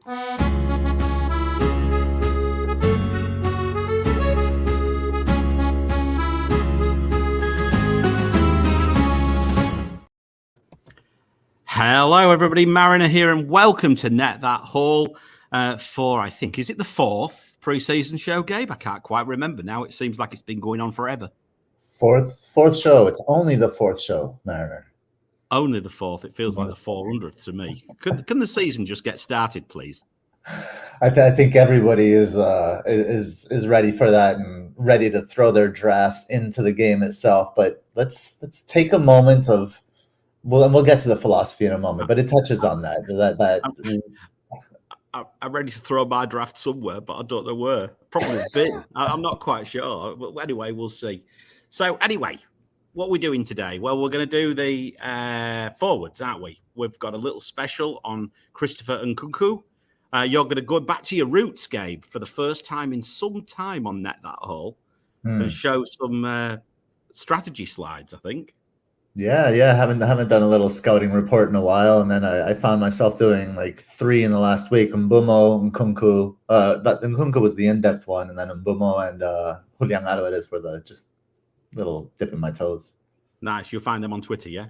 Hello, everybody. Mariner here, and welcome to Net That Haul for, I think, is it the fourth preseason show, Gabe? I can't quite remember now. It seems like it's been going on forever. Fourth show. It's only the fourth show, Mariner. Only the fourth. It feels like the 400th to me. Can the season just get started, please? I think everybody is ready for that and ready to throw their drafts into the game itself. But let's take a moment of. Well, and we'll get to the philosophy in a moment, but it touches on that. I'm ready to throw my draft somewhere, but I don't know where. Probably a bit. I'm not quite sure. But anyway, we'll see. So anyway, what we're doing today? Well, we're going to do the forwards, aren't we? We've got a little special on Christopher Nkunku. You're going to go back to your roots, Gabe, for the first time in some time on Net That Haul and show some strategy slides, I think. Yeah. Haven't done a little scouting report in a while, and then I found myself doing like 3 in the last week. Mbeumo, Nkunku. But Nkunku was the in-depth one, and then Mbeumo and Julian Alvarez were the just little dip in my toes. Nice. You'll find them on Twitter, yeah?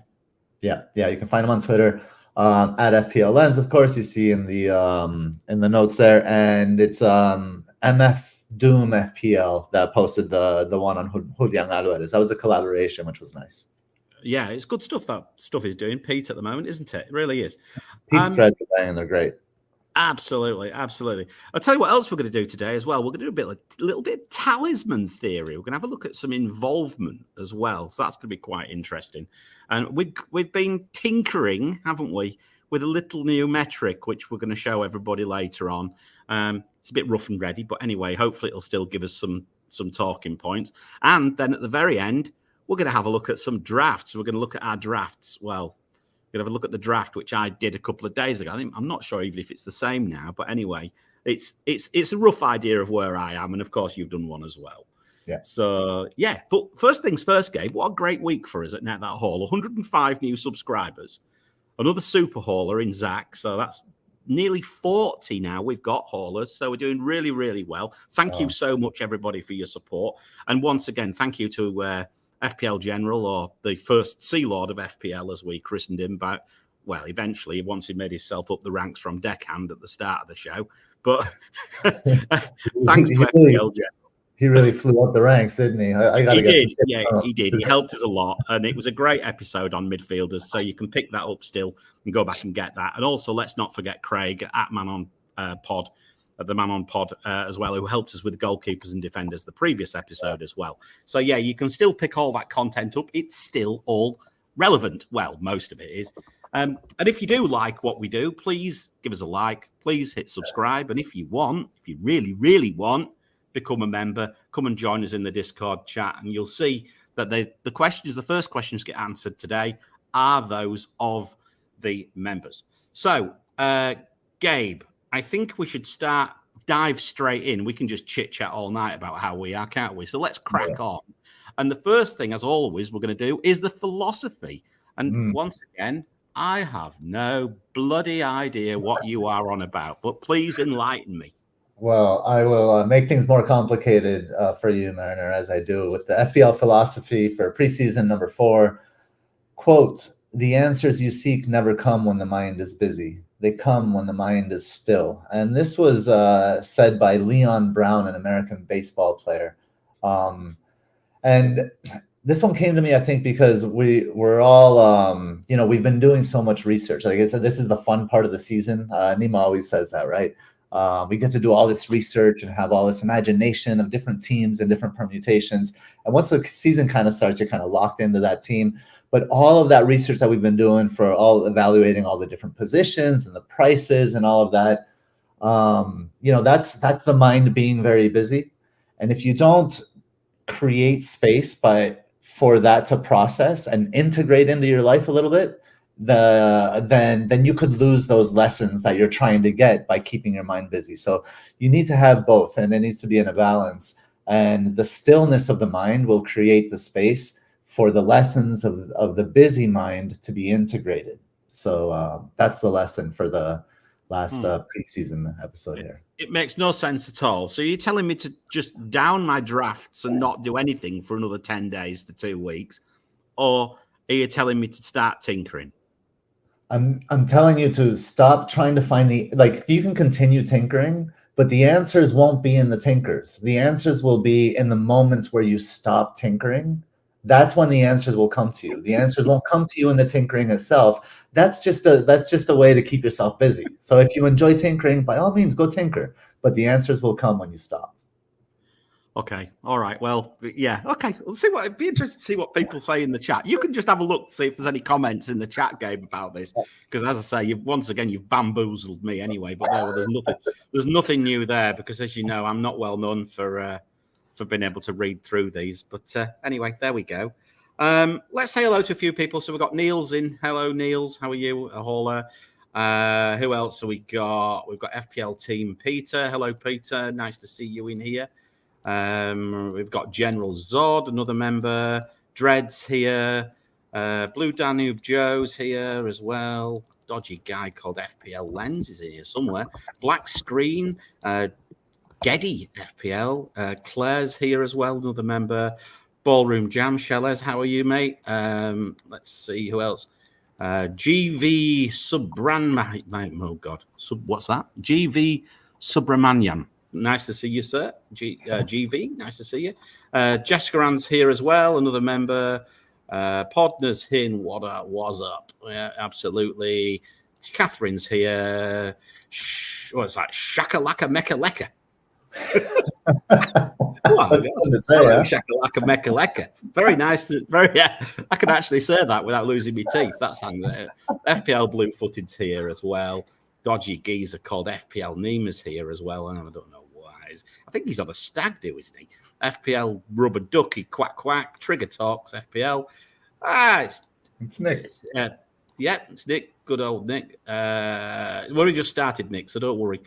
Yeah. You can find them on Twitter at FPLlens, of course. You see in the notes there, and it's MF Doom FPL that posted the one on Julian Alvarez. That was a collaboration, which was nice. Yeah, it's good stuff. That stuff is doing Pete at the moment, isn't it? It really is. Pete's threads are banging, they're great. Absolutely. I'll tell you what else we're going to do today as well. We're going to do a little bit of talisman theory. We're going to have a look at some involvement as well. So that's going to be quite interesting. And we've been tinkering, haven't we, with a little new metric, which we're going to show everybody later on. It's a bit rough and ready, but anyway, hopefully it'll still give us some talking points. And then at the very end, we're going to have a look at some drafts. We're going to look at our drafts. Well, we're going to have a look at the draft, which I did a couple of days ago. I'm not sure even if it's the same now. But anyway, it's a rough idea of where I am. And, of course, you've done one as well. Yeah. So, yeah. But first things first, Gabe, what a great week for us at Net That Haul. 105 new subscribers. Another super hauler in Zach. So that's nearly 40 now. We've got haulers. So we're doing really, really well. Thank you so much, everybody, for your support. And once again, thank you to FPL General, or the first Sea Lord of FPL, as we christened him. But, well, eventually, once he made himself up the ranks from deckhand at the start of the show. But thanks to FPL General. He really flew up the ranks, didn't he? He did. He helped us a lot. And it was a great episode on midfielders. So you can pick that up still and go back and get that. And also, let's not forget Craig at Man on Pod. The Man on Pod as well, who helped us with goalkeepers and defenders the previous episode as well. So, yeah, you can still pick all that content up. It's still all relevant. Well, most of it is. And if you do like what we do, please give us a like. Please hit subscribe. And if you really, really want, become a member. Come and join us in the Discord chat. And you'll see that the first questions get answered today are those of the members. So, Gabe, I think we should dive straight in. We can just chit-chat all night about how we are, can't we? So let's crack on. And the first thing, as always, we're going to do is the philosophy. And once again, I have no bloody idea what you are on about, but please enlighten me. Well, I will make things more complicated for you, Mariner, as I do with the FPL philosophy for preseason number 4. Quote, "The answers you seek never come when the mind is busy. They come when the mind is still." And this was said by Leon Brown, an American baseball player. And this one came to me, I think, because we're all, we've been doing so much research. Like I said, this is the fun part of the season. Nima always says that, right? We get to do all this research and have all this imagination of different teams and different permutations. And once the season kind of starts, you're kind of locked into that team. But all of that research that we've been doing for evaluating all the different positions and the prices and all of that, that's the mind being very busy. And if you don't create space for that to process and integrate into your life a little bit, then you could lose those lessons that you're trying to get by keeping your mind busy. So you need to have both, and it needs to be in a balance. And the stillness of the mind will create the space for the lessons of the busy mind to be integrated. So that's the lesson for the preseason episode here. It makes no sense at all. So you're telling me to just down my drafts and not do anything for another 10 days to 2 weeks, or are you telling me to start tinkering? I'm telling you to stop trying to find you can continue tinkering, but the answers won't be in the tinkers. The answers will be in the moments where you stop tinkering. That's when the answers will come to you. The answers won't come to you in the tinkering itself. That's just a way to keep yourself busy. So if you enjoy tinkering, by all means, go tinker. But the answers will come when you stop. Okay. All right. Well, yeah. Okay. We'll see it'd be interesting to see what people say in the chat. You can just have a look to see if there's any comments in the chat game about this. Because as I say, you've bamboozled me anyway. But there's nothing new there because, as you know, I'm not well known for being able to read through these. But anyway, there we go. Let's say hello to a few people. So we've got Niels in. Hello, Niels. How are you? Ahola. Who else have we got? We've got FPL team Peter. Hello, Peter. Nice to see you in here. We've got General Zod, another member. Dreads here. Blue Danube Joe's here as well. Dodgy guy called FPLlens is here somewhere. Black Screen. Geddy FPL. Claire's here as well, another member. Ballroom Jam Shellers, how are you, mate? Let's see who else. GV Subramanian. Oh God, what's that? GV Subramanian. Nice to see you, sir. GV, nice to see you. Jessica Ann's here as well, another member. Podner's Hin, what's up? Yeah, absolutely. Catherine's here. What's that? Shakalaka Mecca Lecca. Shakalaka Mecca Lecca. Very nice. I can actually say that without losing my teeth. That's handy. FPL Blue Footed's here as well. Dodgy geezer called FPL Neema's here as well. And I don't know why. I think he's on a stag do, isn't he? FPL Rubber Ducky, Quack Quack, Trigger Talks, FPL. It's Nick. It's Nick. Good old Nick. We already just started, Nick, so don't worry.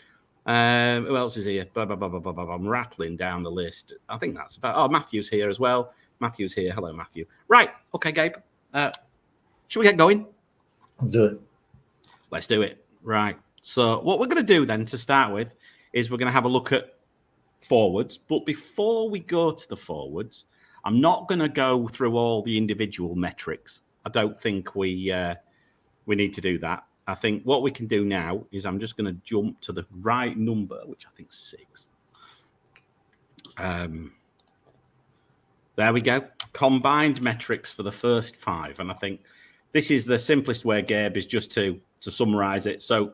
Who else is here? I'm rattling down the list. I think that's about. Oh, Matthew's here as well. Matthew's here. Hello, Matthew. Right. Okay, Gabe. Should we get going? Let's do it. Let's do it. Right. So what we're going to do then to start with is we're going to have a look at forwards. But before we go to the forwards, I'm not going to go through all the individual metrics. I don't think we need to do that. I think what we can do now is I'm just going to jump to the right number, which I think is 6. There we go. Combined metrics for the first 5. And I think this is the simplest way, Gabe, is just to summarize it. So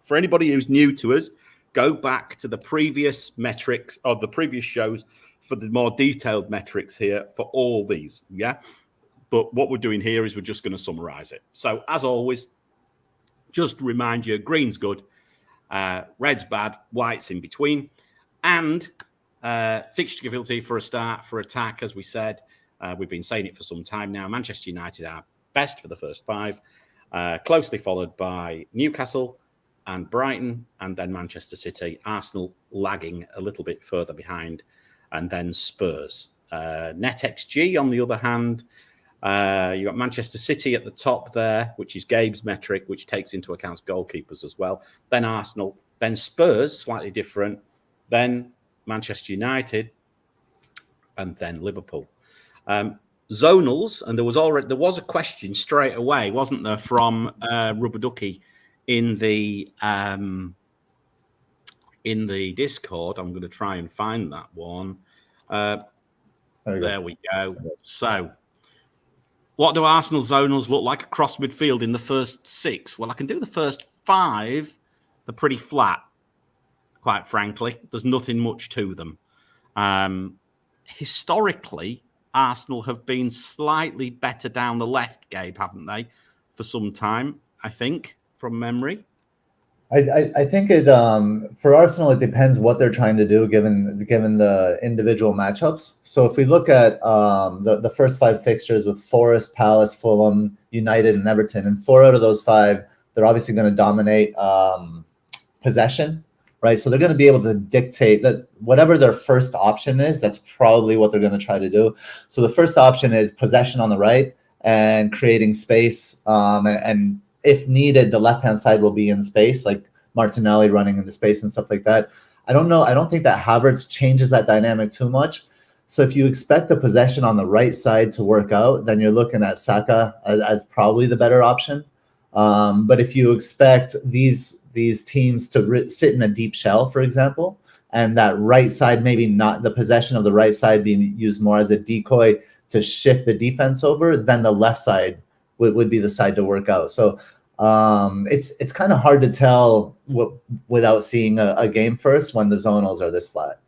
for anybody who's new to us, go back to the previous metrics of the previous shows for the more detailed metrics here for all these. Yeah. But what we're doing here is we're just going to summarize it. So as always, just to remind you, green's good, red's bad, white's in between. And fixture difficulty for a start, for attack, as we said. We've been saying it for some time now. Manchester United are best for the first 5, closely followed by Newcastle and Brighton, and then Manchester City. Arsenal lagging a little bit further behind, and then Spurs. Net XG, on the other hand, you got Manchester City at the top there, which is Gabe's metric, which takes into account goalkeepers as well. Then Arsenal, then Spurs, slightly different. Then Manchester United, and then Liverpool. Zonals, and there was a question straight away, wasn't there, from Rubber Ducky in the Discord. I'm going to try and find that one. There we go. So, what do Arsenal zonals look like across midfield in the first 6? Well, I can do the first 5. They're pretty flat, quite frankly. There's nothing much to them. Historically, Arsenal have been slightly better down the left, Gabe, haven't they? For some time, I think, from memory. I think it for Arsenal, it depends what they're trying to do given the individual matchups. So if we look at the first 5 fixtures with Forest, Palace, Fulham, United, and Everton, and 4 out of those 5, they're obviously going to dominate possession, right? So they're going to be able to dictate that whatever their first option is, that's probably what they're going to try to do. So the first option is possession on the right and creating space and if needed, the left-hand side will be in space, like Martinelli running into space and stuff like that. I don't know. I don't think that Havertz changes that dynamic too much. So if you expect the possession on the right side to work out, then you're looking at Saka as probably the better option. But if you expect these teams to sit in a deep shell, for example, and that right side, maybe not the possession of the right side being used more as a decoy to shift the defense over, then the left side would be the side to work out. So it's kind of hard to tell without seeing a game first when the zonals are this flat.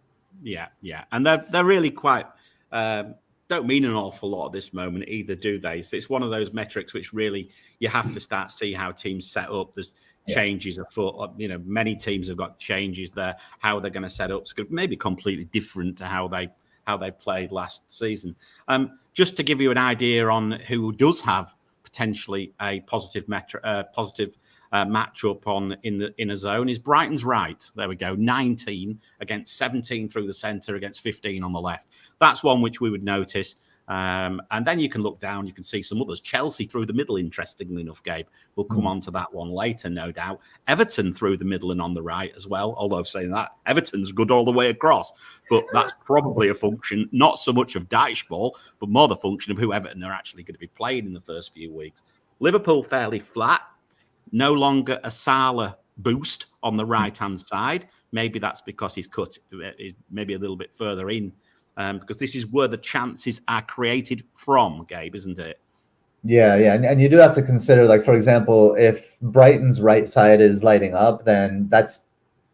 Yeah, and they're really quite don't mean an awful lot at this moment either, do they? So it's one of those metrics which really you have to start to see how teams set up. There's changes afoot. Many teams have got changes there. How they're going to set up is maybe completely different to how they played last season. Just to give you an idea on who does have potentially a positive matchup in a zone is Brighton's right. There we go. 19 against 17 through the centre against 15 on the left. That's one which we would notice. And then you can look down, you can see some others. Chelsea through the middle, interestingly enough, Gabe. We'll come on to that one later, no doubt. Everton through the middle and on the right as well. Although saying that, Everton's good all the way across. But that's probably a function, not so much of Dyche ball, but more the function of who Everton are actually going to be playing in the first few weeks. Liverpool fairly flat. No longer a Salah boost on the right-hand side. Maybe that's because he's cut maybe a little bit further in. Because this is where the chances are created from, Gabe, isn't it? Yeah. And you do have to consider, like, for example, if Brighton's right side is lighting up, then that's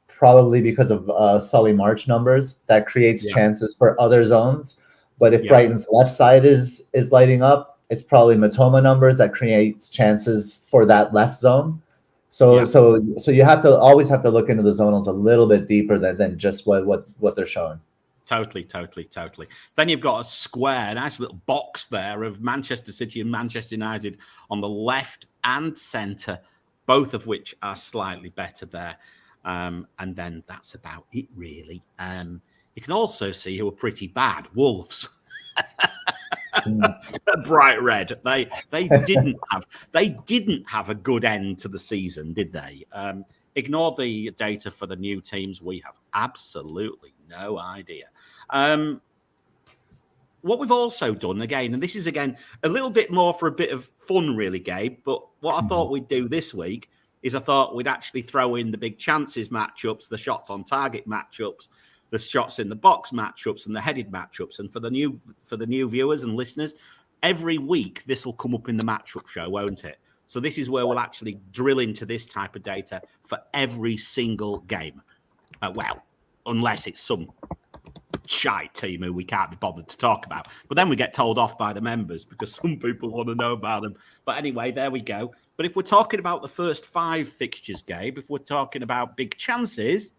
probably because of Solly March numbers. That creates chances for other zones. But if Brighton's left side is lighting up, it's probably Matoma numbers that creates chances for that left zone. So you always have to look into the zonals a little bit deeper than just what they're showing. Totally. Then you've got a square, nice little box there of Manchester City and Manchester United on the left and centre, both of which are slightly better there. And then that's about it, really. You can also see who are pretty bad. Wolves. Bright red. They didn't have a good end to the season, did they? Ignore the data for the new teams. We have absolutely no idea. What we've also done, again, and this is, again, a little bit more for a bit of fun, really, Gabe, but what I thought we'd do this week is I thought we'd actually throw in the big chances matchups, the shots on target matchups, the shots in the box matchups, and the headed matchups. And for the new viewers and listeners, every week this will come up in the matchup show, won't it? So this is where we'll actually drill into this type of data for every single game. Well, unless it's some shite team who we can't be bothered to talk about. But then we get told off by the members because some people want to know about them. But anyway, there we go. But if we're talking about the first 5 fixtures, Gabe, if we're talking about big chances,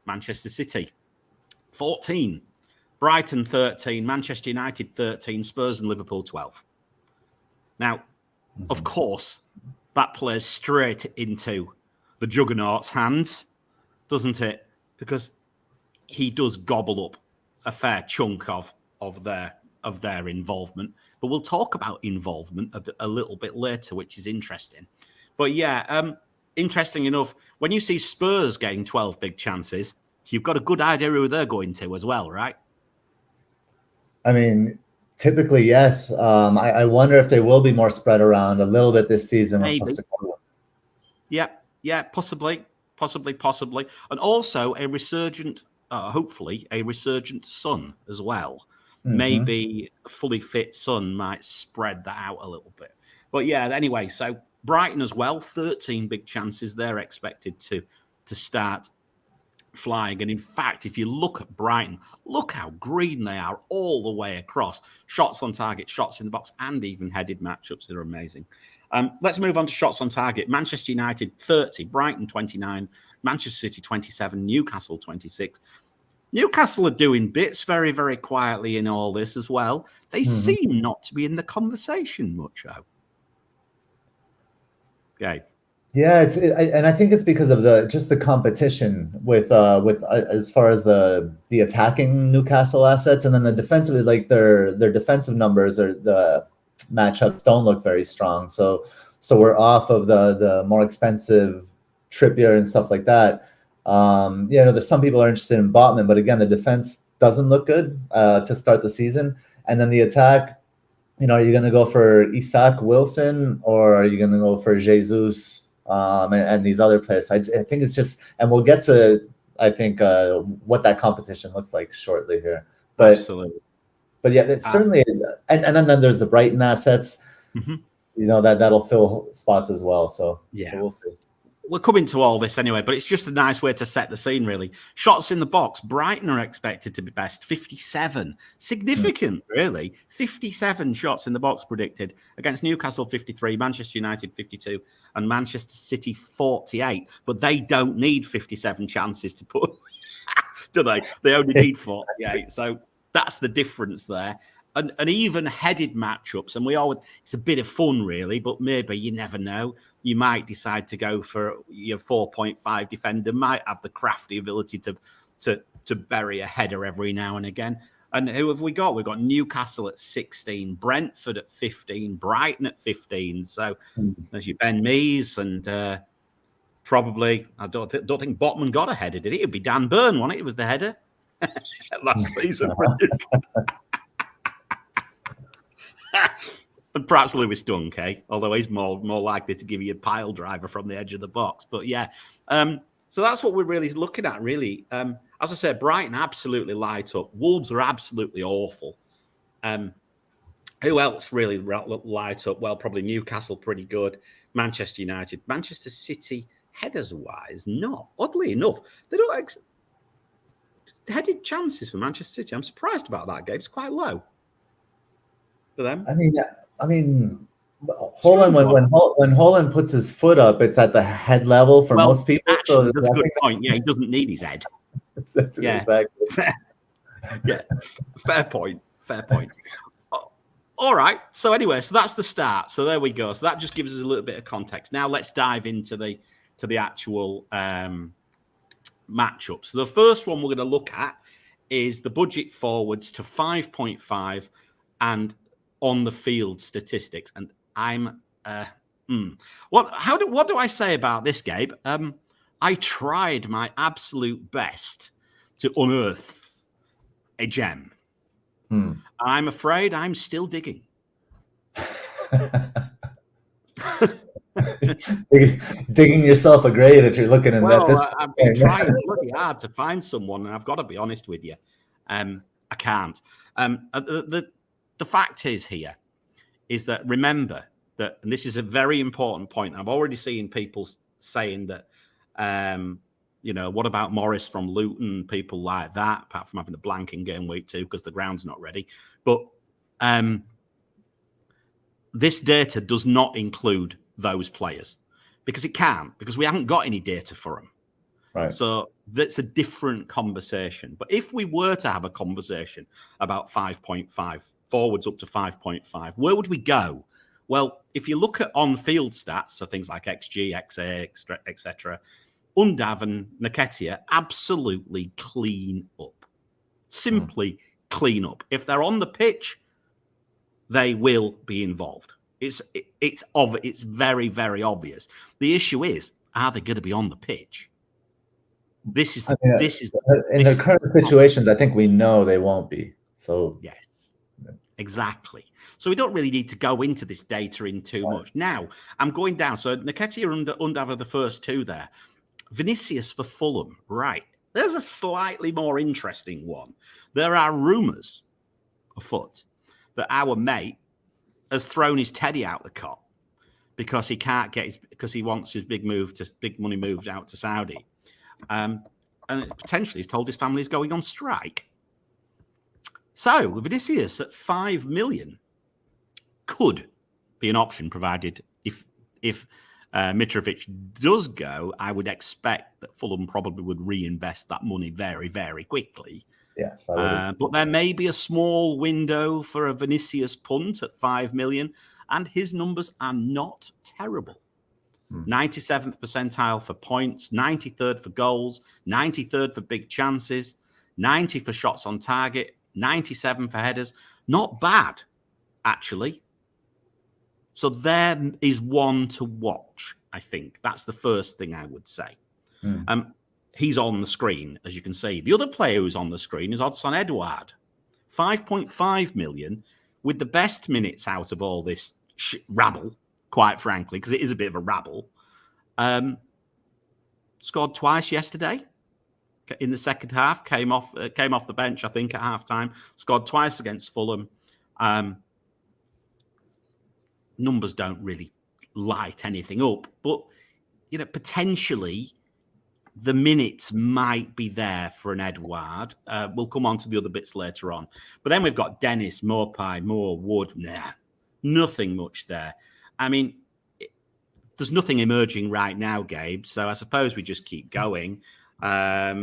Manchester City, 14. Brighton, 13. Manchester United, 13. Spurs and Liverpool, 12. Now, of course, that plays straight into the Juggernaut's hands, doesn't it? Because he does gobble up a fair chunk of their involvement. But we'll talk about involvement a little bit later, which is interesting. But interesting enough, when you see Spurs getting 12 big chances, you've got a good idea who they're going to as well, right? I mean, typically, yes. I wonder if they will be more spread around a little bit this season. Maybe. Yeah, possibly. And also a resurgent, hopefully, a resurgent Son as well. Mm-hmm. Maybe a fully fit Son might spread that out a little bit. But yeah, anyway, so Brighton as well, 13 big chances they're expected to start flying. And in fact, if you look at Brighton, look how green they are all the way across. Shots on target, shots in the box, and even headed matchups that are amazing. Let's move on to shots on target. Manchester United, 30. Brighton, 29. Manchester City, 27. Newcastle, 26. Newcastle are doing bits very, very quietly in all this as well. They seem not to be in the conversation much, though. Okay. Yeah, and I think it's because of the competition with as far as the attacking Newcastle assets, and then the defensively, like their defensive numbers or the matchups don't look very strong. So So we're off of the more expensive Trippier and stuff like that. There's some people are interested in Botman, but again, the defense doesn't look good to start the season. And then the attack, are you going to go for Isak Wilson or are you going to go for Jesus and these other players? I think it's just, and we'll get to, I think, what that competition looks like shortly here. But, absolutely. But yeah, it's certainly, and then there's the Brighton assets. Mm-hmm. That'll fill spots as well. So yeah, so we'll see. We're coming to all this anyway, but it's just a nice way to set the scene, really. Shots in the box. Brighton are expected to be best. 57. Significant, really. 57 shots in the box predicted. Against Newcastle, 53. Manchester United, 52. And Manchester City, 48. But they don't need 57 chances to put, do they? They only need 48. So that's the difference there. And even headed matchups, and it's a bit of fun, really, but maybe you never know. You might decide to go for your 4.5 defender, might have the crafty ability to bury a header every now and again. And who have we got? We've got Newcastle at 16, Brentford at 15, Brighton at 15. So there's your Ben Mees, and probably, I don't think Botman got a header, did he? It'd be Dan Burn, wasn't it? It was the header last season. And perhaps Lewis Dunk, although he's more likely to give you a pile driver from the edge of the box. But yeah, so that's what we're really looking at, really. As I said, Brighton absolutely light up. Wolves are absolutely awful. Who else really light up? Well, probably Newcastle, pretty good. Manchester United. Manchester City, headers-wise, not. Oddly enough, they don't headed chances for Manchester City. I'm surprised about that, Gabe. It's quite low for them. I mean, Holland, when Holland puts his foot up, it's at the head level for most people. Actually, so that's a good point. Yeah, he doesn't need his head. Yeah, exactly. Yeah, fair point. All right. So anyway, so that's the start. So there we go. So that just gives us a little bit of context. Now let's dive into the actual matchups. So the first one we're going to look at is the budget forwards to 5.5 and on the field statistics. And I'm what do I say about this, Gabe? I tried my absolute best to unearth a gem. I'm afraid I'm still digging. Digging yourself a grave if you're looking in that. I've been trying bloody hard to find someone, and I've got to be honest with you, I can't. The fact is that remember that, and this is a very important point. I've already seen people saying that, what about Morris from Luton, people like that, apart from having a blank in game week 2 because the ground's not ready. But this data does not include those players because it can't, because we haven't got any data for them. Right. So that's a different conversation. But if we were to have a conversation about 5.5, forwards up to 5.5, where would we go? Well, if you look at on-field stats, so things like XG, XA, etc., Undav and Nketiah absolutely clean up. Simply clean up. If they're on the pitch, they will be involved. It's very, very obvious. The issue is, are they going to be on the pitch? This is in the current situations. I think we know they won't be. So yes. Exactly. So we don't really need to go into this data in too much. Now, I'm going down. So Nketiah and Undav are the first two there. Vinicius for Fulham. Right. There's a slightly more interesting one. There are rumours afoot that our mate has thrown his teddy out the cot because he can't get because he wants his big money moved out to Saudi. And potentially he's told his family he's going on strike. So Vinicius at 5 million could be an option, provided if Mitrovic does go, I would expect that Fulham probably would reinvest that money very, very quickly. Yes, but there may be a small window for a Vinicius punt at 5 million, and his numbers are not terrible. 97th percentile for points, 93rd for goals, 93rd for big chances, 90 for shots on target, 97 for headers. Not bad, actually. So there is one to watch, I think. That's the first thing I would say. He's on the screen, as you can see. The other player who's on the screen is Odsonne Edouard. 5.5 million, with the best minutes out of all this rabble, quite frankly, because it is a bit of a rabble. Scored twice yesterday in the second half. Came off the bench, I think, at halftime. Scored twice against Fulham. Numbers don't really light anything up, but potentially the minutes might be there for an Edouard. We'll come on to the other bits later on. But then we've got Dennis, Maupay, Moore, Wood. Nah, nothing much there. I mean, there's nothing emerging right now, Gabe. So I suppose we just keep going. I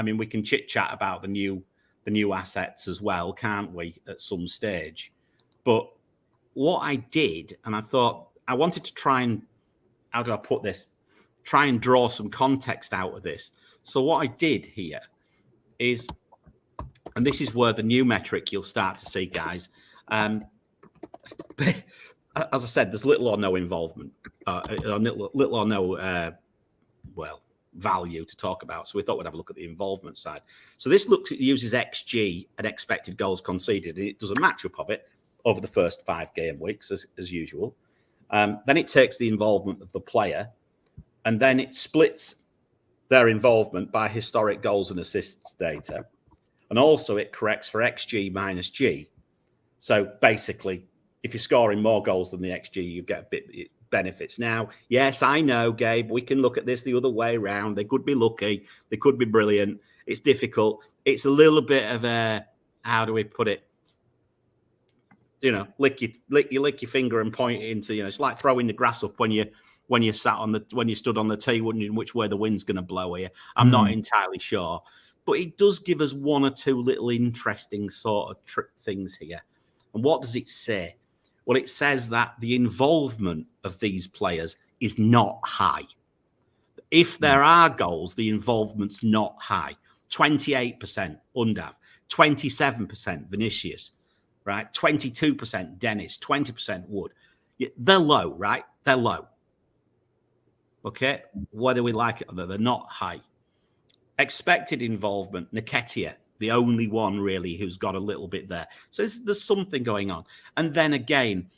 mean, we can chit-chat about the new assets as well, can't we, at some stage? But what I did, and I thought I wanted to try and, how do I put this? Try and draw some context out of this. So what I did here is, and this is where the new metric you'll start to see, guys. As I said, there's little or no involvement, little or no, value to talk about. So we thought we'd have a look at the involvement side. So this uses XG and expected goals conceded, and it does a matchup of it over the first 5 game weeks, as usual. Then it takes the involvement of the player, and then it splits their involvement by historic goals and assists data. And also it corrects for XG minus G. So basically, if you're scoring more goals than the XG, you get a bit benefits. Now, yes, I know, Gabe, we can look at this the other way around. They could be lucky. They could be brilliant. It's difficult. It's a little bit of a, how do we put it? Lick your finger and point it into, it's like throwing the grass up when you stood on the tee, wondering which way the wind's going to blow here. I'm not entirely sure, but it does give us one or two little interesting sort of things here. And what does it say? Well, it says that the involvement of these players is not high. If there are goals, the involvement's not high. 28% Undav, 27% Vinicius, right? 22% Dennis, 20% Wood. They're low, right? They're low. Okay? Whether we like it or not, they're not high. Expected involvement, Nketiah, the only one really who's got a little bit there. So there's something going on. And then again,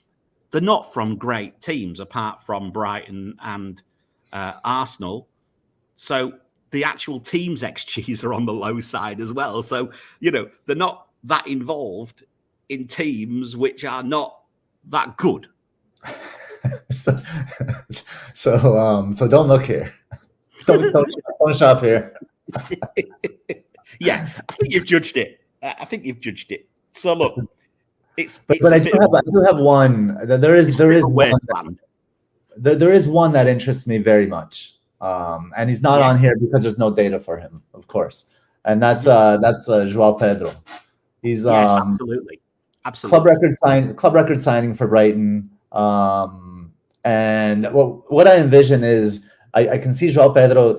they're not from great teams apart from Brighton and Arsenal. So the actual team's XGs are on the low side as well. So, they're not that involved in teams which are not that good. So don't look here. Don't shop here. Yeah, I think you've judged it. So look, but I do have one. There is one that interests me very much, and he's not on here because there's no data for him, of course, and that's João Pedro. He's absolutely club record signing for Brighton. And what I envision is I can see João Pedro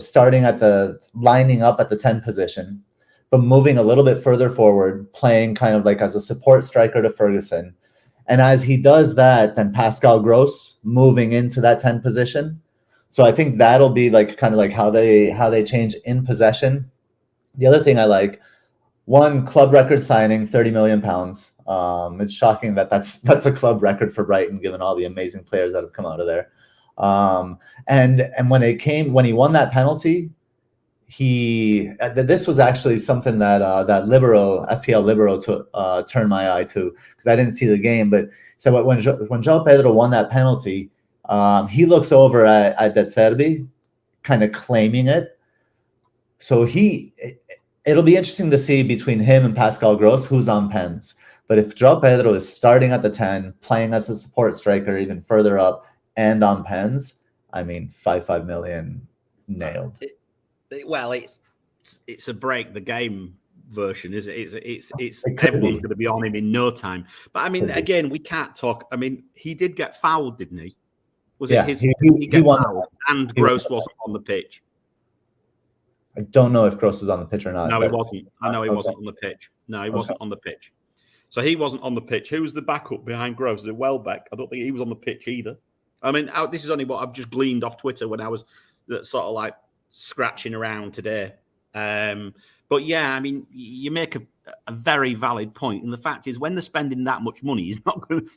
lining up at the 10 position, but moving a little bit further forward, playing kind of like as a support striker to Ferguson. And as he does that, then Pascal Gross moving into that 10 position. So I think that'll be like kind of like how they change in possession. The other thing I like, one club record signing, £30 million. It's shocking that's a club record for Brighton, given all the amazing players that have come out of there. And when he won that penalty, this was actually something that FPL Libero turned my eye to, because I didn't see the game. But so when João Pedro won that penalty, he looks over at De Zerbi, kind of claiming it. So it'll be interesting to see between him and Pascal Gross who's on pens. But if João Pedro is starting at the 10, playing as a support striker even further up, and on pens, I mean, 5 million nailed. Well, it's a break the game version, is it? It's everyone's going to be on him in no time. But I mean, again, we can't talk. I mean, he did get fouled, didn't he? Was it his? He got fouled, and Gross wasn't on the pitch. I don't know if Gross was on the pitch or not. No, he wasn't. I know he wasn't on the pitch. No, he wasn't on the pitch. So he wasn't on the pitch. Who was the backup behind Gross? Is it Welbeck? I don't think he was on the pitch either. I mean, this is only what I've just gleaned off Twitter when I was sort of like scratching around today. But yeah, I mean, you make a very valid point. And the fact is, when they're spending that much money,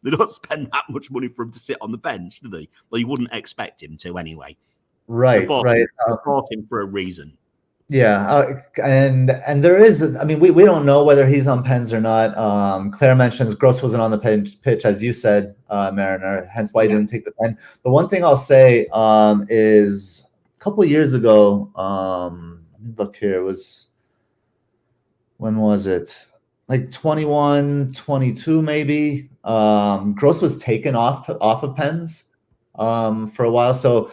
they don't spend that much money for him to sit on the bench, do they? Well, you wouldn't expect him to anyway. Right. They bought him for a reason. Yeah, and there is, I mean, we don't know whether he's on pens or not. Claire mentions Gross wasn't on the pitch, as you said, Mariner, hence why he didn't take the pen. But one thing I'll say is a couple years ago, look here, it was, when was it? Like 21, 22 maybe. Gross was taken off of pens for a while. So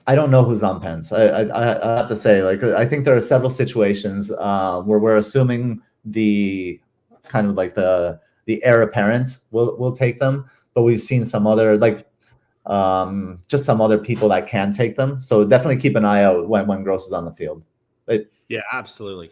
I don't know who's on pens. I have to say, like, I think there are several situations where we're assuming the kind of like the heir apparent will take them, but we've seen some other, like, just some other people that can take them. So definitely keep an eye out when Gross is on the field. Yeah, absolutely.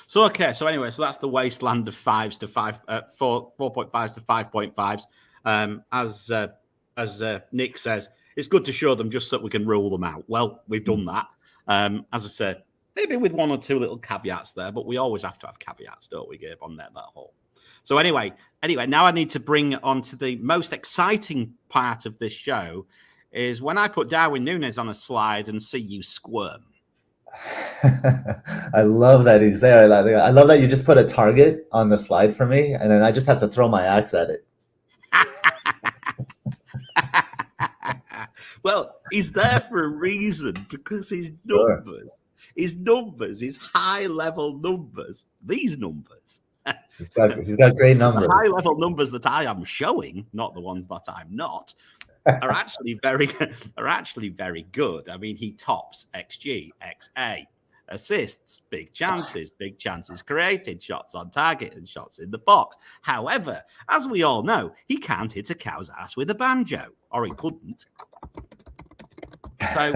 So okay, so anyway, so that's the wasteland of 4.5s to 5.5s. As Nick says, it's good to show them just so that we can rule them out. Well, we've done that. As I said, maybe with one or two little caveats there, but we always have to have caveats, don't we, Gabe, on that whole. So anyway, now I need to bring on to the most exciting part of this show is when I put Darwin Núñez on a slide and see you squirm. I love that he's there. I love that you just put a target on the slide for me, and then I just have to throw my axe at it. Well, he's there for a reason, because his numbers, his high-level numbers, these numbers. He's got great numbers. The high-level numbers that I am showing, not the ones that I'm not, are actually very good. I mean, he tops XG, XA, assists, big chances created, shots on target, and shots in the box. However, as we all know, he can't hit a cow's ass with a banjo, or he couldn't. So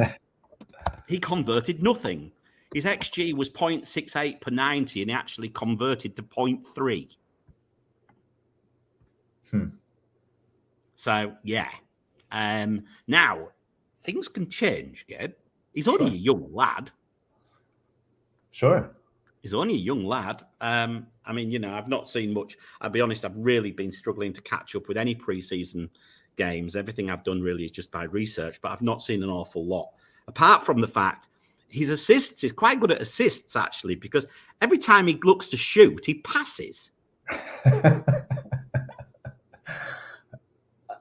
he converted nothing. His XG was 0.68 per 90, and he actually converted to 0.3. So, yeah. Now, things can change, Gabe. He's only a young lad. Sure. He's only a young lad. I mean, you know, I've not seen much. I'll be honest, I've really been struggling to catch up with any preseason games. Everything I've done really is just by research, but I've not seen an awful lot. Apart from the fact his assists, he's quite good at assists, actually, because every time he looks to shoot, he passes.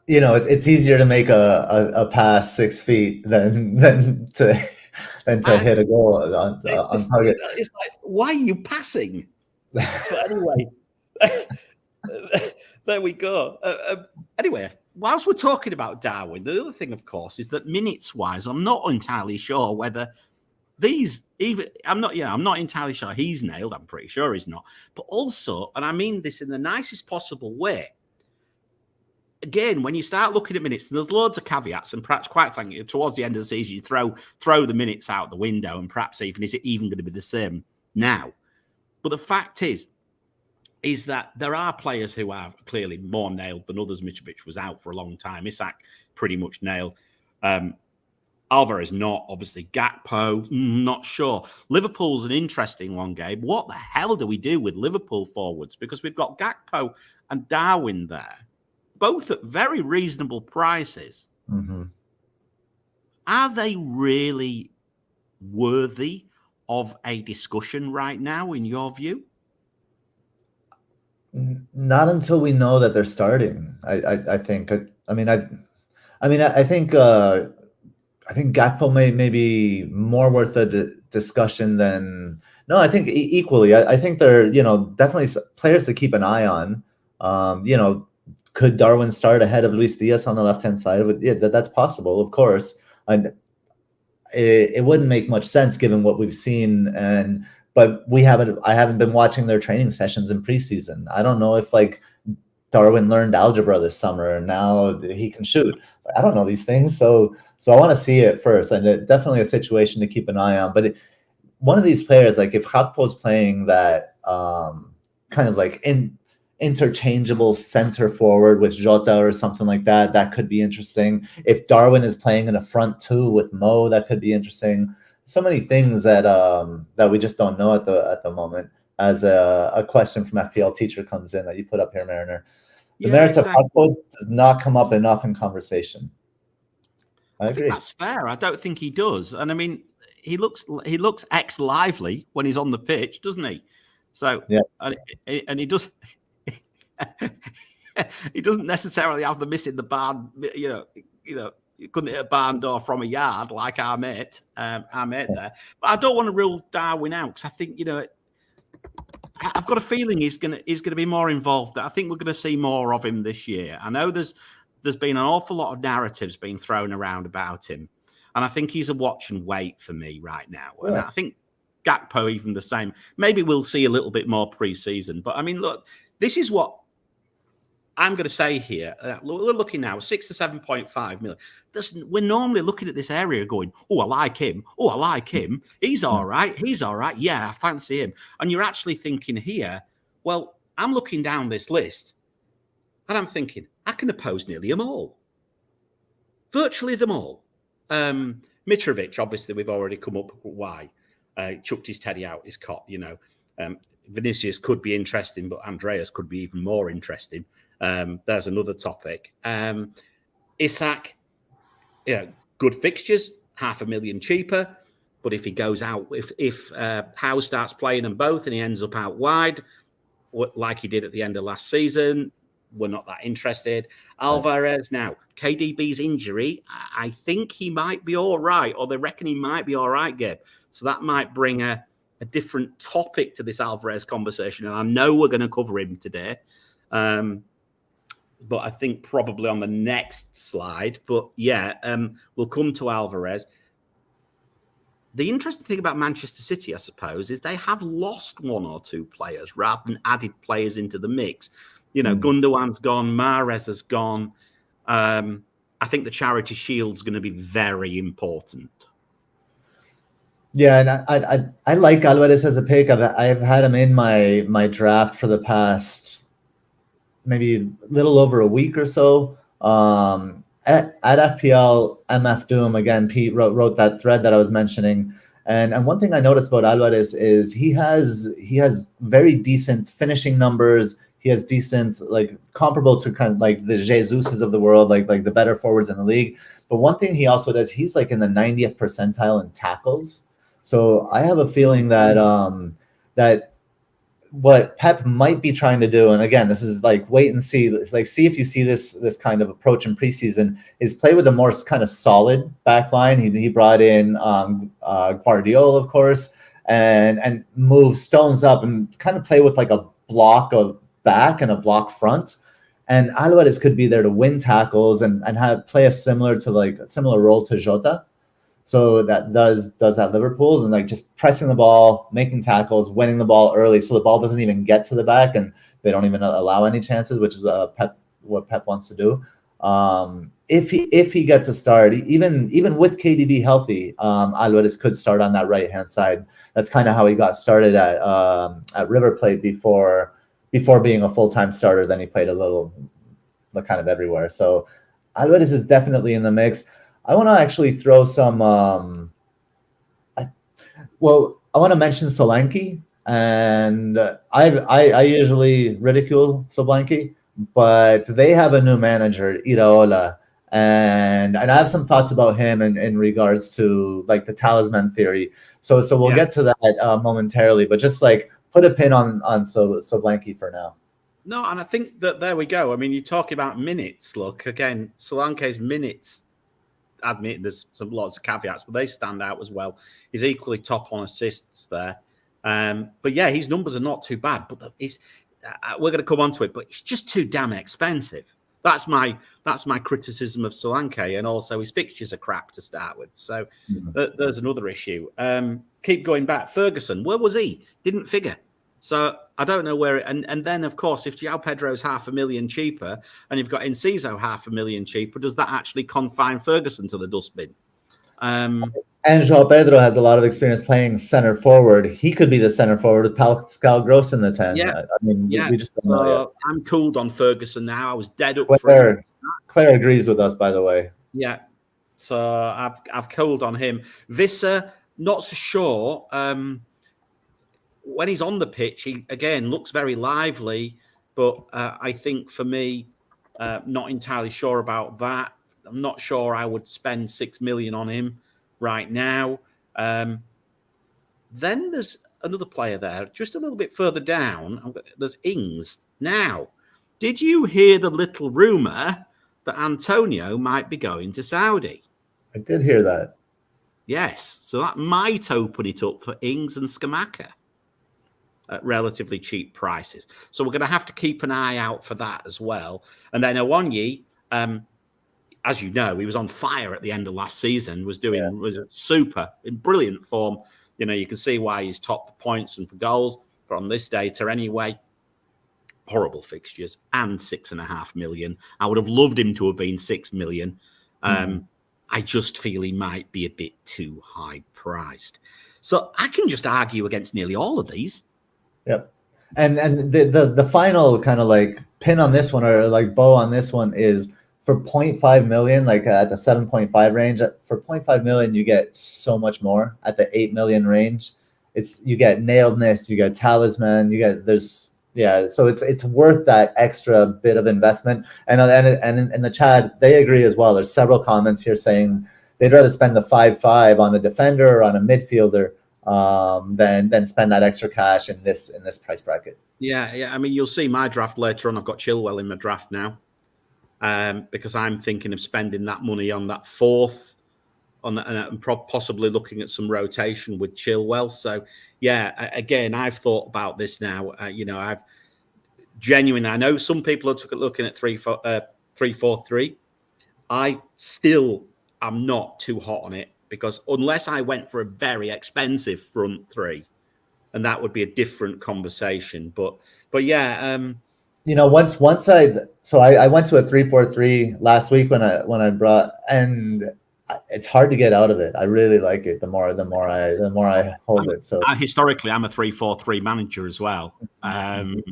You know, it's easier to make a pass 6 feet than to hit a goal on target. It's like, why are you passing? But anyway, there we go. Anyway, whilst we're talking about Darwin, the other thing, of course, is that minutes-wise, I'm not entirely sure whether I'm not entirely sure he's nailed. I'm pretty sure he's not. But also, and I mean this in the nicest possible way, again, when you start looking at minutes, there's loads of caveats, and perhaps, quite frankly, towards the end of the season, you throw the minutes out the window, and perhaps even, is it even going to be the same now? But the fact is that there are players who are clearly more nailed than others. Mitrovic was out for a long time. Isak pretty much nailed. Alvarez not, obviously. Gakpo, not sure. Liverpool's an interesting one, Gabe. What the hell do we do with Liverpool forwards? Because we've got Gakpo and Darwin there, both at very reasonable prices. Mm-hmm. Are they really worthy of a discussion right now, in your view? Not until we know that they're starting. I think. I think Gakpo may be more worth a discussion than. No, I think equally. I think they're definitely players to keep an eye on. Could Darwin start ahead of Luis Diaz on the left-hand side of it? Yeah, that's possible, of course. And it wouldn't make much sense given what we've seen. But I haven't been watching their training sessions in preseason. I don't know if Darwin learned algebra this summer and now he can shoot. I don't know these things. So I want to see it first. And it's definitely a situation to keep an eye on. But one of these players, like if Gakpo's playing that kind of like interchangeable center forward with Jota or something like that, that could be interesting. If Darwin is playing in a front two with Mo, that could be interesting. So many things that that we just don't know at the moment. As a question from FPL teacher comes in that you put up here, Mariner. The merits of Hotpo does not come up enough in conversation. I agree. Think that's fair. I don't think he does. And I mean, he looks ex-lively when he's on the pitch, doesn't he? So yeah, and he does. He doesn't necessarily have the miss in the barn. You know, you couldn't hit a barn door from a yard like our mate there. But I don't want to rule Darwin out because I think I've got a feeling he's gonna be more involved. I think we're going to see more of him this year. I know there's been an awful lot of narratives being thrown around about him, and I think he's a watch and wait for me right now. Yeah. And I think Gakpo even the same. Maybe we'll see a little bit more preseason, but I mean, look, this is what I'm going to say here. We're looking now 6 to 7.5 million. We're normally looking at this area going, oh, I like him. Oh, I like him. He's all right. He's all right. Yeah, I fancy him. And you're actually thinking here, well, I'm looking down this list and I'm thinking, I can oppose nearly them all. Virtually them all. Mitrovic, obviously, we've already come up with why. Chucked his teddy out his cot, Vinicius could be interesting, but Andreas could be even more interesting. There's another topic. Isak, good fixtures, 500,000 cheaper. But if he goes out, if Howe starts playing them both and he ends up out wide, like he did at the end of last season, we're not that interested. Alvarez now, KDB's injury, I think he might be all right, or they reckon he might be all right, Gabe. So that might bring a different topic to this Alvarez conversation. And I know we're going to cover him today. But I think probably on the next slide. But yeah, we'll come to Alvarez. The interesting thing about Manchester City, I suppose, is they have lost one or two players rather than added players into the mix. Gundogan's gone, Mahrez has gone. I think the Charity Shield's going to be very important. Yeah, and I like Alvarez as a pick. I've had him in my draft for the past maybe a little over a week or so. At FPL MF Doom, again, Pete wrote that thread that I was mentioning. And one thing I noticed about Alvarez is he has very decent finishing numbers. He has decent, like comparable to kind of like the Jesuses of the world, like the better forwards in the league. But one thing he also does, he's like in the 90th percentile in tackles. So I have a feeling that that what Pep might be trying to do, and again, this is like wait and see, like see if you see this kind of approach in preseason, is play with a more kind of solid back line. He brought in Guardiola, of course, and move Stones up and kind of play with like a block of back and a block front. And Alvarez could be there to win tackles and play a similar role to Jota. So that does at Liverpool, and like just pressing the ball, making tackles, winning the ball early, so the ball doesn't even get to the back and they don't even allow any chances, which is what Pep wants to do. If he gets a start, even with KDB healthy, Alvarez could start on that right hand side. That's kind of how he got started at River Plate before being a full-time starter. Then he played a little kind of everywhere. So Alvarez is definitely in the mix. I want to actually throw some. I want to mention Solanke, and I usually ridicule Solanke, but they have a new manager, Iraola, and I have some thoughts about him in regards to like the talisman theory. So we'll get to that momentarily, but just like put a pin on Solanke for now. No, and I think that there we go. I mean, you talk about minutes. Look again, Solanke's minutes. Admit there's lots of caveats, but they stand out as well. He's equally top on assists there. But yeah, his numbers are not too bad. But we're going to come on to it, but it's just too damn expensive. That's my criticism of Solanke, and also his fixtures are crap to start with. So there's another issue. Keep going back. Ferguson, where was he? Didn't figure. So I don't know where. And then, of course, if João Pedro's 500,000 cheaper and you've got Enciso 500,000 cheaper, does that actually confine Ferguson to the dustbin? And João Pedro has a lot of experience playing center forward. He could be the center forward with Pascal Gross in the 10. Yeah. I mean, we just don't know yet. I'm cooled on Ferguson now. I was dead up Claire, for him. Claire agrees with us, by the way. Yeah. So I've cooled on him. Visser, not so sure. When he's on the pitch, he again looks very lively, but I think for me, not entirely sure about that. I'm not sure I would spend 6 million on him right now. Then there's another player there, just a little bit further down. There's Ings. Now, did you hear the little rumor that Antonio might be going to Saudi? I did hear that. Yes. So that might open it up for Ings and Scamacca at relatively cheap prices. So we're going to have to keep an eye out for that as well. And then Awonyi, as you know, he was on fire at the end of last season, was super in brilliant form. You know, you can see why he's top for points and for goals from this data anyway. Horrible fixtures and 6.5 million. I would have loved him to have been 6 million. I just feel he might be a bit too high priced. So I can just argue against nearly all of these. Yep. And the final kind of like pin on this one, or like bow on this one, is for 0.5 million, like at the 7.5 range. For 0.5 million, you get so much more. At the 8 million range, you get nailedness, you get talisman, so it's worth that extra bit of investment. And in the chat, they agree as well. There's several comments here saying they'd rather spend the 5.5 on a defender or on a midfielder than spend that extra cash in this price bracket. Yeah. I mean, you'll see my draft later on. I've got Chilwell in my draft now, because I'm thinking of spending that money on that fourth, and possibly looking at some rotation with Chilwell. So yeah, again, I've thought about this now. I've genuinely. I know some people are looking at 3-4-3. I still am not too hot on it, because unless I went for a very expensive front three, and that would be a different conversation. But yeah, once I went to a 3-4-3 last week when I brought, and it's hard to get out of it. I really like it. The more I hold it. So historically, I'm a 3-4-3 manager as well.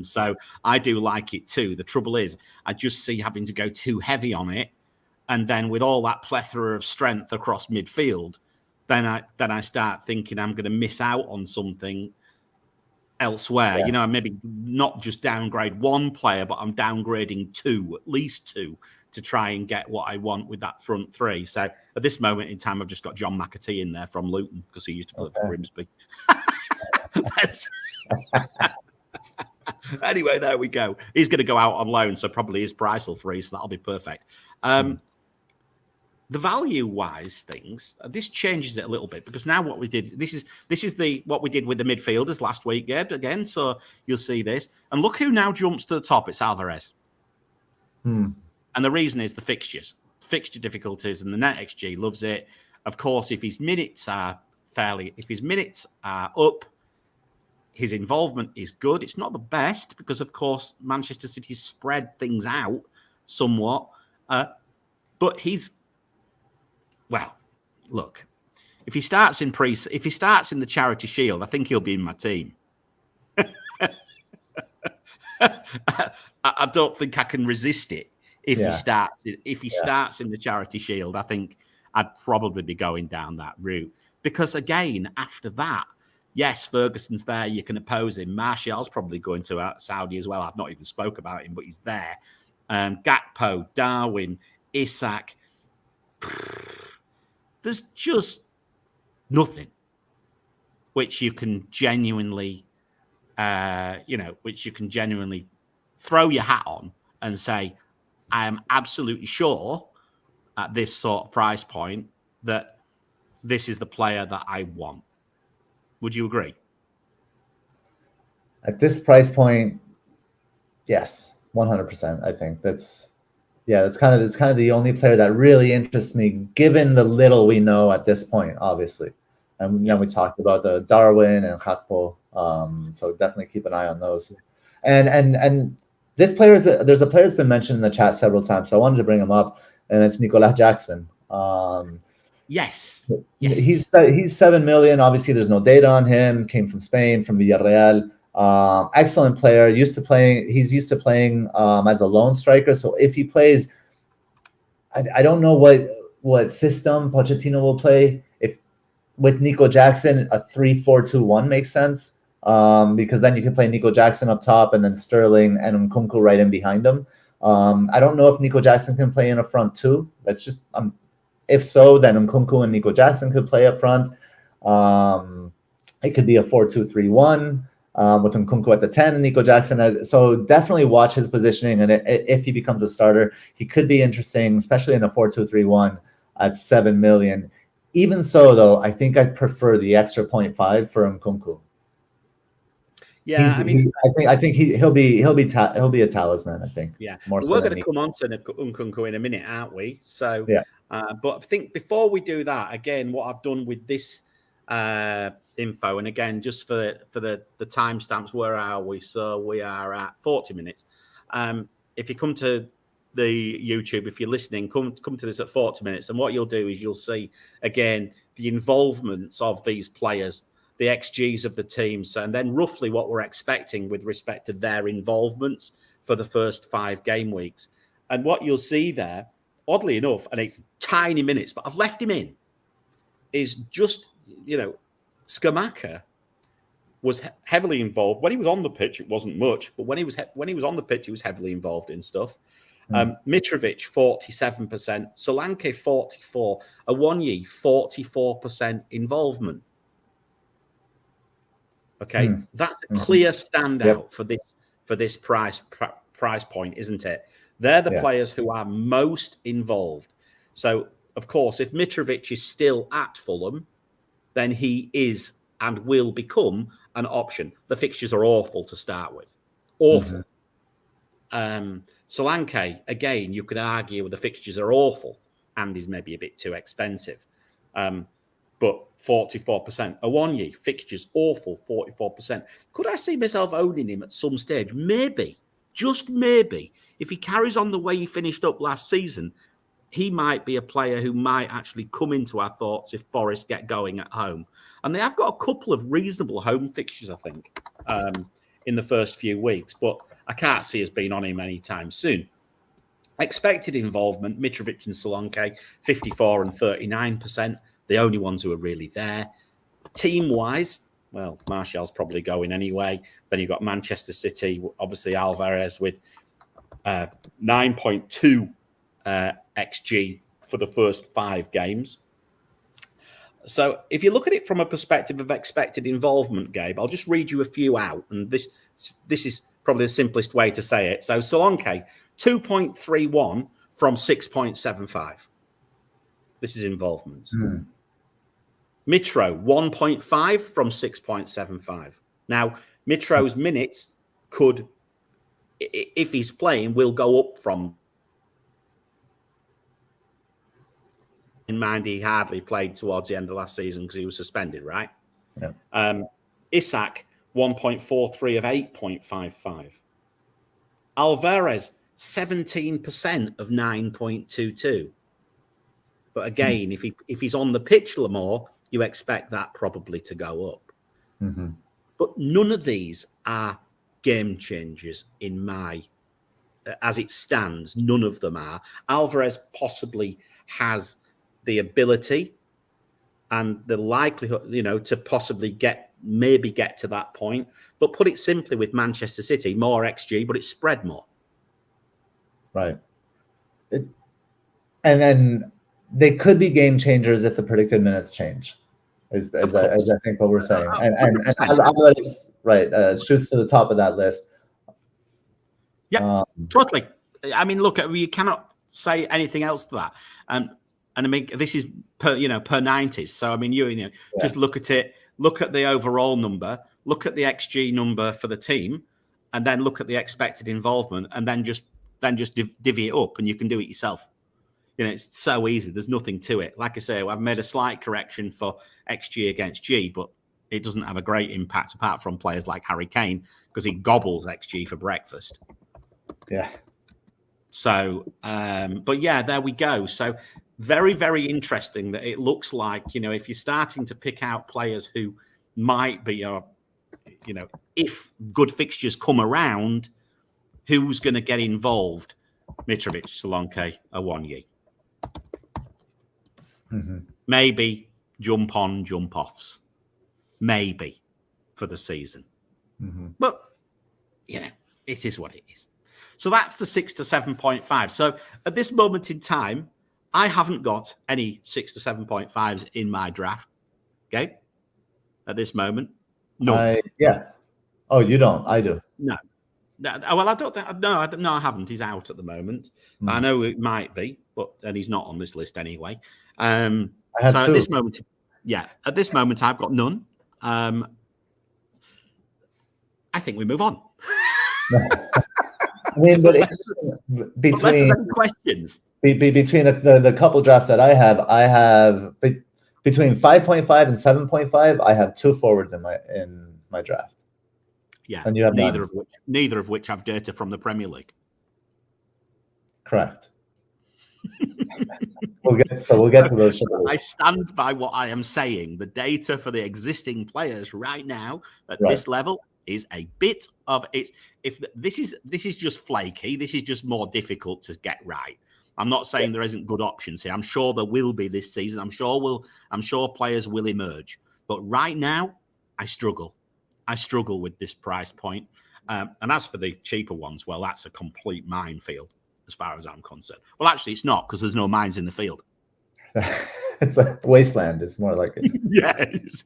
So I do like it too. The trouble is, I just see having to go too heavy on it. And then with all that plethora of strength across midfield, then I start thinking I'm going to miss out on something elsewhere. Yeah. Maybe not just downgrade one player, but I'm downgrading at least two, to try and get what I want with that front three. So at this moment in time, I've just got John McAtee in there from Luton, because he used to play for Grimsby. Anyway, there we go. He's going to go out on loan, so probably his price will freeze. So that'll be perfect. The value-wise things, this changes it a little bit, because now what we did, this is what we did with the midfielders last week, Gabe, again. So you'll see this, and look who now jumps to the top. It's Alvarez, and the reason is the fixture difficulties, and the net XG loves it. Of course, if his minutes are up, his involvement is good. It's not the best, because of course Manchester City spread things out somewhat, but look, if he starts in the Charity Shield, I think he'll be in my team. I don't think I can resist it if he starts in the Charity Shield. I think I'd probably be going down that route, because again, after that, yes, Ferguson's there. You can oppose him. Martial's probably going to Saudi as well. I've not even spoke about him, but he's there. Gakpo, Darwin, Isak. There's just nothing which you can genuinely, throw your hat on and say, I am absolutely sure at this sort of price point that this is the player that I want. Would you agree? At this price point, yes, 100%. I think that's kind of the only player that really interests me, given the little we know at this point, obviously. And we talked about the Darwin and Gakpo, so definitely keep an eye on those. And this player there's a player that's been mentioned in the chat several times, so I wanted to bring him up, and it's Nicolas Jackson. Yes. He's 7 million. Obviously, there's no data on him. Came from Spain, from Villarreal. Excellent player. He's used to playing as a lone striker. So if he plays, I don't know what system Pochettino will play. If with Nico Jackson, a 3-4-2-1 makes sense. Because then you can play Nico Jackson up top and then Sterling and Nkunku right in behind him. I don't know if Nico Jackson can play in a front two. That's just if so, then Nkunku and Nico Jackson could play up front. It could be a 4-2-3-1 with Nkunku at the 10 and Nico Jackson. So definitely watch his positioning, and if he becomes a starter, he could be interesting, especially in a 4-2-3-1 at 7 million. Even so, though, I think I prefer the extra 0.5 for Nkunku. Yeah, I think he'll be a talisman. I think. Yeah, more so we're going to come on to Nkunku in a minute, aren't we? So yeah. But I think before we do that, again, what I've done with this info, and again, just for the timestamps, where are we? So we are at 40 minutes. If you come to the YouTube, if you're listening, come to this at 40 minutes, and what you'll do is you'll see again the involvements of these players, the XGs of the teams, and then roughly what we're expecting with respect to their involvements for the first 5 game weeks. And what you'll see there, oddly enough, and it's tiny minutes, but I've left him in, is just, Scamacca was heavily involved. When he was on the pitch, it wasn't much, but when he was on the pitch, he was heavily involved in stuff. Mitrovic, 47%, Solanke, 44%, Awoniyi, 44% involvement. Okay, that's a clear standout for this price point, isn't it? They're the players who are most involved. So, of course, if Mitrovic is still at Fulham, then he is and will become an option. The fixtures are awful to start with. Awful. Solanke, again, you could argue the fixtures are awful and is maybe a bit too expensive. But 44%. Awoniyi, fixtures awful, 44%. Could I see myself owning him at some stage? Maybe. Just maybe. If he carries on the way he finished up last season, he might be a player who might actually come into our thoughts if Forest get going at home. And they have got a couple of reasonable home fixtures, I think, in the first few weeks. But I can't see us being on him anytime soon. Expected involvement, Mitrovic and Solanke, 54% and 39%. The only ones who are really there. Team-wise, well, Martial's probably going anyway. Then you've got Manchester City, obviously Alvarez with 9.2 XG for the first 5 games. So if you look at it from a perspective of expected involvement, Gabe, I'll just read you a few out. And this is probably the simplest way to say it. So Solanke, 2.31 from 6.75. This is involvement. Mitro, 1.5 from 6.75. Now, Mitro's minutes could, if he's playing, will go up from. In mind, he hardly played towards the end of last season because he was suspended, right? Yeah. Isak, 1.43 of 8.55. Alvarez, 17% of 9.22. But again, if he's on the pitch more, you expect that probably to go up. But none of these are game changers as it stands. None of them are. Alvarez possibly has the ability and the likelihood, to possibly get to that point. But put it simply, with Manchester City, more XG, but it's spread more. Right. And then they could be game changers if the predicted minutes change. Is I think what we're saying. And Alvarez, right, shoots to the top of that list. Yeah, totally. I mean, look, you cannot say anything else to that. And I mean, this is per 90s. So I mean, just look at it. Look at the overall number. Look at the XG number for the team, and then look at the expected involvement, and then just divvy it up, and you can do it yourself. It's so easy. There's nothing to it. Like I say, I've made a slight correction for XG against G, but it doesn't have a great impact apart from players like Harry Kane because he gobbles XG for breakfast. Yeah. So, but yeah, there we go. So very, very interesting that it looks like, if you're starting to pick out players who might be, if good fixtures come around, who's going to get involved? Mitrovic, Solanke, Awoniyi. Mm-hmm. Maybe jump on, jump offs. Maybe for the season. Mm-hmm. But, it is what it is. So that's the 6 to 7.5. So at this moment in time, I haven't got any 6 to 7.5s in my draft. Okay? At this moment. No. Yeah. Oh, you don't? I do. No. Well, I don't think. No, I haven't. He's out at the moment. I know it might be, and he's not on this list anyway. I have two. At this moment, I've got none. I think we move on. I mean, but it's between questions. Between the couple drafts that I have between 5.5 and 7.5. I have 2 forwards in my draft. Yeah, and you have neither of which have data from the Premier League. Correct. We'll get to those. I stand by what I am saying. The data for the existing players right now at this level is a bit of it's. If this is just flaky, this is just more difficult to get right. I'm not saying there isn't good options here. I'm sure there will be this season. I'm sure players will emerge. But right now, I struggle with this price point. And as for the cheaper ones, well, that's a complete minefield as far as I'm concerned. Well, actually, it's not because there's no mines in the field. It's a wasteland. It's more like it. Yes.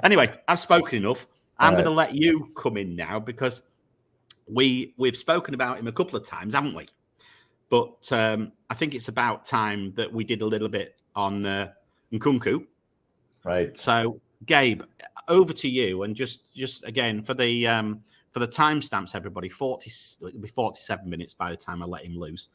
Anyway, I've spoken enough. I'm going to let you come in now because we've spoken about him a couple of times, haven't we? But I think it's about time that we did a little bit on Nkunku. Right. So, Gabe, over to you, and just again for the timestamps, everybody, it'll be 47 minutes by the time I let him loose.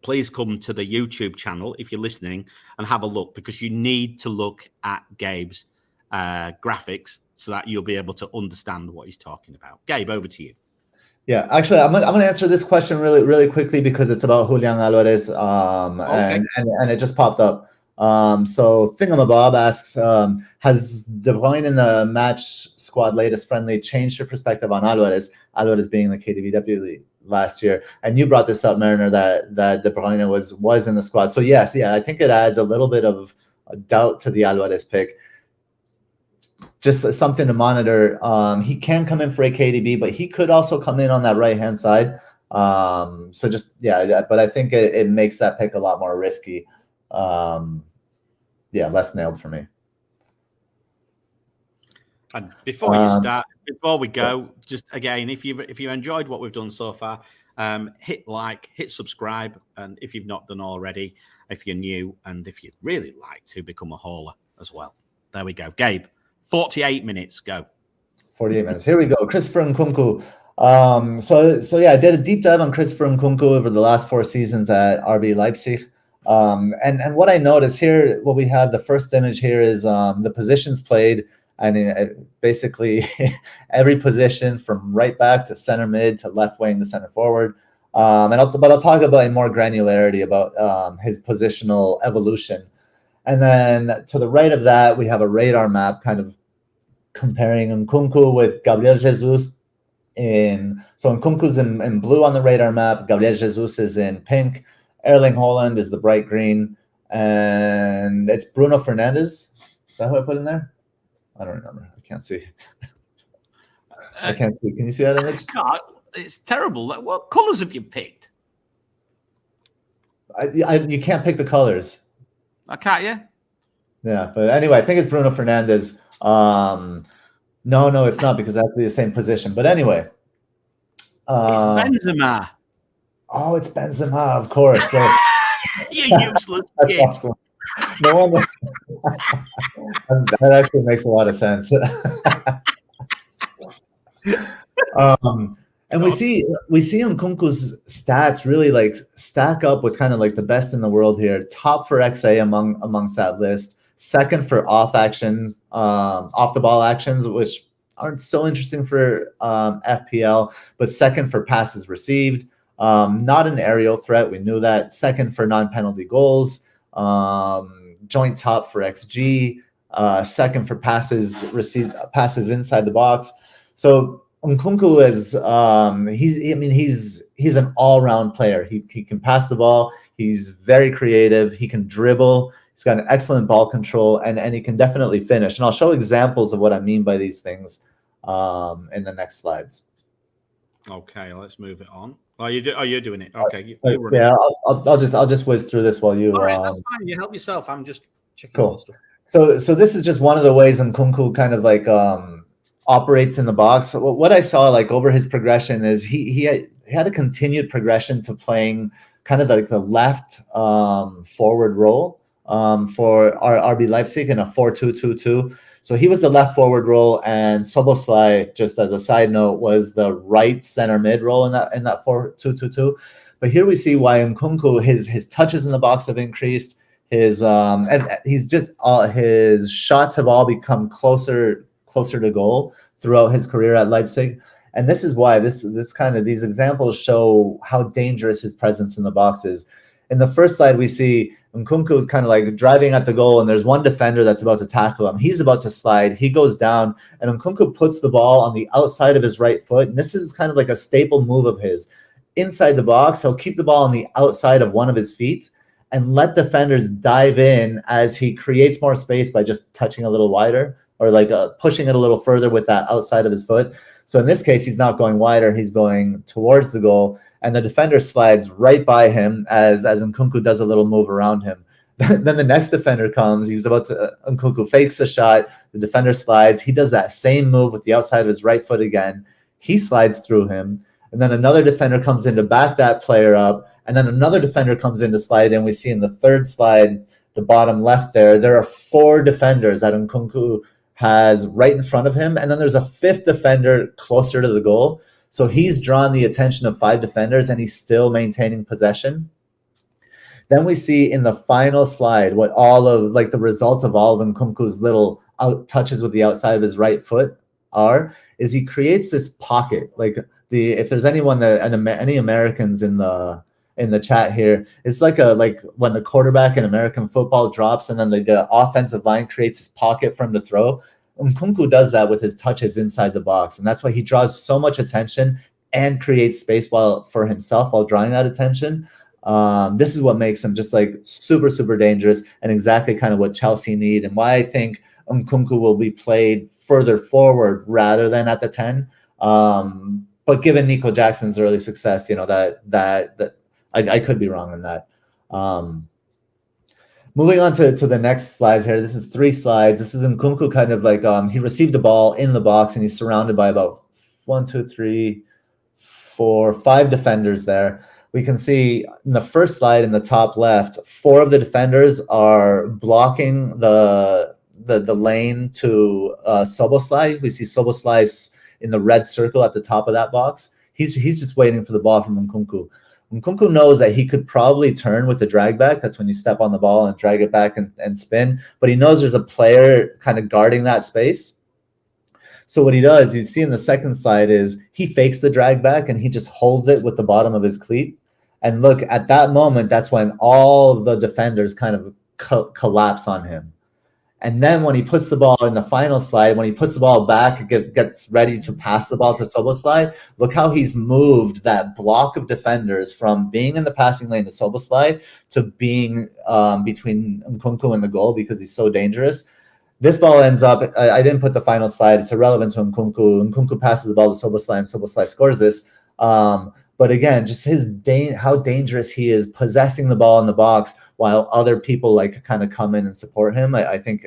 Please come to the YouTube channel if you're listening and have a look, because you need to look at Gabe's graphics so that you'll be able to understand what he's talking about. Gabe, over to you. Yeah, actually, I'm gonna answer this question really, really quickly because it's about Julian Alvarez, and it just popped up. So Thingamabob asks, has De Bruyne in the match squad latest friendly changed your perspective on Alvarez being the KDVW lead last year? And you brought this up, Mariner, that De Bruyne was in the squad. So yes, I think it adds a little bit of a doubt to the Alvarez pick. Just something to monitor. He can come in for a KDB, but he could also come in on that right-hand side. So just, but I think it makes that pick a lot more risky. Less nailed for me. And before we go, just again, if you enjoyed what we've done so far, hit like, hit subscribe, and if you've not done already, if you're new, and if you'd really like to become a hauler as well. There we go. Gabe, 48 minutes, go. 48 minutes. Here we go. Christopher Nkunku. I did a deep dive on Christopher Nkunku over the last 4 seasons at RB Leipzig. And what I noticed here, what we have, the first image here is the positions played, and basically every position from right back to center mid to left wing to center forward. But I'll talk about in more granularity about his positional evolution. And then to the right of that, we have a radar map kind of comparing Nkunku with Gabriel Jesus. So Nkunku's in blue on the radar map. Gabriel Jesus is in pink. Erling Haaland is the bright green. And it's Bruno Fernandes. Is that who I put in there? I don't remember. I can't see. I can't see. Can you see that image? God, it's terrible. What colors have you picked? You can't pick the colors. Can't you? Yeah, but anyway, I think it's Bruno Fernandes. No, it's not, because that's the same position. But anyway, it's Benzema. Oh, it's Benzema, of course. So, you useless kid. Awesome. No wonder. That actually makes a lot of sense. And we see Nkunku's stats really stack up with kind of the best in the world here. Top for XA amongst that list. Second for off the ball actions, which aren't so interesting for FPL, but second for passes received. Not an aerial threat. We knew that. Second for non-penalty goals. Joint top for XG. Second for passes received, passes inside the box. So Nkunku is he's an all-round player. He can pass the ball. He's very creative. He can dribble. He's got an excellent ball control, and he can definitely finish. And I'll show examples of what I mean by these things in the next slides. Okay, let's move it on. Are you doing it? Okay, yeah. I'll just whiz through this while you. All right, that's fine. You help yourself. I'm just checking cool. all the stuff. So this is just one of the ways Nkunku kind of like operates in the box. So what I saw like over his progression is he had a continued progression to playing kind of like the left forward role for our RB Leipzig in a 4-2-2-2. So he was the left forward role, and Szoboszlai, just as a side note, was the right center mid role in that 4-2-2-2. But here we see why Nkunku, his touches in the box have increased. His his shots have all become closer to goal throughout his career at Leipzig. And this is why these examples show how dangerous his presence in the box is. In the first slide, we see Nkunku is kind of like driving at the goal, and there's one defender that's about to tackle him. He's about to slide. He goes down, and Nkunku puts the ball on the outside of his right foot. And this is kind of like a staple move of his. Inside the box, he'll keep the ball on the outside of one of his feet and let defenders dive in as he creates more space by just touching a little wider or like pushing it a little further with that outside of his foot. So in this case, he's not going wider. He's going towards the goal. And the defender slides right by him as Nkunku does a little move around him. Then the next defender comes. He's about to Nkunku fakes a shot. The defender slides. He does that same move with the outside of his right foot again. He slides through him. And then another defender comes in to back that player up. And then another defender comes in to slide in. We see in the third slide, the bottom left there are 4 defenders that Nkunku has right in front of him. And then there's a 5th defender closer to the goal. So he's drawn the attention of 5 defenders, and he's still maintaining possession. Then we see in the final slide what all of like the result of all of Nkunku's little touches with the outside of his right foot is he creates this pocket. Like if there's anyone any Americans in the chat here, it's like when the quarterback in American football drops and then the offensive line creates this pocket for him to throw. Nkunku does that with his touches inside the box, and that's why he draws so much attention and creates space for himself while drawing that attention. This is what makes him just like super, super dangerous, and exactly kind of what Chelsea need, and why I think Nkunku will be played further forward rather than at the 10. But given Nico Jackson's early success, that I could be wrong on that. Moving on to the next slide here. This is 3 slides. This is Nkunku kind of like he received the ball in the box, and he's surrounded by about 1, 2, 3, 4, 5 defenders there. We can see in the first slide in the top left, 4 of the defenders are blocking the lane to Szoboszlai. We see Szoboszlai in the red circle at the top of that box. He's just waiting for the ball from Nkunku. Nkunku knows that he could probably turn with the drag back. That's when you step on the ball and drag it back and spin. But he knows there's a player kind of guarding that space. So what he does, you see in the second slide, is he fakes the drag back and he just holds it with the bottom of his cleat. And look, at that moment, that's when all of the defenders kind of collapse on him. And then when he puts the ball in the final slide, when he puts the ball back, gets ready to pass the ball to Szoboszlai, look how he's moved that block of defenders from being in the passing lane to Szoboszlai to being between Nkunku and the goal because he's so dangerous. This ball ends up, I didn't put the final slide, it's irrelevant to Nkunku. Nkunku passes the ball to Szoboszlai, and Szoboszlai scores this. But again, just how dangerous he is possessing the ball in the box while other people like kind of come in and support him, I think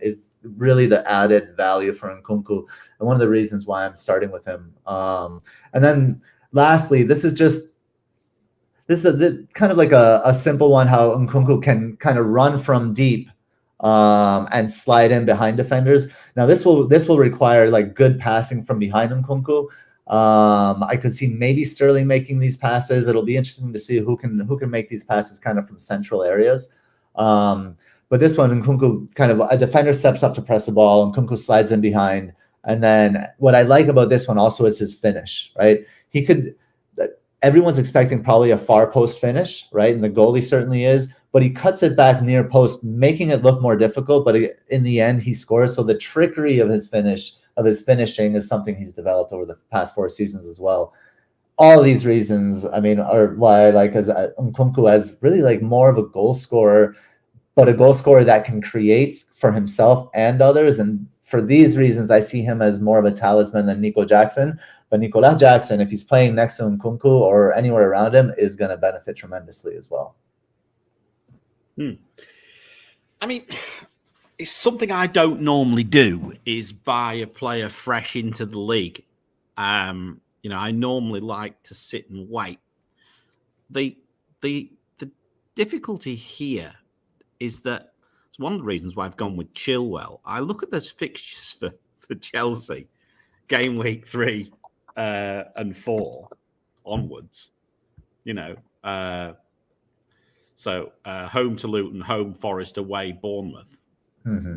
is really the added value for Nkunku, and one of the reasons why I'm starting with him. And then lastly, this is kind of like a simple one, how Nkunku can kind of run from deep and slide in behind defenders. Now this will require like good passing from behind Nkunku. I could see maybe Sterling making these passes. It'll be interesting to see who can make these passes kind of from central areas. But this one, Nkunku kind of, a defender steps up to press the ball, Nkunku slides in behind. And then what I like about this one also is his finish, right? everyone's expecting probably a far post finish, right? And the goalie certainly is, but he cuts it back near post, making it look more difficult. But in the end, he scores. So the trickery of his finishing is something he's developed over the past 4 seasons as well. All of these reasons, I mean, are why I like as Nkunku as really like more of a goal scorer, but a goal scorer that can create for himself and others. And for these reasons, I see him as more of a talisman than Nico Jackson. But Nicolas Jackson, if he's playing next to Nkunku or anywhere around him, is going to benefit tremendously as well. I mean, it's something I don't normally do, is buy a player fresh into the league. You know, I normally like to sit and wait. The difficulty here is that it's one of the reasons why I've gone with Chilwell. I look at those fixtures for Chelsea, game week 3 and 4 onwards, you know. So home to Luton, home Forest, away Bournemouth. Mm-hmm.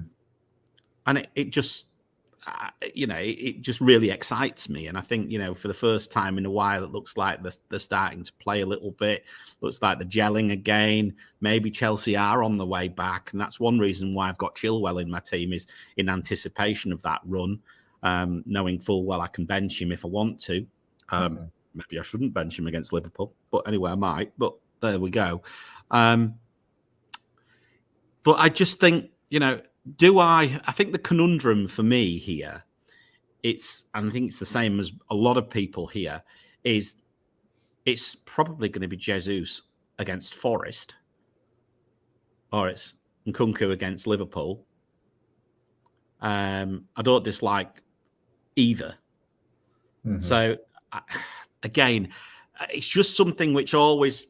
And it just, you know, it just really excites me. And I think, you know, for the first time in a while, it looks like they're starting to play a little bit. Looks like they're gelling again. Maybe Chelsea are on the way back. And that's one reason why I've got Chilwell in my team, is in anticipation of that run, knowing full well I can bench him if I want to. Maybe I shouldn't bench him against Liverpool. But anyway, I might. But there we go. But I just think, you know, I think the conundrum for me here, and I think it's the same as a lot of people here, is it's probably going to be Jesus against Forest, or it's Nkunku against Liverpool. I don't dislike either. Mm-hmm. So, again, it's just something which always,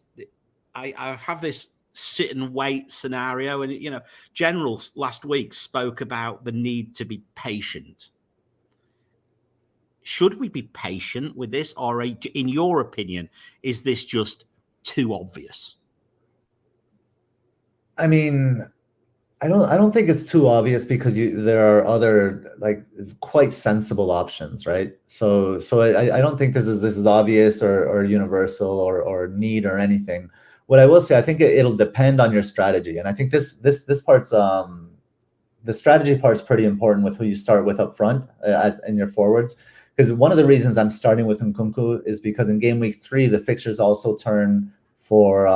I have this sit and wait scenario. And, you know, General last week spoke about the need to be patient. Should we be patient with this? Or in your opinion, is this just too obvious? I mean, I don't think it's too obvious, because there are other like quite sensible options, right? So I don't think this is obvious or universal or need or anything. What I will say, I think it'll depend on your strategy, and I think this part's the strategy part's pretty important with who you start with up front in your forwards. Because one of the reasons I'm starting with Nkunku is because in game week 3 the fixtures also turn for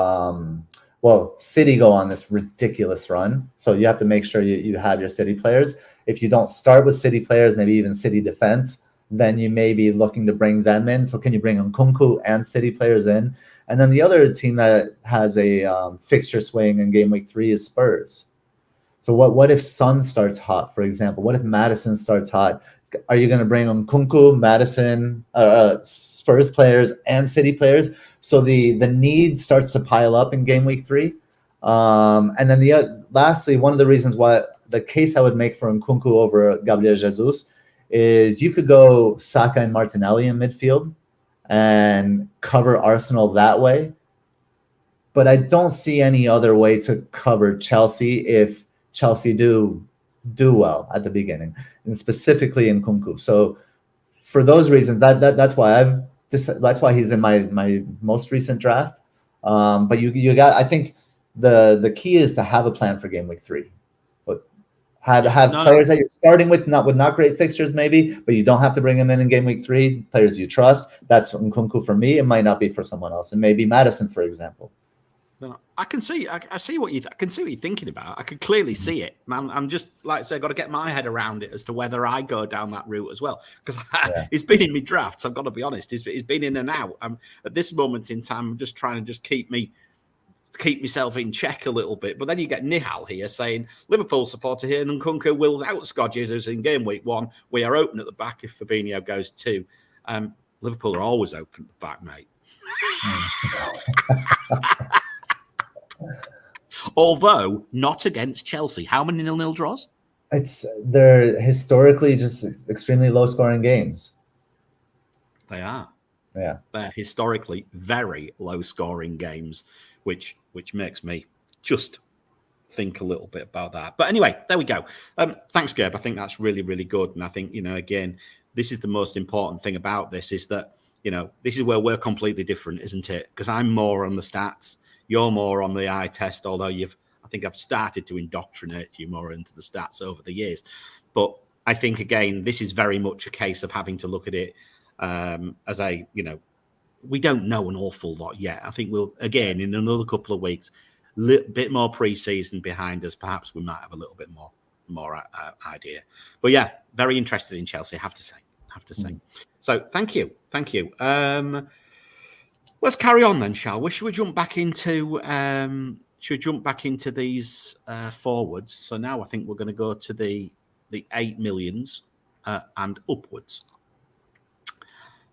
City go on this ridiculous run, so you have to make sure you have your City players. If you don't start with City players, maybe even City defense, then you may be looking to bring them in. So can you bring Nkunku and City players in? And then the other team that has a fixture swing in game week 3 is Spurs. So what if Son starts hot, for example? What if Maddison starts hot? Are you going to bring Nkunku, Maddison, Spurs players, and City players? So the need starts to pile up in game week 3. And then lastly, one of the reasons why the case I would make for Nkunku over Gabriel Jesus is you could go Saka and Martinelli in midfield and cover Arsenal that way. But I don't see any other way to cover Chelsea if Chelsea do well at the beginning, and specifically in Nkunku. So for those reasons, that's why that's why he's in my most recent draft. But you got, I think the key is to have a plan for game week 3. But have players that you're starting with not great fixtures maybe, but you don't have to bring them in game week 3. Players you trust. That's Nkunku for me. It might not be for someone else, and maybe Maddison, for example. I can see. I see what I can see what you're thinking about. I can clearly see it. I'm just, like I say, got to get my head around it as to whether I go down that route as well. Because it's been in my drafts. I've got to be honest. It's been in and out. At this moment in time, I'm just trying to keep myself in check a little bit. But then you get Nihal here saying Liverpool supporter here, and Nkunku will outscore Jesus in game week 1. We are open at the back if Fabinho goes 2. Liverpool are always open at the back, mate. Although not against Chelsea. How many 0-0 draws? They're historically just extremely low-scoring games. They are. Yeah. They're historically very low-scoring games, which makes me just think a little bit about that. But anyway, there we go. Thanks, Gabe. I think that's really, really good. And I think, again, this is the most important thing about this, is that, this is where we're completely different, isn't it? Because I'm more on the stats, you're more on the eye test, although I think I've started to indoctrinate you more into the stats over the years. But I think, again, this is very much a case of having to look at it as we don't know an awful lot yet. I think we'll, again, in another couple of weeks, bit more preseason behind us, perhaps we might have a little bit more idea. But yeah, very interested in Chelsea, I have to say. So thank you. Let's carry on then, shall we? Should we jump back into these forwards? So now I think we're going to go to the 8 millions and upwards.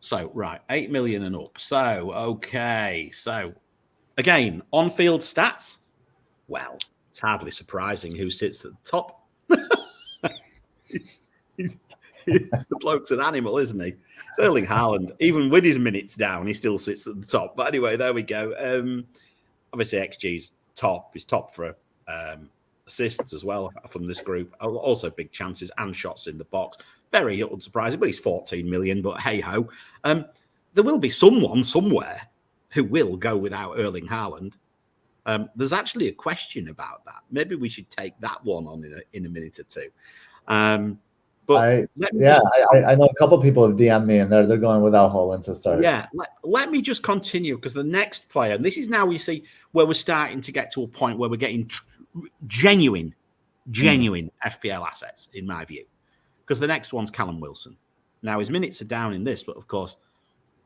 So, right, 8 million and up. So, okay. So, again, on-field stats. Well, it's hardly surprising who sits at the top. The bloke's an animal, isn't he? It's Erling Haaland. Even with his minutes down, he still sits at the top. But anyway, there we go. Obviously, XG's top. He's top for assists as well from this group. Also big chances and shots in the box. Very unsurprising, but he's 14 million. But hey-ho. There will be someone somewhere who will go without Erling Haaland. There's actually a question about that. Maybe we should take that one on in a minute or two. I know a couple of people have DM'd me, and they're going without Haaland to start. Yeah, let me just continue, because the next player, and this is now we see where we're starting to get to a point where we're getting genuine FPL assets, in my view. Because the next one's Callum Wilson. Now, his minutes are down in this, but of course,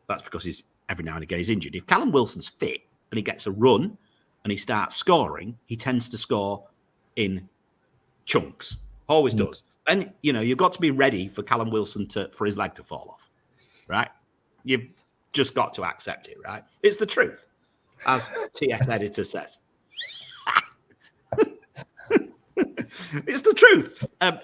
that's because he's every now and again he's injured. If Callum Wilson's fit and he gets a run and he starts scoring, he tends to score in chunks. Always does. And, you've got to be ready for Callum Wilson for his leg to fall off, right? You've just got to accept it, right? It's the truth, as TS Editor says. It's the truth. Shout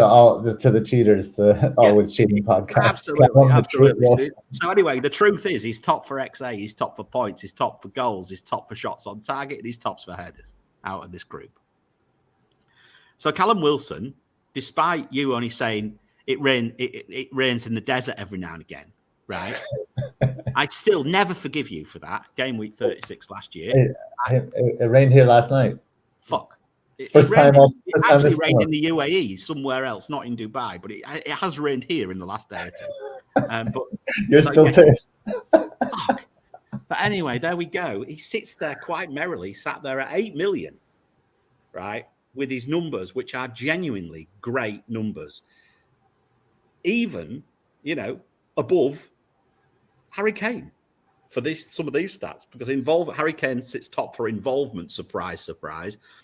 out to the cheaters, to Always Cheating Podcast. Absolutely. So anyway, the truth is he's top for XA, he's top for points, he's top for goals, he's top for shots on target, and he's tops for headers out of this group. So Callum Wilson, despite you only saying it rains in the desert every now and again, right? I'd still never forgive you for that. Game week 36 last year. It rained here last night. Fuck. It actually rained in the UAE, somewhere else, not in Dubai, but it has rained here in the last day or two. But you're still pissed. Fuck. But anyway, there we go. He sits there quite merrily, sat there at 8 million, right? With his numbers, which are genuinely great numbers. Even, above Harry Kane for some of these stats, because Harry Kane sits top for involvement, surprise,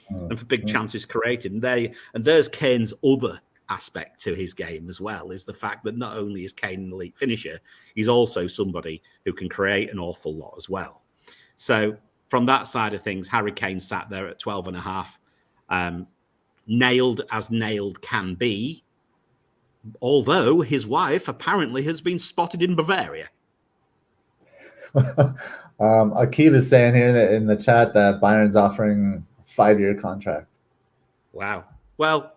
and for big chances created. And there's Kane's other aspect to his game as well, is the fact that not only is Kane an elite finisher, he's also somebody who can create an awful lot as well. So from that side of things, Harry Kane sat there at 12.5. Nailed as nailed can be, although his wife apparently has been spotted in Bavaria. Akiv is saying here in the chat that Bayern's offering a 5-year contract. Wow. Well,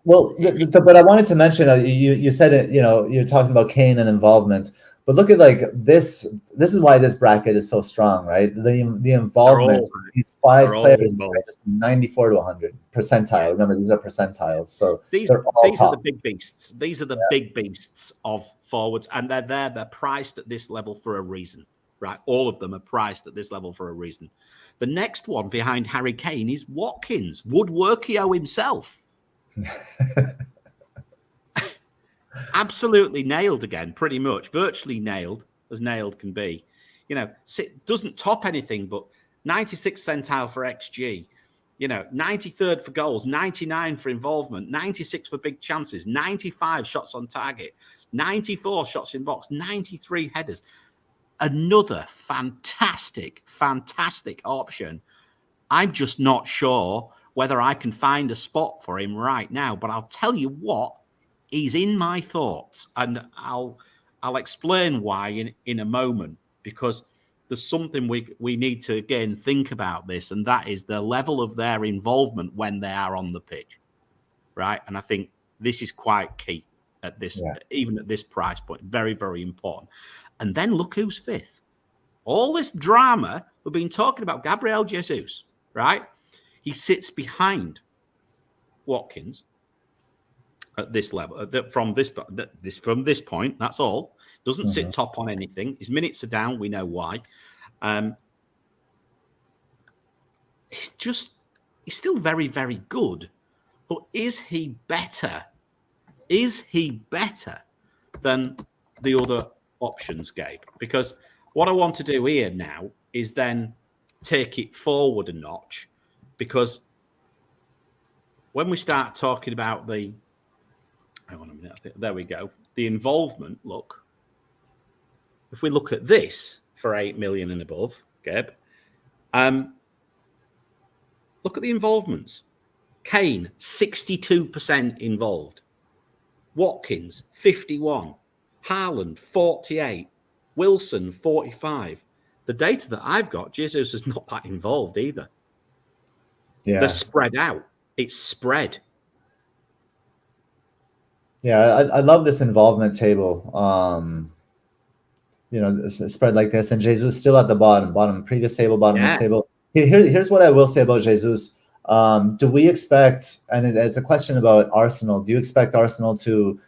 but I wanted to mention, you said it, you're talking about Kane and involvement, but look at this. This is why this bracket is so strong, right? The involvement, these 5 players are just 94 to 100 percentile. Yeah. Remember, these are percentiles. So these are the big beasts. These are the big beasts of forwards, and they're priced at this level for a reason, right? All of them are priced at this level for a reason. The next one behind Harry Kane is Watkins, Woodworkio himself. Absolutely nailed again, pretty much. Virtually nailed, as nailed can be. Doesn't top anything, but 96th centile for XG. 93rd for goals, 99 for involvement, 96 for big chances, 95 shots on target, 94 shots in box, 93 headers. Another fantastic option. I'm just not sure whether I can find a spot for him right now, but I'll tell you what, he's in my thoughts, and I'll explain why in a moment, because there's something we need to again think about this, and that is the level of their involvement when they are on the pitch, right? And I think this is quite key. at this, even at this price point. Very, very important. And then look who's fifth. All this drama we've been talking about, Gabriel Jesus, right? He sits behind Watkins at this level, from this point. That's all. Doesn't sit top on anything. His minutes are down. We know why. He's still very, very good. But is he better? Is he better than the other options, Gabe? Because what I want to do here now is then take it forward a notch, because when we start talking about hang on a minute, there we go, the involvement, look, if we look at this for 8 million and above, Gabe, look at the involvements. Kane, 62% involved. Watkins, 51. Haaland, 48. Wilson, 45. The data that I've got, Jesus is not that involved either. Yeah. They're spread out. It's spread. Yeah, I love this involvement table. Spread like this, and Jesus still at the bottom previous table, bottom of this table. Here's what I will say about Jesus. Do we expect, and it's a question about Arsenal, do you expect Arsenal to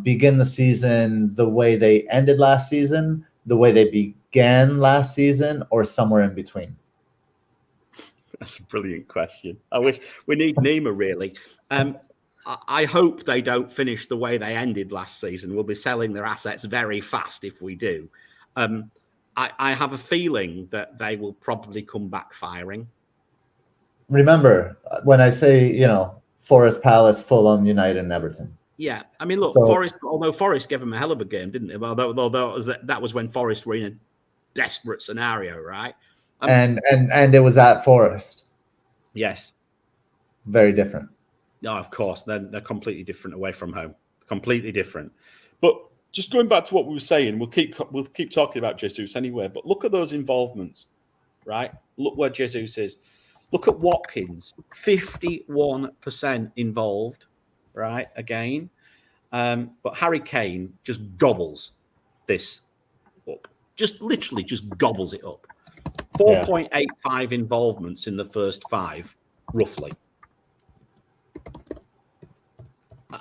begin the season the way they ended last season, the way they began last season, or somewhere in between? That's a brilliant question. I wish we need Nima, really. I hope they don't finish the way they ended last season. We'll be selling their assets very fast if we do. I have a feeling that they will probably come back firing. Remember, when I say, Forest, Palace, Fulham, United, and Everton. Yeah. I mean, look, Forest, although Forest gave them a hell of a game, didn't they? Although that was when Forest were in a desperate scenario, right? And it was at Forest. Yes. Very different. No, of course. They're completely different away from home. Completely different. But just going back to what we were saying, we'll keep talking about Jesus anyway, but look at those involvements, right? Look where Jesus is. Look at Watkins, 51% involved, right? Again. But Harry Kane just gobbles this up. Just literally just gobbles it up. 4.85 involvements in the first 5, roughly.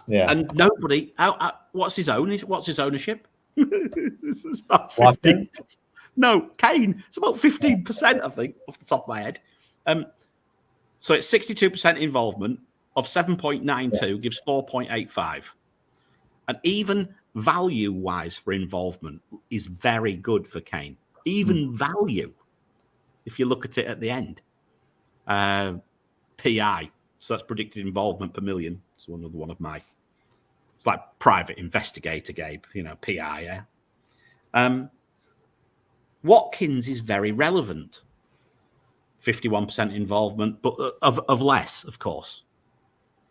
Yeah. And nobody, what's his ownership? This is about 50. No, Kane. It's about 15%, I think, off the top of my head. So it's 62% involvement of 7.92 gives 4.85. And even value-wise for involvement is very good for Kane. Even value, if you look at it at the end. PI, so that's predicted involvement per million. It's another one of my... It's like private investigator, Gabe, PI, yeah? Watkins is very relevant. 51% involvement, but of less, of course.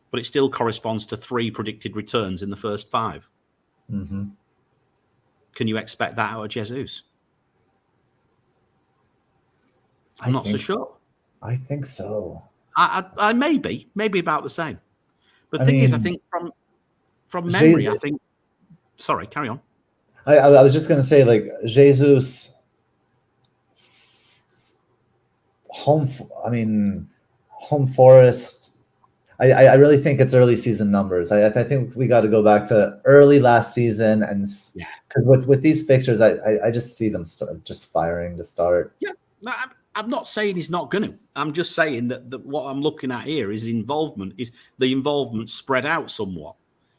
But it still corresponds to 3 predicted returns in the first 5. Mm-hmm. Can you expect that out of Jesus? I'm not so sure. I think so. I maybe about the same. But the thing is, I think from memory, I think... Sorry, carry on. I was just going to say, like, Jesus... Home Forest. I really think it's early season numbers. I think we got to go back to early last season, and because with these fixtures, I just see them just firing to start. Yeah, I'm not saying he's not going to. I'm just saying that what I'm looking at here is involvement. Is the involvement spread out somewhat?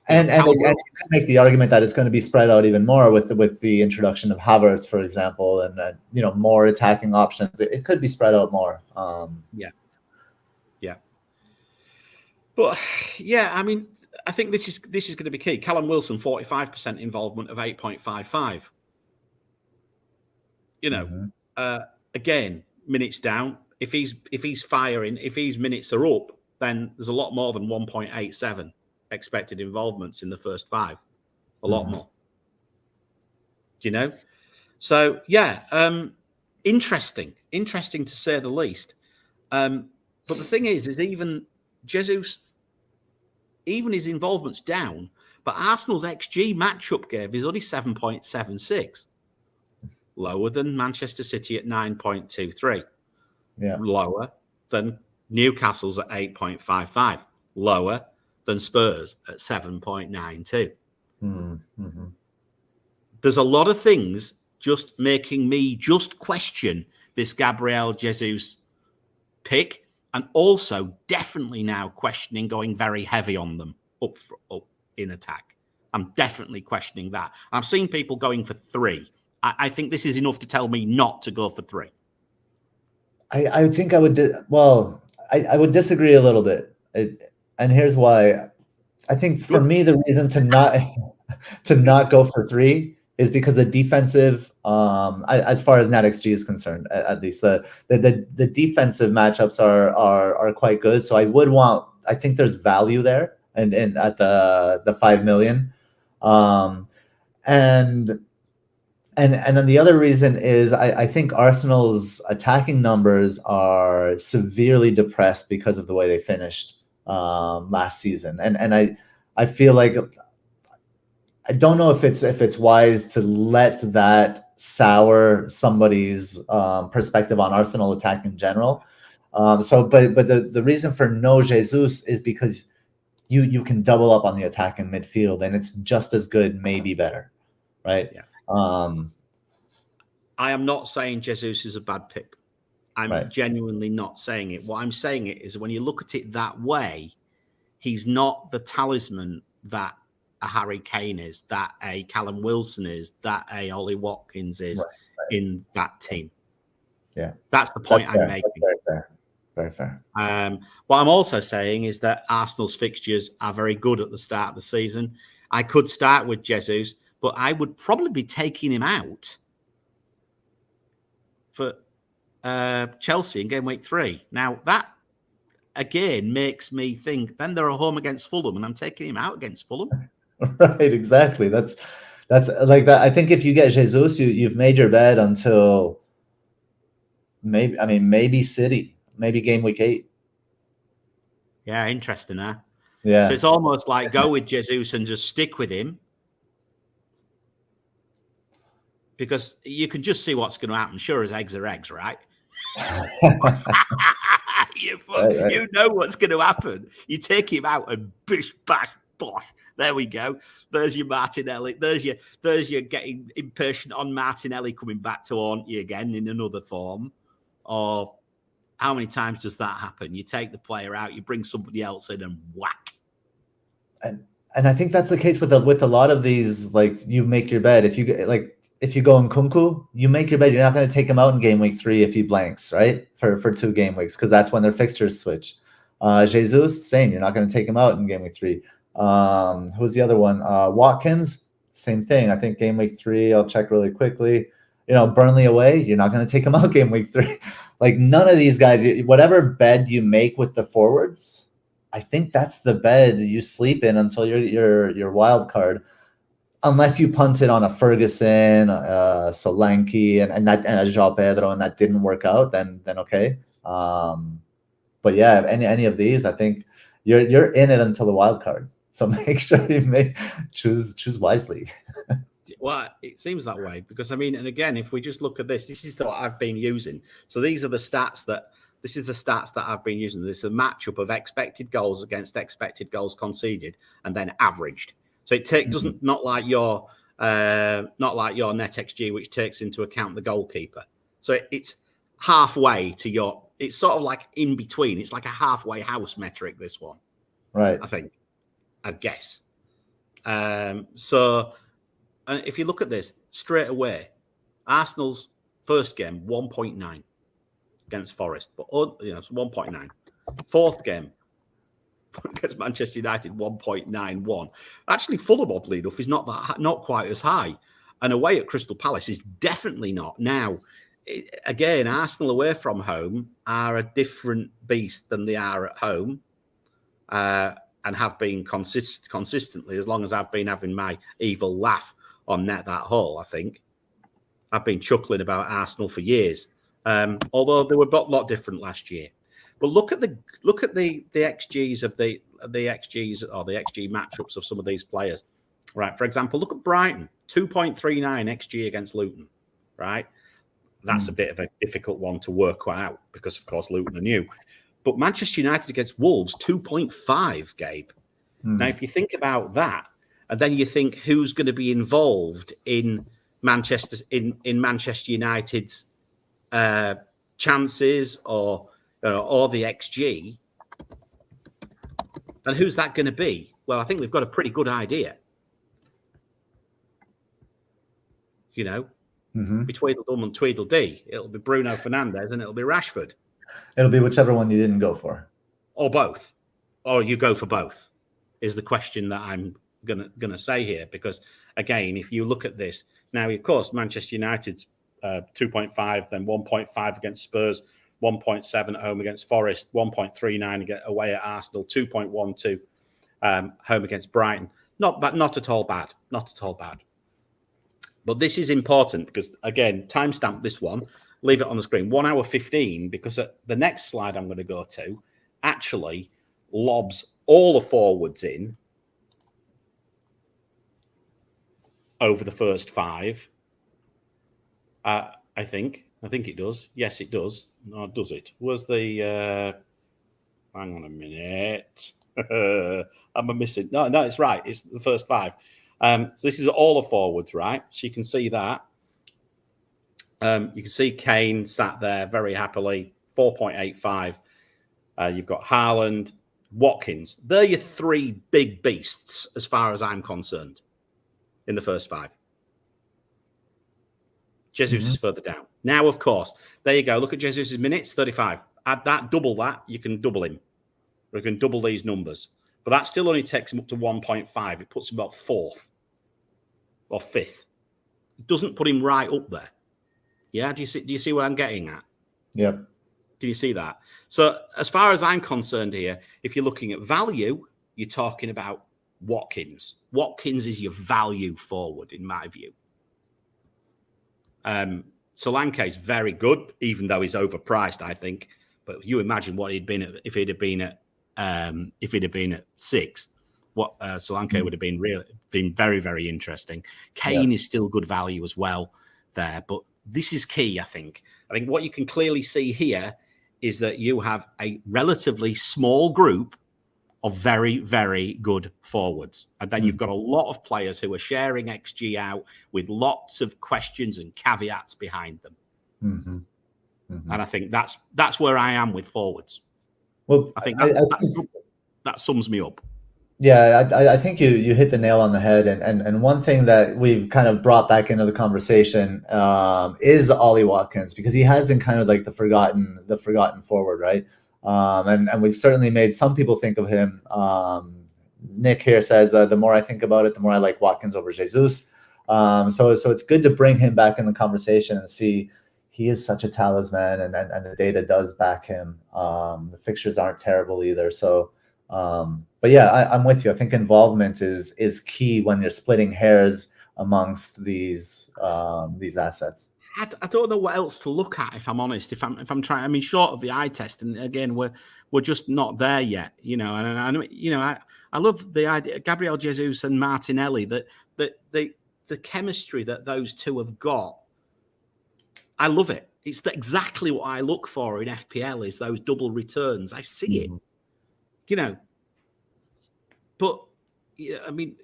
And you can make the argument that it's going to be spread out even more with the introduction of Havertz, for example, and more attacking options. It could be spread out more. Yeah. But I mean, I think this is going to be key. Callum Wilson, 45% involvement of 8.55. Again, minutes down. If he's firing, if his minutes are up, then there's a lot more than 1.87. Expected involvements in the first 5, a lot more. So interesting to say the least. But the thing is even Jesus, even his involvement's down, But Arsenal's XG matchup gave is only 7.76, lower than Manchester City at 9.23, lower than Newcastle's at 8.55, lower than Spurs at 7.92. Mm-hmm. There's a lot of things just making me just question this Gabriel Jesus pick, and also definitely now questioning going very heavy on them up in attack. I'm definitely questioning that. I've seen people going for 3. I think this is enough to tell me not to go for 3. I think I would. I would disagree a little bit, and here's why. I think for me, the reason to not go for 3 is because the defensive, as far as NatXG is concerned, at least the defensive matchups are quite good. So I think there's value there, and at the 5 million, and then the other reason is I think Arsenal's attacking numbers are severely depressed because of the way they finished last season, and I feel like I don't know if it's wise to let that sour somebody's perspective on Arsenal attack in general. But the reason for no Jesus is because you can double up on the attack in midfield, and it's just as good, maybe better, right? Yeah. I am not saying Jesus is a bad pick. I'm genuinely not saying it. What I'm saying is when you look at it that way, he's not the talisman that a Harry Kane is, that a Callum Wilson is, that a Ollie Watkins is in that team. Yeah. That's the point I'm making. Very fair. What I'm also saying is that Arsenal's fixtures are very good at the start of the season. I could start with Jesus, but I would probably be taking him out for Chelsea in game week 3. Now, that, again, makes me think then they're at home against Fulham, and I'm taking him out against Fulham. Right, exactly. That's like that. I think if you get Jesus, you've made your bed until maybe City, maybe game week 8. Yeah, interesting, huh? Yeah. So it's almost like go with Jesus and just stick with him, because you can just see what's going to happen. Sure as eggs are eggs, right? You know what's going to happen. You take him out and bish, bash, bosh. There we go. There's your Martinelli. There's your getting impatient on Martinelli coming back to haunt you again in another form. Or how many times does that happen? You take the player out, you bring somebody else in, and whack. And I think that's the case with a lot of these. Like, you make your bed. If you go Nkunku, you make your bed. You're not going to take him out in game week 3 if he blanks, right? For 2 game weeks, because that's when their fixtures switch. Jesus, same. You're not going to take him out in game week 3. Who's the other one? Watkins, same thing. I think game week 3, I'll check really quickly. Burnley away, you're not going to take him out game week 3. Like, none of these guys, whatever bed you make with the forwards, I think that's the bed you sleep in until your wild card. Unless you punt it on a Ferguson, Solanke, and a João Pedro, and that didn't work out, then okay. But yeah, any of these, I think you're in it until the wild card. So make sure you choose wisely. Well, it seems that way because and again, if we just look at this is what I've been using. So these are the stats that I've been using. This is a matchup of expected goals against expected goals conceded, and then averaged. So it doesn't not like your net XG, which takes into account the goalkeeper. So it's halfway to your. It's sort of like in between. It's like a halfway house metric. This one, right? I guess. So if you look at this straight away, Arsenal's first game 1.9 against Forest, but it's 1.9. Fourth game against Manchester United 1.91. Actually, Fulham, oddly enough, is not quite as high, and away at Crystal Palace is definitely not. Now, again, Arsenal away from home are a different beast than they are at home. And have been consistently as long as I've been having my evil laugh on Net That Hole. I think I've been chuckling about Arsenal for years, although they were a lot different last year. But look at the XGs of the XGs or the XG matchups of some of these players. right? For example, look at Brighton, 2.39 XG against Luton, right? That's a bit of a difficult one to work out because, of course, Luton are new. But Manchester United against Wolves, 2.5, Gabe. Now, if you think about that, and then you think who's going to be involved in Manchester United's chances or the XG, and who's that going to be? Well, I think we've got a pretty good idea. Be Tweedledum and Tweedledee. It'll be Bruno Fernandes and it'll be Rashford. It'll be whichever one you didn't go for. Or both. Or you go for both, is the question that I'm gonna say here. Because, again, if you look at this, now, of course, Manchester United's 2.5, then 1.5 against Spurs, 1.7 at home against Forest, 1.39 away at Arsenal, 2.12 home against Brighton. Not at all bad. Not at all bad. But this is important because, again, timestamp this one, leave it on the screen, 1 hour 15, because the next slide I'm going to go to actually lobs all the forwards in over the first 5. I think it does. Yes, it does. No, does it? Where's the... hang on a minute. I'm missing... No, it's right. It's the first 5. So this is all the forwards, right? So you can see that. You can see Kane sat there very happily, 4.85. You've got Haaland, Watkins. They're your 3 big beasts as far as I'm concerned in the first 5. Jesus is further down. Now, of course, there you go. Look at Jesus' minutes, 35. Add that, double that, you can double him. We can double these numbers. But that still only takes him up to 1.5. It puts him about 4th or 5th. It doesn't put him right up there. Yeah, do you see what I'm getting at? Yep. Do you see that? So as far as I'm concerned here, if you're looking at value, you're talking about Watkins. Watkins is your value forward, in my view. Solanke is very good, even though he's overpriced, I think. But you imagine what he'd been at, if he'd have been at 6. What Solanke would have been very, very interesting. Kane is still good value as well there, but this is key, I think. I think what you can clearly see here is that you have a relatively small group of very, very good forwards. And then you've got a lot of players who are sharing XG out with lots of questions and caveats behind them. And I think that's where I am with forwards. Well, I think that sums me up. Yeah, I think you hit the nail on the head. And one thing that we've kind of brought back into the conversation is Ollie Watkins, because he has been kind of like the forgotten forward, right? And we've certainly made some people think of him. Nick here says, the more I think about it, the more I like Watkins over Jesus. So it's good to bring him back in the conversation and see he is such a talisman, and the data does back him. The fixtures aren't terrible either. So, but yeah, I'm with you. I think involvement is key when you're splitting hairs amongst these assets. I don't know what else to look at, if I'm honest. If I'm trying, I mean, short of the eye test, and again, we're just not there yet, you know. And I love the idea, Gabriel Jesus and Martinelli, that the chemistry that those two have got. I love it. It's exactly what I look for in FPL, is those double returns. I see it, you know. But yeah, I mean,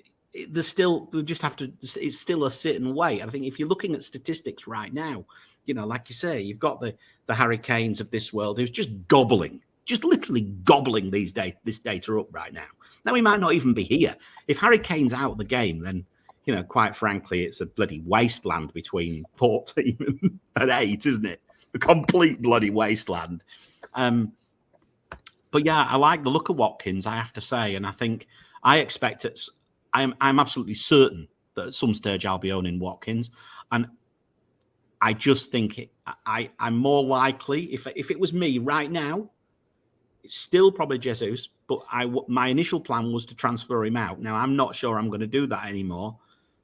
there's still, we just have to, it's still a sit and wait. I think if you're looking at statistics right now, you know, like you say, you've got the Harry Kanes of this world who's just literally gobbling this data up right now. Now, he might not even be here. If Harry Kane's out of the game, then, you know, quite frankly, it's a bloody wasteland between 14 and 8, isn't it? A complete bloody wasteland. But yeah, I like the look of Watkins, I have to say, and I think I expect it. I'm absolutely certain that at some stage I'll be owning Watkins, and I just think I'm more likely, if it was me right now, it's still probably Jesus, but my initial plan was to transfer him out. Now I'm not sure I'm going to do that anymore,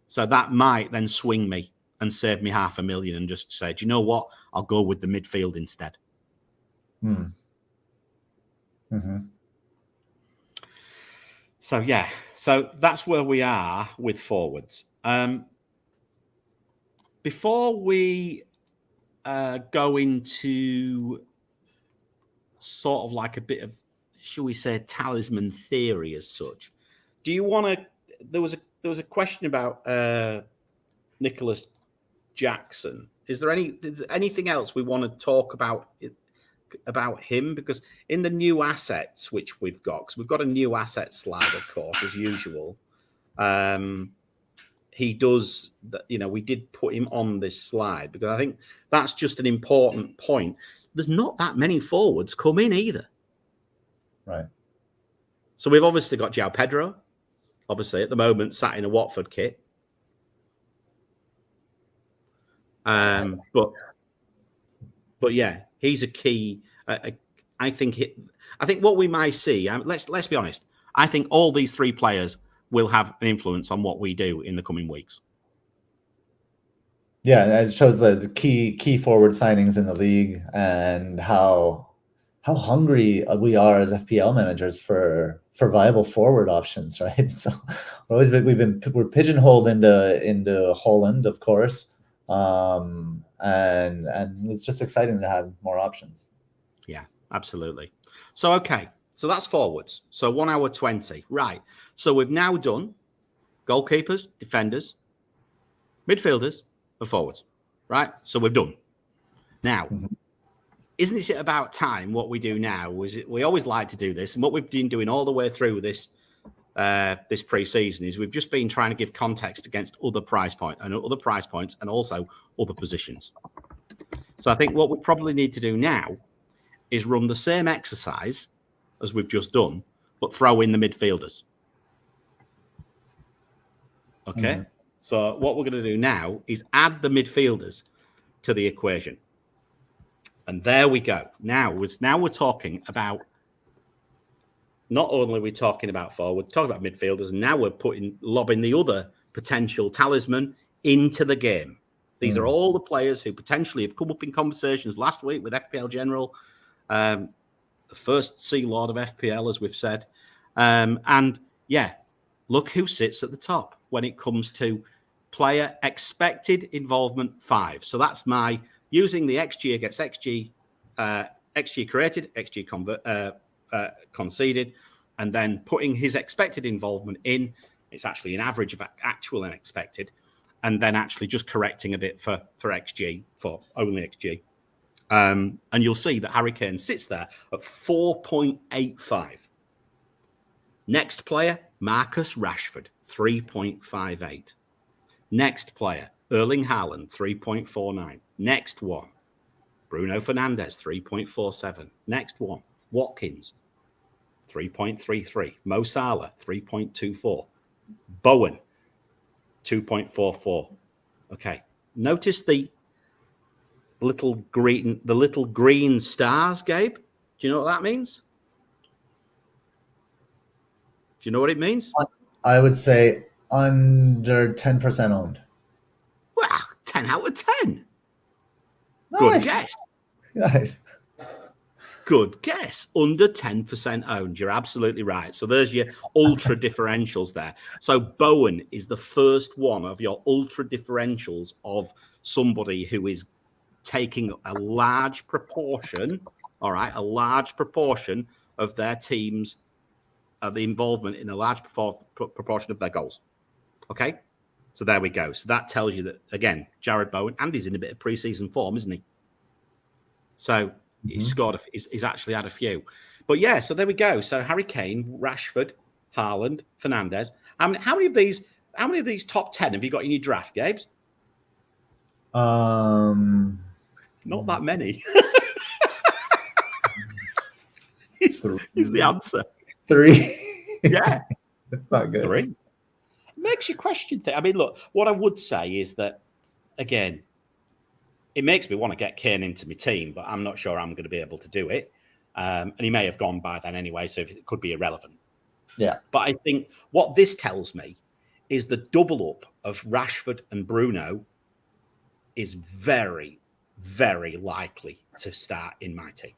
so that might then swing me and save me $500,000 and just say, do you know what? I'll go with the midfield instead. So that's where we are with forwards. Before we go into sort of like a bit of, shall we say, talisman theory as such, do you want to? There was a question about Nicolas Jackson. Is there anything else we want to talk about him? Because in the new assets which we've got, because we've got a new asset slide, of course, as usual. He does, we did put him on this slide because I think that's just an important point. There's not that many forwards come in either. Right. So we've obviously got João Pedro, obviously at the moment sat in a Watford kit. But yeah, he's a key. I think what we might see. Let's be honest. I think all these three players will have an influence on what we do in the coming weeks. Yeah, it shows the key forward signings in the league and how hungry we are as FPL managers for viable forward options, right? So we're pigeonholed into Holland, of course, and it's just exciting to have more options. Yeah, absolutely. So okay, so that's forwards. So 1 hour 20, right? So we've now done goalkeepers, defenders, midfielders, and forwards, right? So we've done. Now, isn't it about time? What we do now we always like to do this, and what we've been doing all the way through this pre-season is we've just been trying to give context against other price points and also other positions. So I think what we probably need to do now is run the same exercise as we've just done, but throw in the midfielders. Okay. So what we're going to do now is add the midfielders to the equation. And there we go. Now we're talking about, not only are we talking about forward, talking about midfielders, and now we're lobbing the other potential talisman into the game. These are all the players who potentially have come up in conversations last week with FPL General, the first Sea Lord of FPL, as we've said. And yeah, look who sits at the top when it comes to player expected involvement 5. So that's my using the XG against XG, XG created, XG conceded, and then putting his expected involvement in. It's actually an average of actual and expected, and then actually just correcting a bit for XG, for only XG. And you'll see that Harry Kane sits there at 4.85. Next player, Marcus Rashford, 3.58. Next player, Erling Haaland, 3.49. Next one, Bruno Fernandes, 3.47. Next one, Watkins, 3.33. Mo Salah, 3.24. Bowen, 2.44. Okay. Notice the little green stars, Gabe. Do you know what that means? Do you know what it means? I would say under 10% owned. Well, 10 out of 10. Nice. Good guess. Nice. Good guess. Under 10% owned. You're absolutely right. So there's your ultra differentials there. So Bowen is the first one of your ultra differentials of somebody who is taking a large proportion, all right, a large proportion of their team's the involvement in a large proportion of their goals. Okay? So there we go. So that tells you that, again, Jared Bowen, and he's in a bit of preseason form, isn't he? So he's scored, he's actually had a few. But yeah, so there we go. So Harry Kane, Rashford, Haaland, Fernandes. How many of these top 10 have you got in your draft, Gabes? Not that many. Is the answer. 3. Yeah. That's not good. 3. Makes you question things. I mean, look, what I would say is that, again, it makes me want to get Kane into my team, but I'm not sure I'm going to be able to do it. And he may have gone by then anyway, so it could be irrelevant. Yeah. But I think what this tells me is the double up of Rashford and Bruno is very, very likely to start in my team.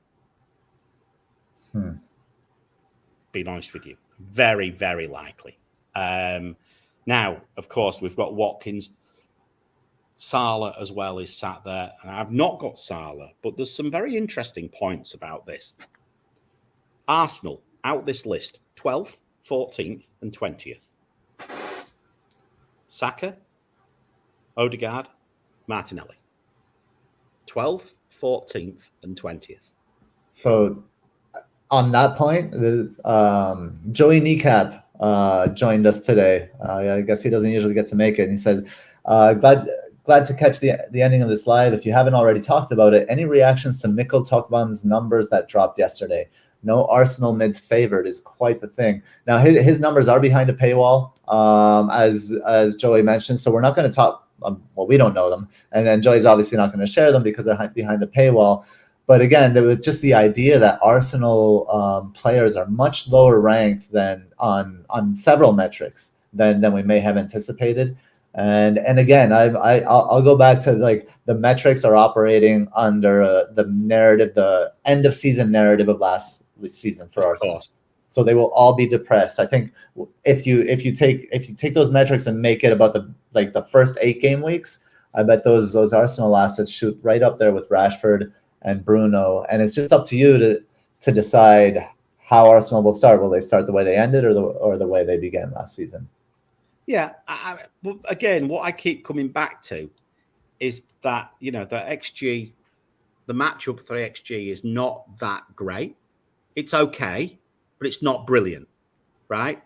being honest with you. Very, very likely. Now, of course, we've got Watkins. Salah as well is sat there. And I've not got Salah, but there's some very interesting points about this. Arsenal, out this list, 12th, 14th and 20th. Saka, Odegaard, Martinelli. 12th, 14th and 20th. So on that point, Joey Kneecap joined us today. I guess he doesn't usually get to make it. And he says, glad to catch the ending of this live. If you haven't already talked about it, any reactions to Mikkel Tokman's numbers that dropped yesterday? No Arsenal mids favored is quite the thing. Now his numbers are behind a paywall, as Joey mentioned. So we're not going to talk. Well, we don't know them, and then Joey's obviously not going to share them because they're behind a paywall. But again, there was just the idea that Arsenal players are much lower ranked than on several metrics than we may have anticipated. And again, I'll go back to like the metrics are operating under the narrative, the end of season narrative of last season for Arsenal. So they will all be depressed. I think if you take those metrics and make it about the first 8 game weeks, I bet those Arsenal assets shoot right up there with Rashford and Bruno. And it's just up to you to decide how Arsenal will start. Will they start the way they ended or the way they began last season? Yeah. But again, what I keep coming back to is that, the XG, the matchup for XG is not that great. It's okay, but it's not brilliant, right?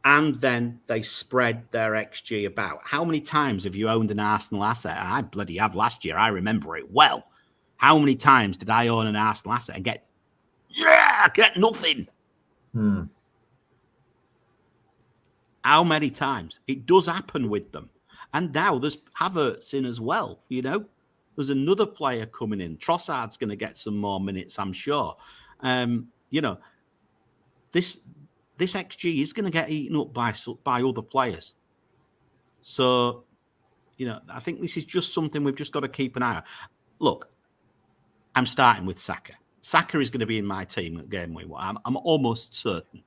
And then they spread their XG about. How many times have you owned an Arsenal asset? I bloody have last year. I remember it well. How many times did I own an Arsenal asset and get nothing? How many times? It does happen with them. And now there's Havertz in as well, There's another player coming in. Trossard's going to get some more minutes, I'm sure. This XG is going to get eaten up by other players. So, I think this is just something we've just got to keep an eye on. Look, I'm starting with Saka. Saka is going to be in my team at Gameweek. I'm almost certain.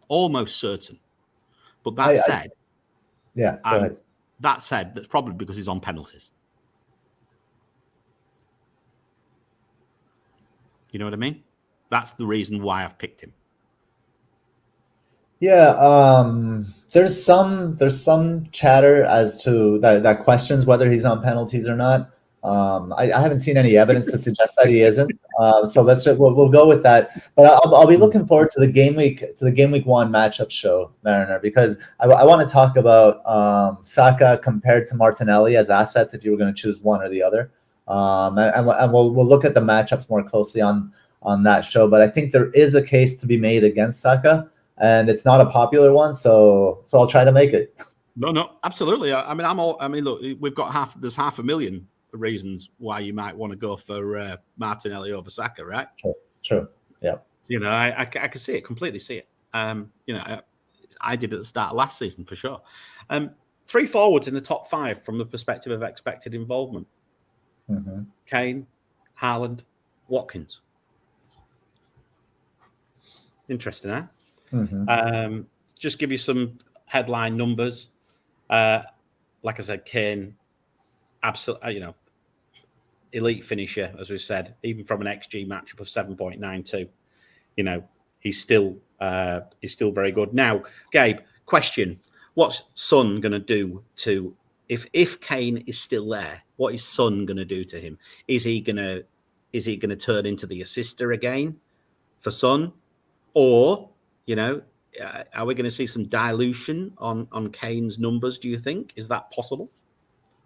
Almost certain. But that said, go ahead. That said, that's probably because he's on penalties. You know what I mean? That's the reason why I've picked him. Yeah, there's some chatter as to that questions whether he's on penalties or not. I haven't seen any evidence to suggest that he isn't. So we'll go with that. But I'll be looking forward to the game week 1 matchup show, Mariner, because I want to talk about Saka compared to Martinelli as assets if you were going to choose one or the other. And we'll look at the matchups more closely on that show. But I think there is a case to be made against Saka, and it's not a popular one. So I'll try to make it. No, absolutely. Look, we've got there's 500,000 reasons why you might want to go for Martinelli over Saka, right? Sure. Yeah. I can see it, completely see it. I did at the start of last season for sure. 3 forwards in the top 5 from the perspective of expected involvement. Mm-hmm. Kane, Haaland, Watkins. Interesting, eh? Mm-hmm. Just give you some headline numbers. Like I said, Kane, absolutely, elite finisher, as we've said, even from an XG matchup of 7.92. He's still very good. Now, Gabe, question: what's Son going to do to if Kane is still there? What is Son going to do to him? Is he going to turn into the assister again for Son, or are we going to see some dilution on Kane's numbers? Do you think is that possible?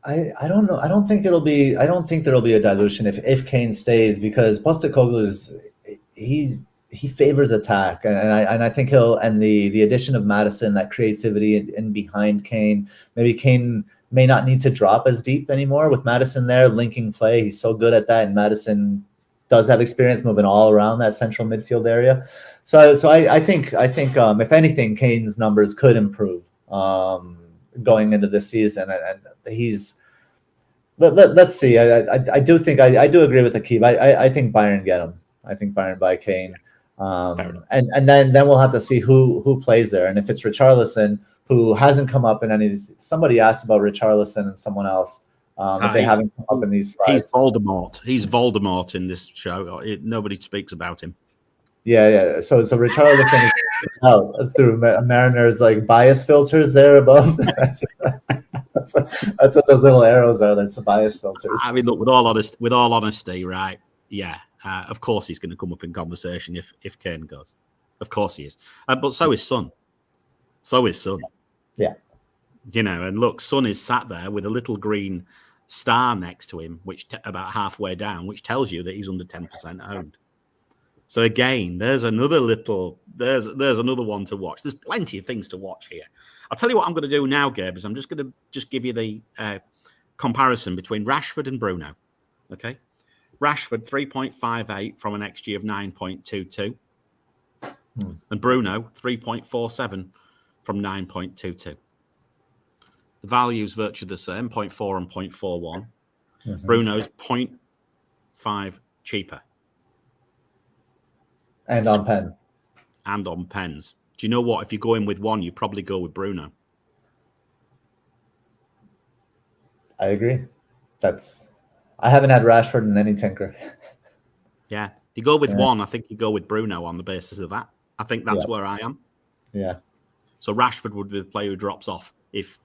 I don't know. I don't think there'll be a dilution if Kane stays, because Postecoglou he favors attack, and I think the addition of Maddison, that creativity in behind Kane. Maybe Kane may not need to drop as deep anymore with Maddison there linking play. He's so good at that, and Maddison does have experience moving all around that central midfield area. So I think if anything, Kane's numbers could improve going into this season, and he's. Let's see. I do agree with Akib. I think Bayern get him. I think Bayern buy Kane. And then we'll have to see who plays there. And if it's Richarlison, who hasn't come up in any, somebody asked about Richarlison and someone else, if they haven't come up in these slides. He's Voldemort. He's Voldemort in this show. Nobody speaks about him. Yeah. So Richarlison is out through Mariner's like bias filters there above. That's what those little arrows are. That's the bias filters. I mean, look, with all honesty, right? Yeah, of course he's going to come up in conversation if Kane goes. Of course he is. But so is Son. Yeah. And look, Son is sat there with a little green star next to him, which about halfway down, which tells you that he's under 10% owned. So again, there's another one to watch. There's plenty of things to watch here. I'll tell you what I'm going to do now, Gabe, is I'm just going to give you the comparison between Rashford and Bruno. Okay, Rashford 3.58 from an XG of 9.22, and Bruno 3.47 from 9.22. The value's virtually the same, 0.4 and 0.41. Bruno's 0.5 cheaper. And on pens. Do you know what? If you go in with one, you probably go with Bruno. I agree. I haven't had Rashford in any tinker. Yeah. If you go with one, I think you go with Bruno on the basis of that. I think that's where I am. Yeah. So Rashford would be the player who drops off if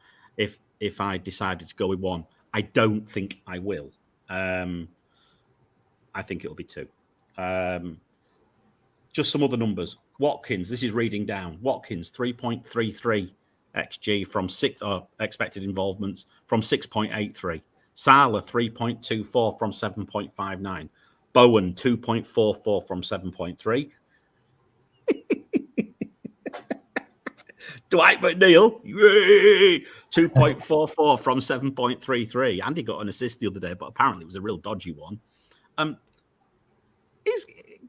I decided to go with one. I don't think I will. I think it'll be two. Just some other numbers. Watkins, this is reading down. Watkins, 3.33 XG from expected involvements from 6.83. Salah, 3.24 from 7.59. Bowen, 2.44 from 7.3. Dwight McNeil, 2.44 from 7.33. Andy got an assist the other day, but apparently it was a real dodgy one.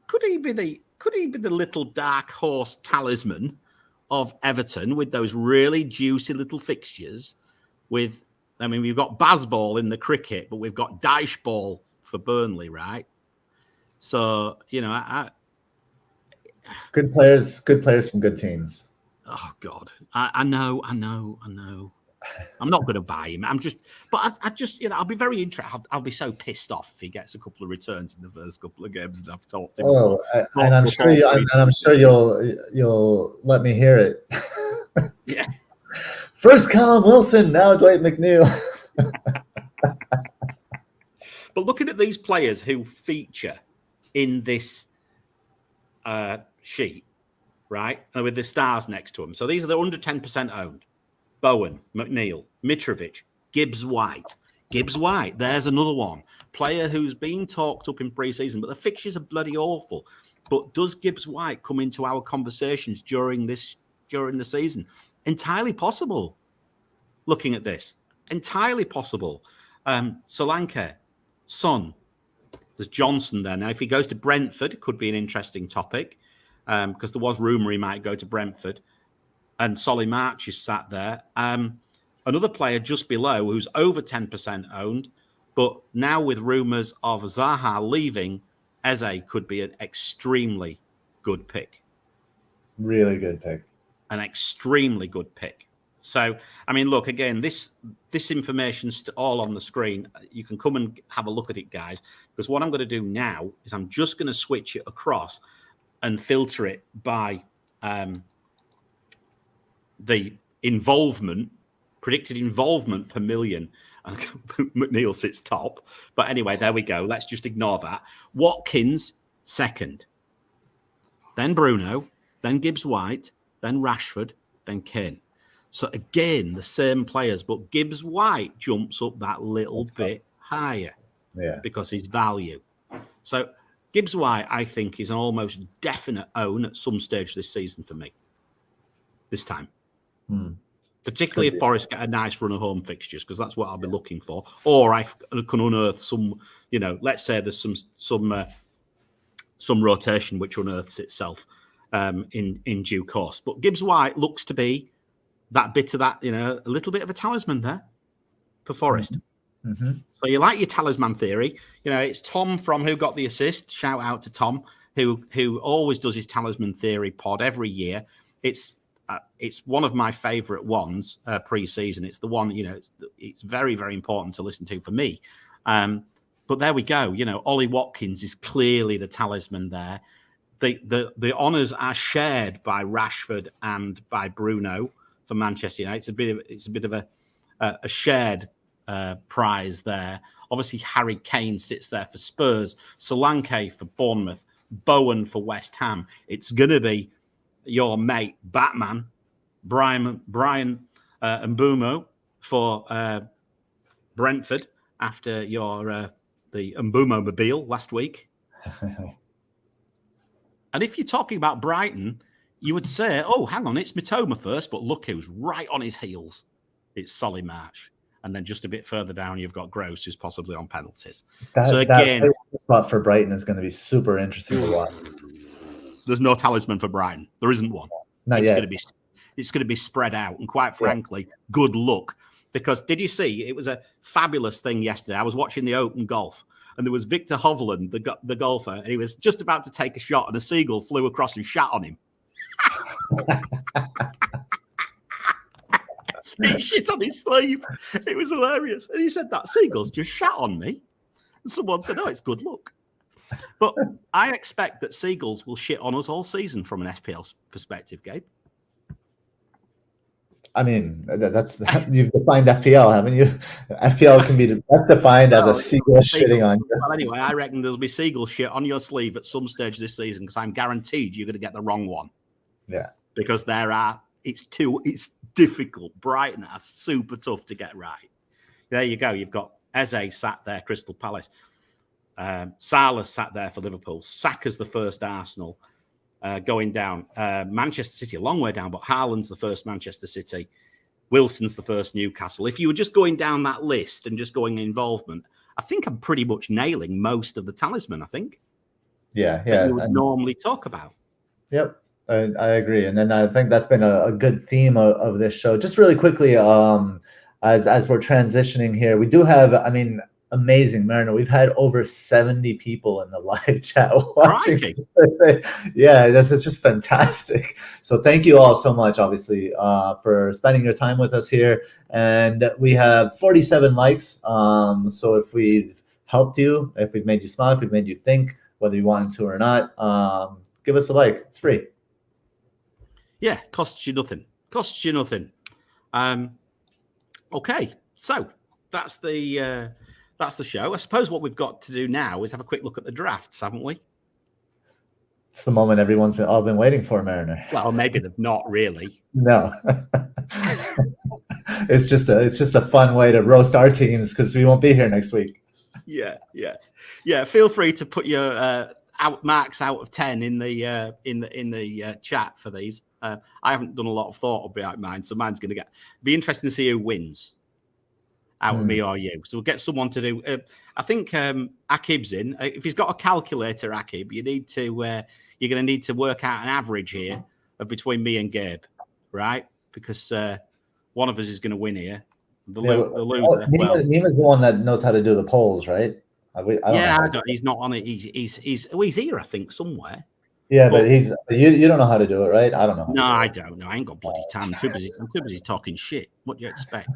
Could he be the little dark horse talisman of Everton with those really juicy little fixtures? We've got Bazball in the cricket, but we've got Dyche Ball for Burnley, right? So, good players from good teams. Oh God, I know. I'm not going to buy him. I'll be very interested. I'll be so pissed off if he gets a couple of returns in the first couple of games that I've talked to him. And I'm sure you'll let me hear it. Yeah. First Callum Wilson, now Dwight McNeil. But looking at these players who feature in this sheet, right, and with the stars next to them. So these are the under 10% owned. Bowen, McNeil, Mitrovic, Gibbs-White. Gibbs-White, there's another one. Player who's been talked up in pre-season, but the fixtures are bloody awful. But does Gibbs-White come into our conversations during the season? Entirely possible. Looking at this. Entirely possible. Solanke, Son. There's Johnson there. Now, if he goes to Brentford, it could be an interesting topic because there was rumour he might go to Brentford. And Solly March is sat there. Another player just below who's over 10% owned, but now with rumours of Zaha leaving, Eze could be an extremely good pick. Really good pick. An extremely good pick. So, look, again, this information's all on the screen. You can come and have a look at it, guys, because what I'm going to do now is I'm just going to switch it across and filter it by the predicted involvement per million. And McNeil sits top. But anyway, there we go. Let's just ignore that. Watkins, second. Then Bruno, then Gibbs-White, then Rashford, then Kane. So again, the same players, but Gibbs-White jumps up that little bit higher because his value. So Gibbs-White, I think, is an almost definite own at some stage this season for me. This time. Particularly if Forest get a nice run of home fixtures, because that's what I'll be looking for. Or I can unearth some, let's say there's some rotation which unearths itself in due course. But Gibbs-White looks to be that bit of that, a little bit of a talisman there for Forest. So you like your talisman theory. It's Tom from Who Got the Assist. Shout out to Tom. who always does his Talisman Theory pod every year. It's one of my favorite ones pre-season. It's the one, it's very, very important to listen to for me. But there we go. Ollie Watkins is clearly the talisman there. The honours are shared by Rashford and by Bruno for Manchester United. It's a bit of a shared prize there. Obviously, Harry Kane sits there for Spurs, Solanke for Bournemouth, Bowen for West Ham. It's going to be your mate Batman, Brian Mbumo for Brentford after the Mbumo mobile last week. And if you're talking about Brighton, you would say, oh, hang on, it's Mitoma first, but look who's right on his heels. It's Solly March. And then just a bit further down, you've got Gross, who's possibly on penalties. That spot for Brighton is going to be super interesting to watch. There's no talisman for Brighton. There isn't one. Not yet. It's going to be spread out. And quite frankly, good luck. Because did you see, it was a fabulous thing yesterday. I was watching the Open Golf, and there was Victor Hovland, the golfer, and he was just about to take a shot, and a seagull flew across and shat on him. He shit on his sleeve. It was hilarious. And he said, that seagull's just shat on me. And someone said, oh, it's good luck. But I expect that seagulls will shit on us all season from an FPL perspective, Gabe. I mean, you've defined FPL, haven't you? FPL can be best defined as a seagull shitting on you. Well, anyway, I reckon there'll be seagull shit on your sleeve at some stage this season because I'm guaranteed you're going to get the wrong one. Yeah. Because it's difficult. Brighton are super tough to get right. There you go. You've got Eze sat there, Crystal Palace. Salah's sat there for Liverpool. Saka's the first Arsenal. Going down. Manchester City, a long way down, but Haaland's the first Manchester City. Wilson's the first Newcastle. If you were just going down that list and just going involvement, I think I'm pretty much nailing most of the talisman, I think. Yeah. That you would normally talk about. Yep, I agree. And then I think that's been a good theme of this show. Just really quickly, as we're transitioning here, we do have, amazing, Mariner. We've had over 70 people in the live chat watching. Yeah, it's just fantastic. So thank you all so much, obviously, for spending your time with us here. And we have 47 likes. So if we've helped you, if we've made you smile, if we've made you think, whether you wanted to or not, give us a like. It's free. Yeah, costs you nothing. Okay, so that's the show. I suppose what we've got to do now is have a quick look at the drafts, haven't we? It's the moment everyone's all been waiting for, Mariner. Well, maybe they've not really. No. It's just a fun way to roast our teams because we won't be here next week. Yeah. Feel free to put your marks out of 10 in the chat for these. I haven't done a lot of thought about mine, so mine's going to be interesting to see who wins out of me or you. So we'll get someone to do. I think Akib's in. If he's got a calculator, Akib, you're going to need to work out an average here of between me and Gabe, right? Because one of us is going to win here. The loser. Nima's the one that knows how to do the polls, right? He's not on it. He's here, I think, somewhere. Yeah, but you don't know how to do it, right? I don't know. No, I don't know. I ain't got bloody time. I'm too busy talking shit. What do you expect?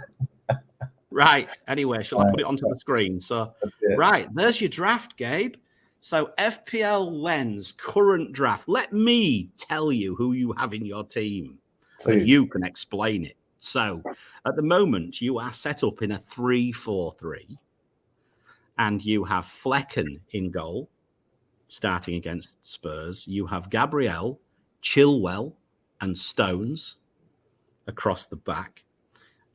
Right. Anyway, shall I put it onto the screen? So, right, there's your draft, Gabe. So, FPLlens current draft. Let me tell you who you have in your team, and you can explain it. So, at the moment, you are set up in a 3-4-3, and you have Flecken in goal, starting against Spurs. You have Gabriel, Chilwell, and Stones across the back,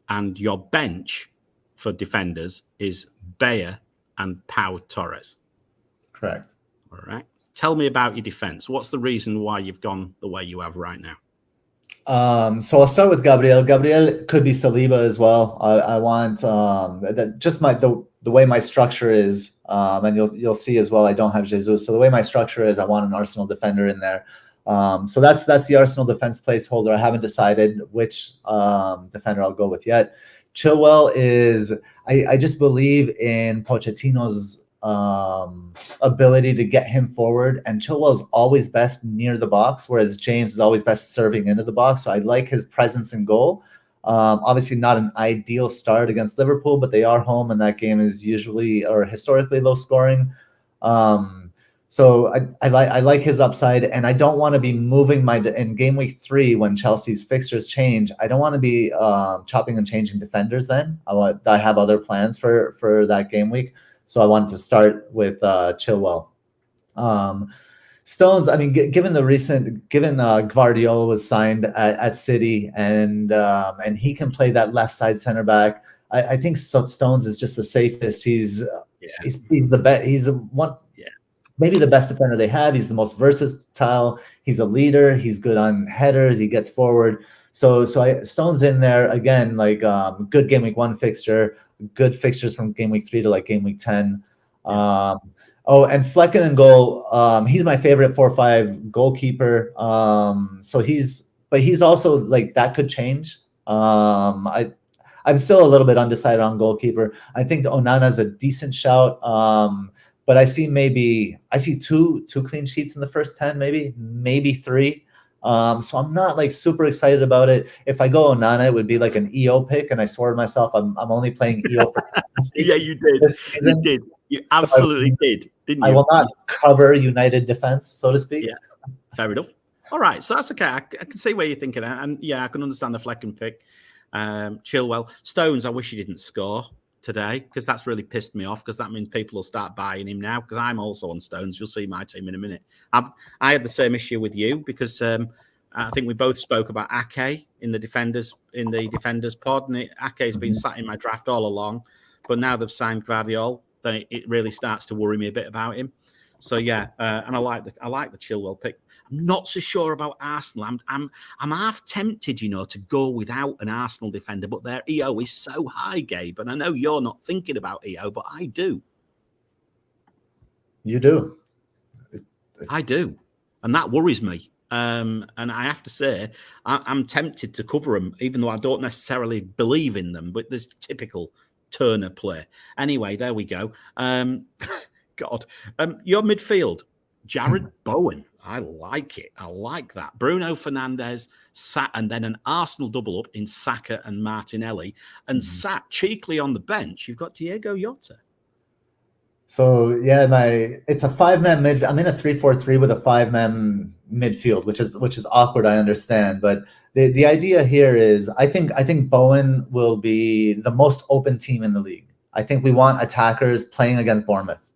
and your bench for defenders is Bayer and Pau Torres. Correct. All right. Tell me about your defense. What's the reason why you've gone the way you have right now? So I'll start with Gabriel. Gabriel could be Saliba as well. I want the way my structure is, and you'll see as well. I don't have Jesus, so the way my structure is, I want an Arsenal defender in there. So that's the Arsenal defense placeholder. I haven't decided which defender I'll go with yet. Chilwell is, I just believe in Pochettino's ability to get him forward, and Chilwell is always best near the box, whereas James is always best serving into the box. So I like his presence in goal. Obviously not an ideal start against Liverpool, but they are home, and that game is usually or historically low scoring. So I like his upside, and I don't want to be moving in game week 3 when Chelsea's fixtures change. I don't want to be chopping and changing defenders. Then I have other plans for that game week, so I wanted to start with Chilwell. Stones, I mean, given Guardiola was signed at City, and he can play that left side center back, I think Stones is just the safest. He's the best. He's one. Maybe the best defender they have. He's the most versatile. He's a leader. He's good on headers. He gets forward. So Stone's in there again, like good game week 1 fixture, good fixtures from game week 3 to like game week 10. And Flecken in goal. He's my favorite 4-5 goalkeeper. So he's also like that could change. I'm still a little bit undecided on goalkeeper. I think Onana's a decent shout. But I see two clean sheets in the first 10, maybe 3. So I'm not like super excited about it. If I go Onana, it would be like an EO pick, and I swore to myself I'm only playing EO for yeah, you did. You did. You absolutely did, didn't you? I will not cover United defense, so to speak. Yeah, fair enough. All right, so that's okay. I can see where you're thinking, and yeah, I can understand the Flecken pick. Chilwell. Stones, I wish he didn't score today, because that's really pissed me off, because that means people will start buying him now, because I'm also on Stones. You'll see my team in a minute. I had the same issue with you, because I think we both spoke about Ake in the defenders pod, and Ake's been sat in my draft all along, but now they've signed Guardiola, then it really starts to worry me a bit about him. So yeah, and I like the Chilwell pick. I'm not so sure about Arsenal. I'm half tempted, to go without an Arsenal defender, but their EO is so high, Gabe. And I know you're not thinking about EO, but I do. You do. I do, and that worries me. And I have to say, I'm tempted to cover them, even though I don't necessarily believe in them. But there's typical Turner play. Anyway, there we go. God, your midfield, Jared Bowen. I like it. I like that. Bruno Fernandes sat, and then an Arsenal double up in Saka and Martinelli, and sat cheekily on the bench. You've got Diego Jota. So yeah, it's a 5-man mid. I'm in a 3-4-3 with a 5-man midfield, which is awkward. I understand, but the idea here is I think Bowen will be the most open team in the league. I think we want attackers playing against Bournemouth.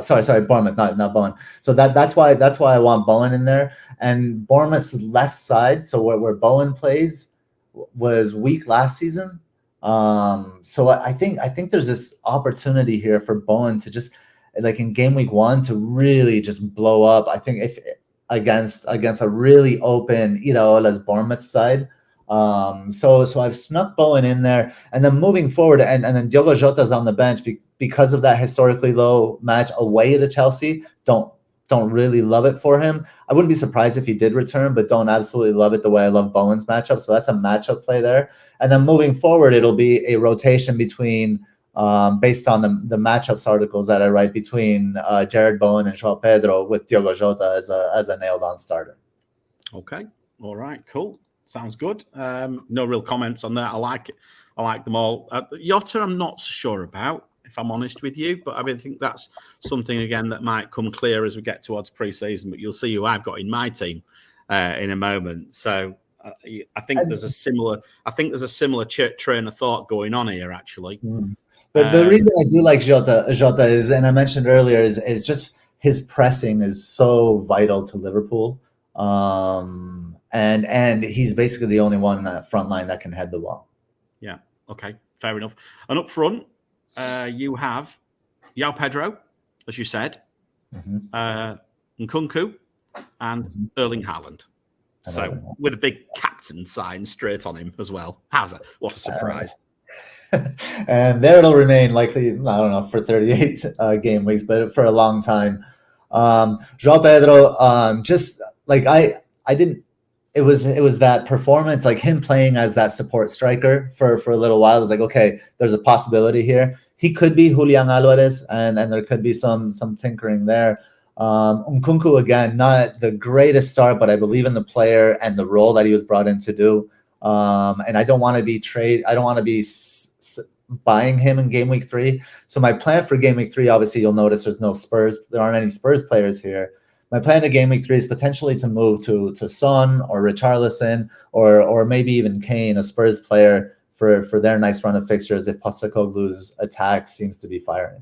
Sorry, Bournemouth, not Bowen. So that's why I want Bowen in there. And Bournemouth's left side, so where Bowen plays, was weak last season. So I think there's this opportunity here for Bowen to just, like in game week 1, to really just blow up. I think if against a really open Iraola's Bournemouth side. So I've snuck Bowen in there, and then moving forward, and then Diogo Jota's on the bench because of that historically low match away to Chelsea. Don't really love it for him. I wouldn't be surprised if he did return, but don't absolutely love it the way I love Bowen's matchup. So that's a matchup play there. And then moving forward, it'll be a rotation between, based on the matchups articles that I write, between Jared Bowen and João Pedro, with Diogo Jota as a nailed-on starter. Okay. All right. Cool. Sounds good. No real comments on that. I like it. I like them all. Jota, I'm not so sure about, if I'm honest with you, but I think that's something again that might come clear as we get towards pre-season. But you'll see who I've got in my team in a moment. So I think there's a similar train of thought going on here, actually. The reason I do like Jota is, and I mentioned earlier, is just his pressing is so vital to Liverpool. And he's basically the only one in that front line that can head the ball. Yeah. Okay. Fair enough. And up front, you have João Pedro, as you said, Nkunku, and Erling Haaland. So with a big captain sign straight on him as well. How's that? What a surprise. And there it'll remain likely, I don't know, for 38 game weeks, but for a long time. João Pedro, just like I didn't, it was that performance, like him playing as that support striker for a little while. It was like, okay, there's a possibility here. he could be Julian Alvarez, and there could be some tinkering there. Nkunku, again, not the greatest start, but I believe in the player and the role that he was brought in to do. And I don't want to be buying him in game week 3. So my plan for game week 3, obviously you'll notice there's no Spurs. There aren't any Spurs players here. My plan to game week 3 is potentially to move to Son or Richarlison or maybe even Kane, a Spurs player, for their nice run of fixtures if Postecoglou's attack seems to be firing.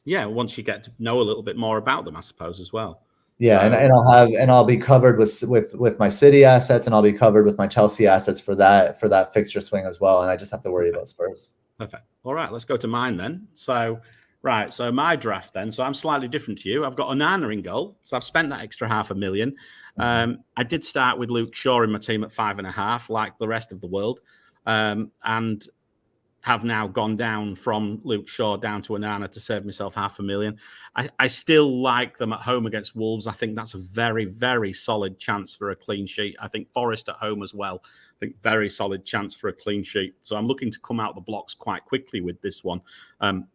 Yeah, once you get to know a little bit more about them, I suppose, as well. Yeah, so, and I'll be covered with my City assets, and I'll be covered with my Chelsea assets for that fixture swing as well. And I just have to worry about Spurs. Okay. All right, let's go to mine then. So my draft then. So I'm slightly different to you. I've got Onana in goal, so I've spent that extra $500,000. I did start with Luke Shaw in my team at 5.5, like the rest of the world, and have now gone down from Luke Shaw down to Onana to save myself $500,000. I still like them at home against Wolves. I think that's a very, very solid chance for a clean sheet. I think Forest at home as well. I think very solid chance for a clean sheet. So I'm looking to come out the blocks quite quickly with this one.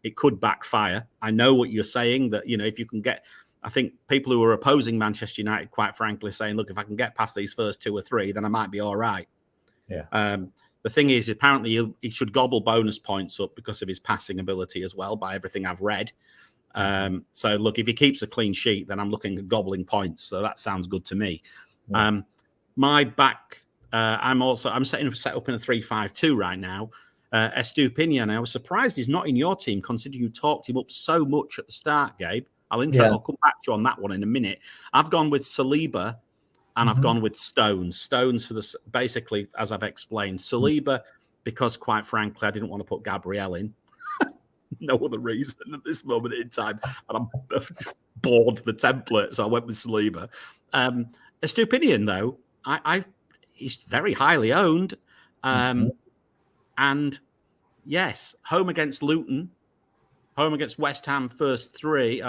It could backfire. I know what you're saying, that, if you can get, I think people who are opposing Manchester United, quite frankly, saying, look, if I can get past these first 2 or 3, then I might be all right. Yeah. The thing is, apparently he should gobble bonus points up because of his passing ability as well, by everything I've read. So look, if he keeps a clean sheet, then I'm looking at gobbling points. So that sounds good to me. Yeah. My back, I'm set up in a 3-5-2 right now. Estupiñán, I was surprised he's not in your team, considering you talked him up so much at the start, Gabe. I'll come back to you on that one in a minute. I've gone with Saliba. And I've gone with Stones. Stones for the, basically, as I've explained. Saliba, because quite frankly, I didn't want to put Gabriel in. No other reason at this moment in time. And I'm bored of the template, so I went with Saliba. Estupiñán, though, he's very highly owned. And yes, home against Luton, home against West Ham first 3.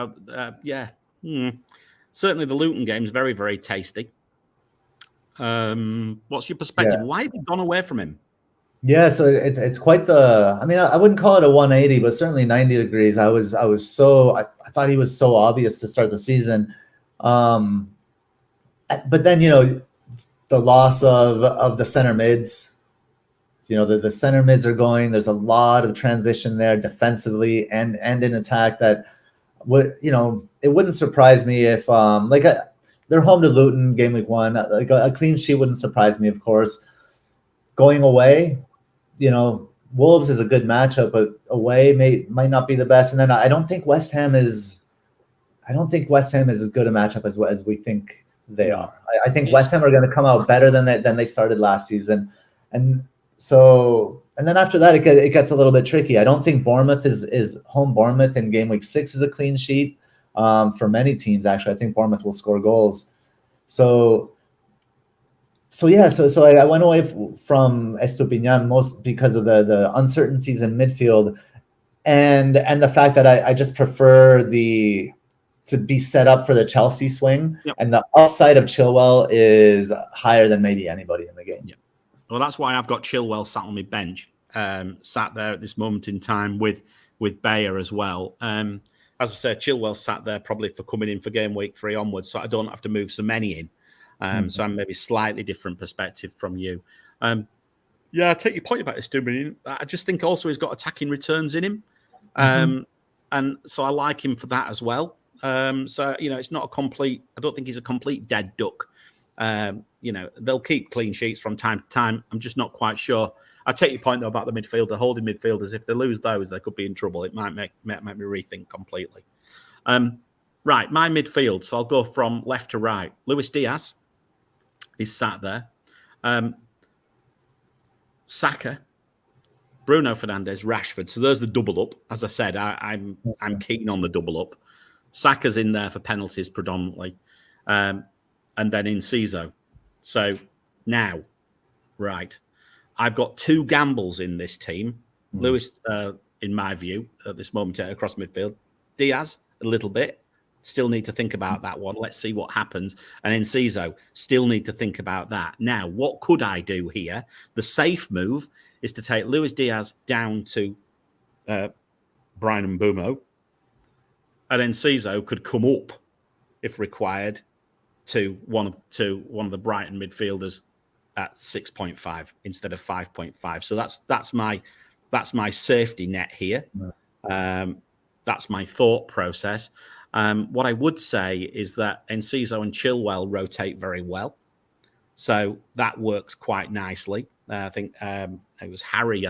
Certainly the Luton game is very, very tasty. What's your perspective? Why have you gone away from him? Yeah, so it's quite the. I mean, I wouldn't call it a 180, but certainly 90 degrees. I thought he was so obvious to start the season, but then the loss of the center mids. The center mids are going. There's a lot of transition there defensively and in attack. That it wouldn't surprise me if they're home to Luton, game week 1. Like a clean sheet wouldn't surprise me, of course. Going away, Wolves is a good matchup, but away might not be the best. And then I don't think West Ham is as good a matchup as we think they are. I think West Ham are going to come out better than they started last season, and then after that it gets a little bit tricky. I don't think Bournemouth is home. Bournemouth in game week 6 is a clean sheet. For many teams, actually, I think Bournemouth will score goals. So I went away from Estupiñán most because of the uncertainties in midfield, and the fact that I just prefer to be set up for the Chelsea swing, and the upside of Chilwell is higher than maybe anybody in the game. Yeah. Well, that's why I've got Chilwell sat on my bench, sat there at this moment in time with Bayer as well. As I said, Chilwell sat there probably for coming in for game week 3 onwards, so I don't have to move so many in. So I'm maybe slightly different perspective from you. I take your point about Estupiñán. I just think also he's got attacking returns in him. And so I like him for that as well. It's not a complete, I don't think he's a complete dead duck. They'll keep clean sheets from time to time. I'm just not quite sure. I take your point, though, about the midfielder, holding midfielders. If they lose those, they could be in trouble. It might make me rethink completely. Right, my midfield. So I'll go from left to right. Luis Diaz is sat there. Saka, Bruno Fernandes, Rashford. So there's the double up. As I said, I'm keen on the double up. Saka's in there for penalties predominantly. And then Enciso. So now, right. I've got 2 gambles in this team. Lewis, in my view, at this moment across midfield. Diaz, a little bit. Still need to think about that one. Let's see what happens. And Enciso, still need to think about that. Now, what could I do here? The safe move is to take Luis Diaz down to Brian Mbeumo, and then Enciso could come up if required to one of the Brighton midfielders at 6.5 instead of 5.5. So that's my safety net here. That's my thought process. What I would say is that Enciso and Chilwell rotate very well, so that works quite nicely. I think it was Harry,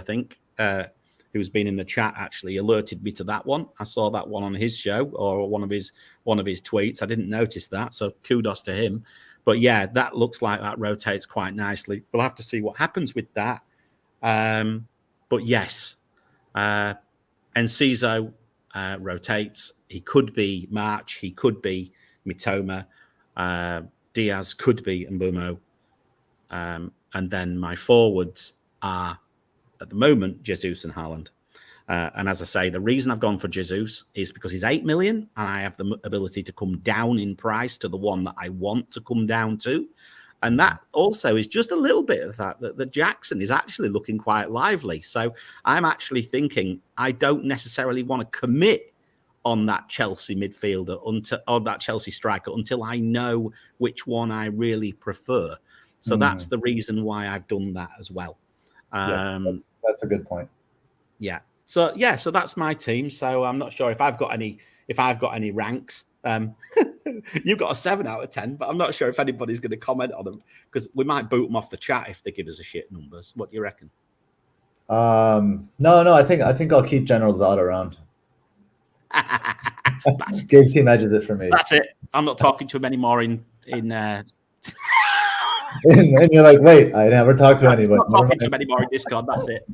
who's been in the chat, actually alerted me to that one. I saw that one on his show or one of his tweets. I didn't notice that, so kudos to him. But yeah, that looks like that rotates quite nicely. We'll have to see what happens with that. But yes, Enciso rotates. He could be March. He could be Mitoma. Diaz could be Mbeumo. And then my forwards are, at the moment, Jesus and Haaland. And as I say, the reason I've gone for Jesus is because he's 8 million and I have the ability to come down in price to the one that I want to come down to. And that also is just a little bit of that Jackson is actually looking quite lively. So I'm actually thinking I don't necessarily want to commit on that Chelsea midfielder or that Chelsea striker until I know which one I really prefer. So that's the reason why I've done that as well. That's a good point. Yeah. So that's my team. So I'm not sure if I've got any ranks. You've got a 7 out of 10, but I'm not sure if anybody's going to comment on them because we might boot them off the chat if they give us a shit numbers. What do you reckon? No. I think I'll keep General Zod around. Game team edges it for me. That's it. I'm not talking to him anymore in and you're like, wait, I never talked to anybody. I'm not talking to him anymore in Discord. That's it.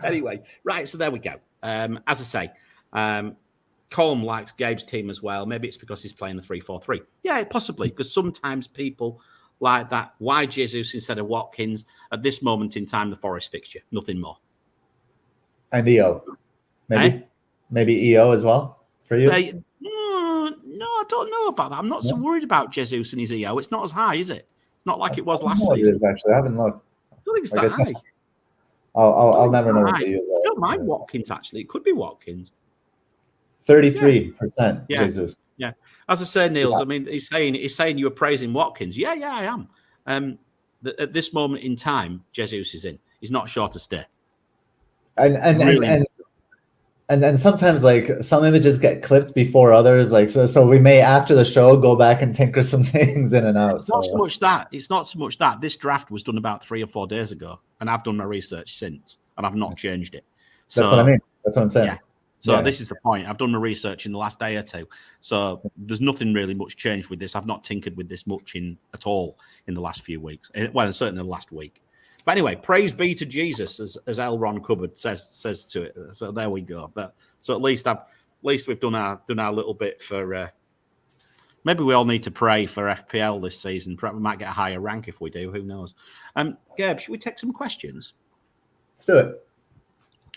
Anyway, right. So there we go. As I say, Colm likes Gabe's team as well. Maybe it's because he's playing the 3-4-3. Yeah, possibly, because sometimes people like that. Why Jesus instead of Watkins? At this moment in time, the Forest fixture. Nothing more. And EO. Maybe EO as well for you? No, I don't know about that. I'm not so worried about Jesus and his EO. It's not as high, is it? It's not like it was last season. It is, actually. I haven't looked. I don't think it's that high. I'll never know what the EOs are. I don't mind Watkins, actually. It could be Watkins. 33%, Jesus. Yeah. As I say, Niels, I mean, he's saying you were praising Watkins. Yeah, I am. At this moment in time, Jesus is in. He's not sure to stay. And then sometimes like some images get clipped before others, like so we may after the show go back and tinker some things in and out. It's not so much that. It's not so much that. This draft was done about 3 or 4 days ago, and I've done my research since, and I've not changed it. So, that's what I mean. That's what I'm saying. Yeah. So this is the point. I've done my research in the last day or two. So there's nothing really much changed with this. I've not tinkered with this much at all in the last few weeks. Well, certainly the last week. But anyway, praise be to Jesus, as L. Ron Cupboard says to it. So there we go. So at least we've done our little bit for. Maybe we all need to pray for FPL this season. Perhaps we might get a higher rank if we do. Who knows? Gabe, should we take some questions? Let's do it.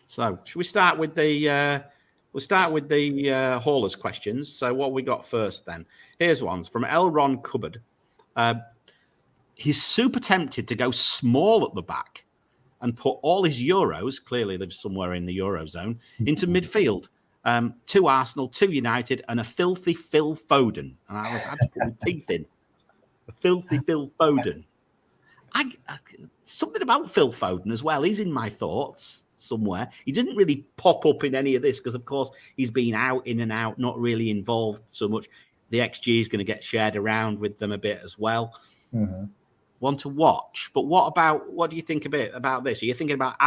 So should we start with the? We'll start with the haulers questions. So what we got first then? Here's ones from L. Ron Cupboard. He's super tempted to go small at the back and put all his Euros, clearly they're somewhere in the Eurozone, into midfield. 2 Arsenal, 2 United, and a filthy Phil Foden. And I had to put my teeth in. A filthy Phil Foden. Something about Phil Foden as well. He's in my thoughts somewhere. He didn't really pop up in any of this because, of course, he's been out, in and out, not really involved so much. The XG is going to get shared around with them a bit as well. Mm-hmm. One to watch. But what do you think about this? Are you thinking about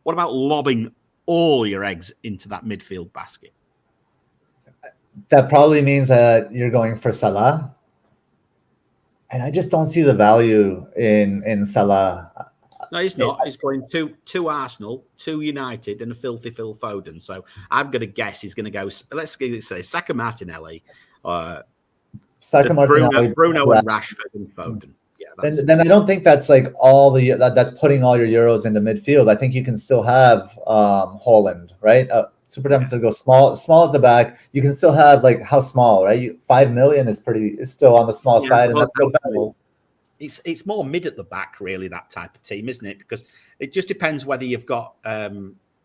what about lobbing all your eggs into that midfield basket? That probably means that you're going for Salah. And I just don't see the value in Salah. No, he's not. He's going two Arsenal, 2 United, and a filthy Phil Foden. So I'm going to guess he's going to go, let's say, Saka Martinelli, Saka Martinelli, Bruno and Rashford and Foden. Yeah, then I don't think that's like that's putting all your Euros into midfield. I think you can still have Haaland, right? Super tempted to go small at the back. You can still have like how small, right? 5 million is still on the small side, and that's still valuable. it's more mid at the back, really, that type of team, isn't it? Because it just depends whether you've got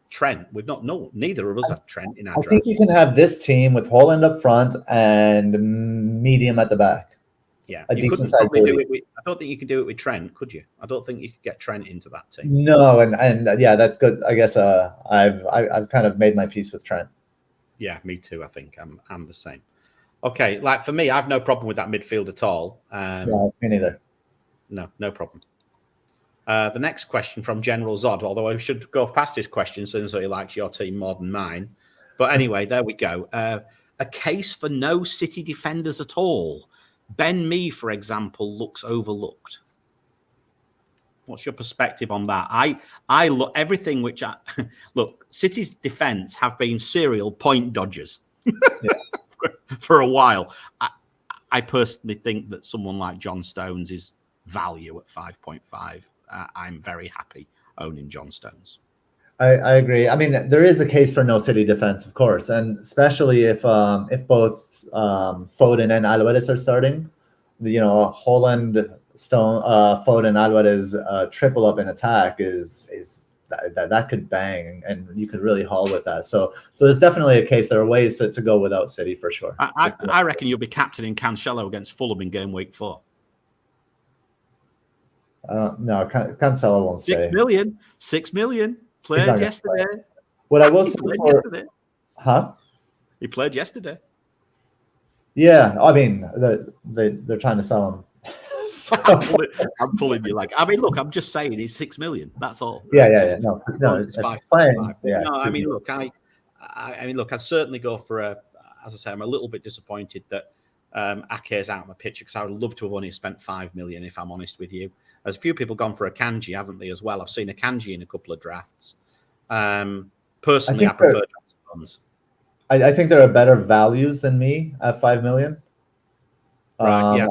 Trent. Neither of us have Trent in our draft. I think you can have this team with Holland up front and medium at the back. Yeah, you couldn't probably do it with, I don't think you can do it with Trent, could you? I don't think you could get Trent into that team. No, and yeah, that's good. I guess I've kind of made my peace with Trent. Yeah, me too. I think I'm the same. Okay, like for me, I have no problem with that midfield at all. No, me neither. No problem. The next question from General Zod, although I should go past his question since he likes your team more than mine. But anyway, there we go. A case for no City defenders at all. Ben Mee, for example, looks overlooked. What's your perspective on that? I look everything which I look. City's defense have been serial point dodgers for a while. I personally think that someone like John Stones is value at 5.5. I'm very happy owning John Stones. I agree. I mean, there is a case for no City defense, of course, and especially if both Foden and Alvarez are starting. Holland, Foden, Alvarez triple up in attack is that could bang, and you could really haul with that. So there's definitely a case. There are ways to go without City for sure. I reckon you'll be captaining Cancelo against Fulham in game week 4. No, Cancelo won't stay. 6 million. Played yesterday. What I will say yesterday. Huh? He played yesterday. Yeah, I mean they're trying to sell him. So. I'm pulling you like. I mean, look, I'm just saying he's 6 million. That's all. Yeah. No, it's 5. Yeah. No, I mean, look, I mean, look, I'd certainly go for as I say, I'm a little bit disappointed that Ake's out of my picture because I would love to have only spent 5 million. If I'm honest with you, there's a few people gone for a Kanji, haven't they? As well, I've seen a Kanji in a couple of drafts. Personally, I prefer Johnson's. I think there are better values than me at 5 million. Right.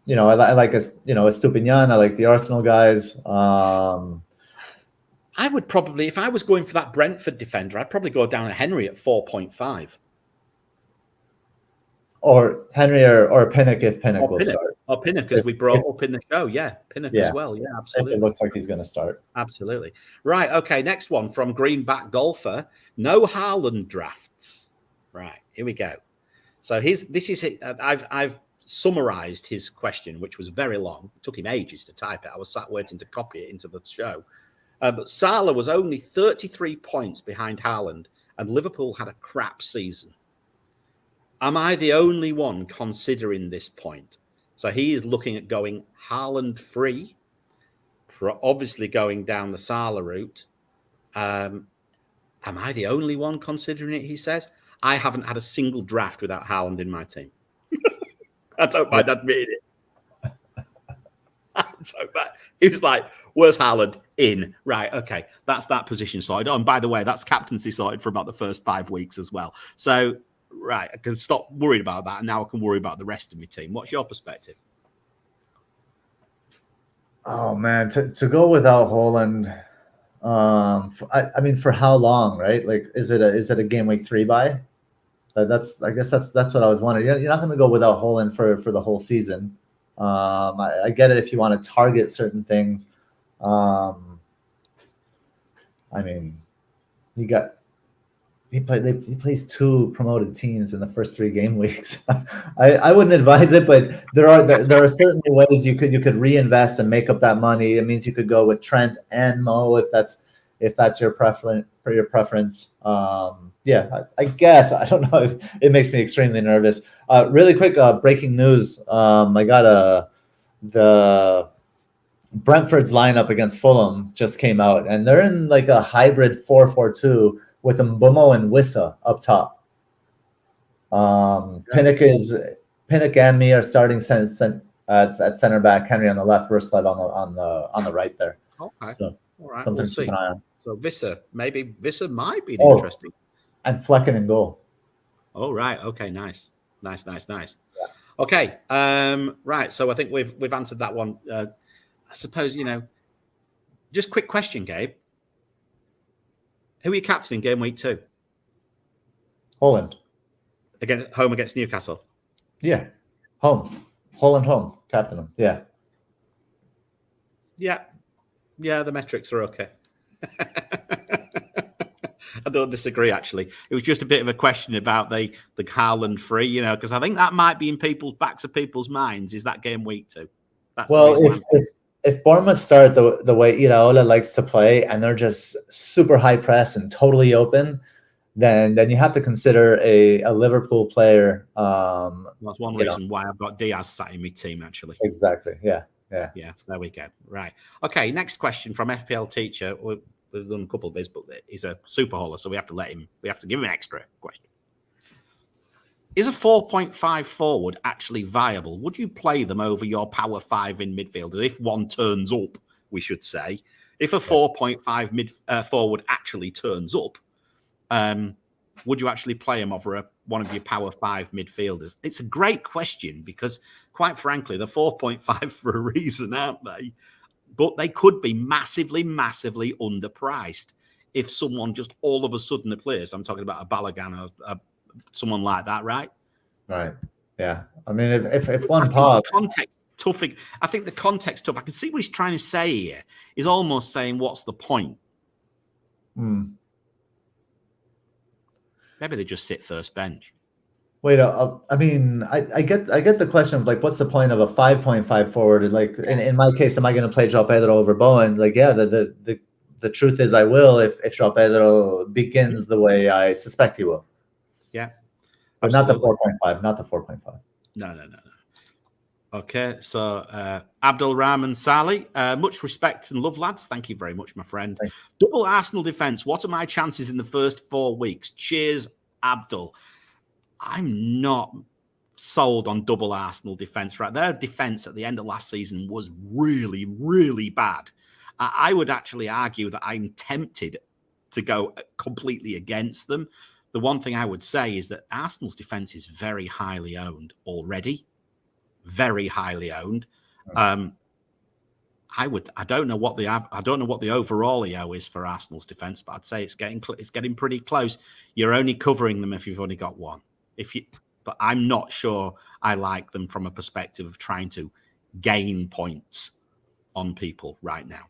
Yeah. I like a Estupinian. I like the Arsenal guys. I would probably, if I was going for that Brentford defender, I'd probably go down at Henry at 4.5. Or Henry or Pinnock if Pinnock will start. Or Pinnock, as we brought up in the show. Yeah, Pinnock as well. Yeah, absolutely. It looks like he's going to start. Absolutely. Right. Okay. Next one from Greenback Golfer. No Haaland drafts. Right. Here we go. So I've summarized his question, which was very long. It took him ages to type it. I was sat waiting to copy it into the show. But Salah was only 33 points behind Haaland, and Liverpool had a crap season. Am I the only one considering this point? So he is looking at going Haaland free, obviously going down the Salah route. Am I the only one considering it, he says? I haven't had a single draft without Haaland in my team. I don't mind admitting it. He was like, where's Haaland? In. Right, okay. That's that position sorted. Oh, and by the way, that's captaincy sorted for about the first 5 weeks as well. So, right, I can stop worried about that, and now I can worry about the rest of my team. What's your perspective? Oh, man, to go without Haaland, I mean, for how long, right? Like, is it a game week 3 buy? I guess that's what I was wondering. You're not going to go without Haaland for the whole season. I get it if you want to target certain things. I mean, he plays 2 promoted teams in the first 3 game weeks. I wouldn't advise it, but there are certainly ways you could reinvest and make up that money. It means you could go with Trent and Mo if that's your preference. I guess I don't know. It makes me extremely nervous. Really quick, breaking news. I got the Brentford's lineup against Fulham just came out, and they're in like a hybrid 4-4-2 with Mbomo and Wissa up top. Pinnock and me are starting at center back. Henry on the left, Ruslev on the right there. Okay, so, all right, something we'll to see. keep an eye on. So Wissa might be interesting. And Flecken in goal. Oh, right. Okay, nice. Yeah. Okay, right. So I think we've answered that one. I suppose, just quick question, Gabe. Who are you captaining game week 2? Holland. Home against Newcastle? Yeah. Home. Holland home. Captain him. Yeah. Yeah, the metrics are okay. I don't disagree, actually. It was just a bit of a question about the Haaland free, because I think that might be in people's backs of people's minds. Is that game week 2? That's well, if Bournemouth start the way Iraola likes to play, and they're just super high press and totally open, then you have to consider a Liverpool player. That's one reason why I've got Diaz sat in my team, actually. Exactly. Yeah. So there we go. Right. Okay. Next question from FPL Teacher. We've done a couple of these, but he's a super hauler, so we have to give him an extra question. Is a 4.5 forward actually viable? Would you play them over your power 5 in midfield? If one turns up, we should say. If a 4.5 forward actually turns up, would you actually play him over one of your power 5 midfielders? It's a great question because, quite frankly, they're 4.5 for a reason, aren't they? But they could be massively, massively underpriced if someone just all of a sudden appears. I'm talking about a Balogun or someone like that, right? Right. Yeah. I mean, if one pops, context tough. I think the context tough. I can see what he's trying to say here. He's almost saying, "What's the point?" Maybe they just sit first bench. Wait, I mean, I get the question of like, what's the point of a 5.5 forward? Like in my case, am I going to play João Pedro over Bowen? Like, yeah, the truth is I will if João Pedro begins the way I suspect he will. Yeah. But absolutely. Not the 4.5. No. Okay, so Abdul Rahman Saleh, much respect and love, lads. Thank you very much, my friend. Thanks. Double Arsenal defence. What are my chances in the first 4 weeks? Cheers, Abdul. I'm not sold on double Arsenal defence, right? Their defence at the end of last season was really, really bad. I would actually argue that I'm tempted to go completely against them. The one thing I would say is that Arsenal's defence is very highly owned already. Very highly owned. I don't know what the overall EO is for Arsenal's defence, but I'd say it's getting pretty close. You're only covering them if you've only got one. But I'm not sure I like them from a perspective of trying to gain points on people right now.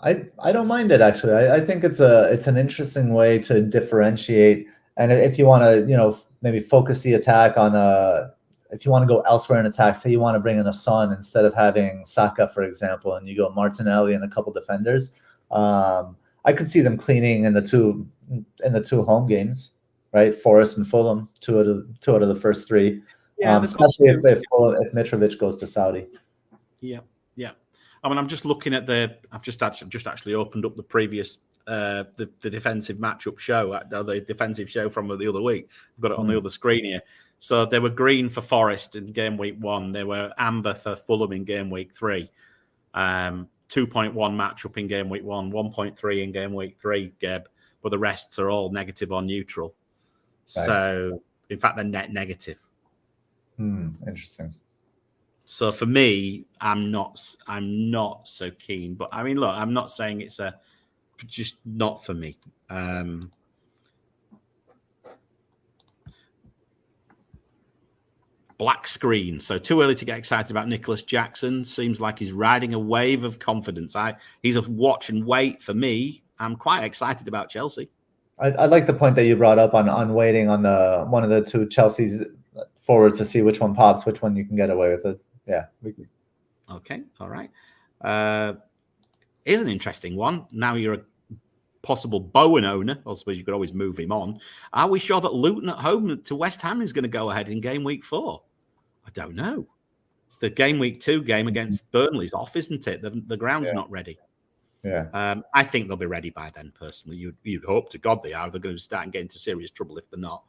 I don't mind it, actually. I think it's an interesting way to differentiate. And if you want to, maybe focus the attack on if you want to go elsewhere in attack, say you want to bring in a Son instead of having Saka, for example, and you go Martinelli and a couple defenders, I could see them cleaning in the two home games, right? Forest and Fulham, two out of the first 3. Yeah, especially if Mitrovic goes to Saudi. Yeah. I mean, I'm just looking at I've just actually opened up the previous the defensive matchup show, the defensive show from the other week. I've got it on the other screen here. So they were green for Forest in game week 1. They were amber for Fulham in game week 3. 2.1 matchup in game week 1, 1.3 in game week 3, Geb. But the rests are all negative or neutral. Right. So, in fact, they're net negative. Interesting. So for me, I'm not so keen. But I mean, look, I'm not saying it's just not for me. Black screen. So too early to get excited about Nicolas Jackson. Seems like he's riding a wave of confidence. He's a watch and wait for me. I'm quite excited about Chelsea. I like the point that you brought up on waiting on one of the two Chelsea's forwards to see which one pops, which one you can get away with it. Yeah. Okay. All right. Here's an interesting one. Now you're a possible Bowen owner. I suppose you could always move him on. Are we sure that Luton at home to West Ham is going to go ahead in game week 4? I don't know. The game week 2 game against Burnley's off, isn't it? The ground's not ready. Yeah. I think they'll be ready by then, personally. You'd hope to God they are. They're going to start and get into serious trouble if they're not.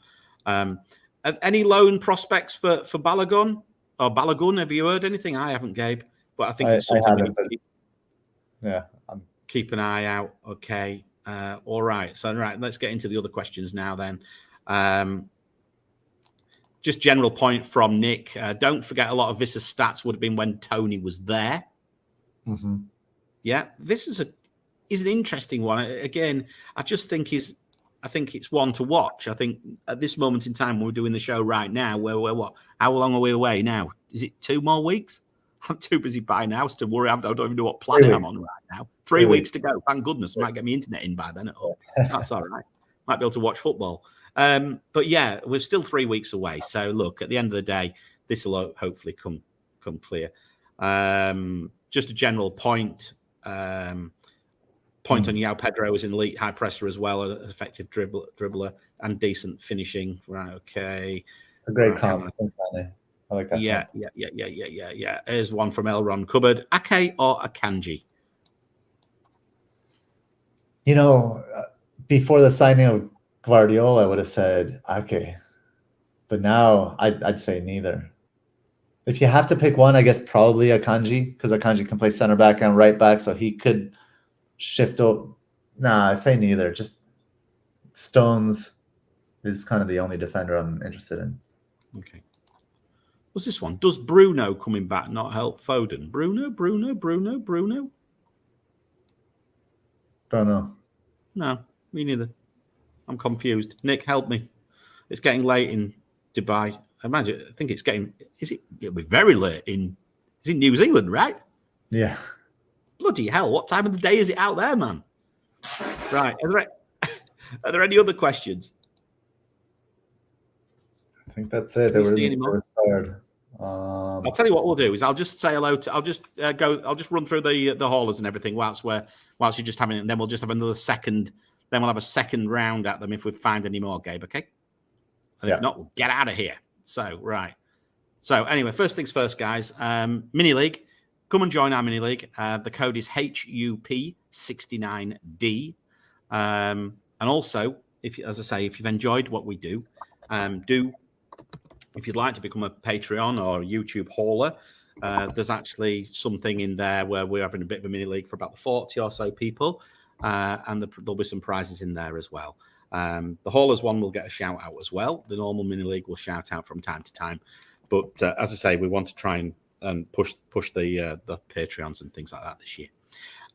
Any loan prospects for Balogun? Or Balogun, have you heard anything? I haven't, Gabe. But I think it's something keep an eye out. Okay. All right. So, let's get into the other questions now then. Just general point from Nick. Don't forget a lot of Vissa's stats would have been when Tony was there. Mm-hmm. Yeah. This is an interesting one. Again, I just think I think it's one to watch. I think at this moment in time, we're doing the show right now. We're what? How long are we away now? Is it 2 more weeks? I'm too busy buying a house to worry. I don't even know what planet I'm on right now. 3 weeks to go. Thank goodness. I might get my internet in by then at home. That's all right. Might be able to watch football. But yeah, we're still 3 weeks away. So look, at the end of the day, this will hopefully come clear. Just a general point. Point on Yao Pedro as an elite high presser as well, an effective dribbler and decent finishing. Right, okay. A great comment. I like that. Yeah. Here's one from Elron Cupboard. Ake or Akanji? You know, before the signing of Guardiola, I would have said Ake. But now I'd say neither. If you have to pick one, I guess probably Akanji, because Akanji can play center back and right back, so he could shift over. Nah, I say neither. Just Stones is kind of the only defender I'm interested in. Okay. What's this one? Does Bruno coming back not help Foden? Bruno? Don't know. No, me neither. I'm confused. Nick, help me. It's getting late in Dubai. I think it's getting. It'll be very late in. It's in New Zealand, right? Yeah. Bloody hell! What time of the day is it out there, man? Right. Are there any other questions? I think that's it. I'll tell you what we'll do is I'll just say hello to. I'll just run through the haulers and everything whilst you're just having it, and then we'll just have another second. Then we'll have a second round at them if we find any more, Gabe. Okay. And if not, we'll get out of here. So right. So anyway, first things first, guys. Mini League. Come and join our mini league. The code is HUP69D. And also, if you've enjoyed what we do, if you'd like to become a Patreon or a YouTube hauler, there's actually something in there where we're having a bit of a mini league for about 40 or so people. And there'll be some prizes in there as well. The haulers one will get a shout out as well. The normal mini league will shout out from time to time. But as I say, we want to try and push the Patreons and things like that this year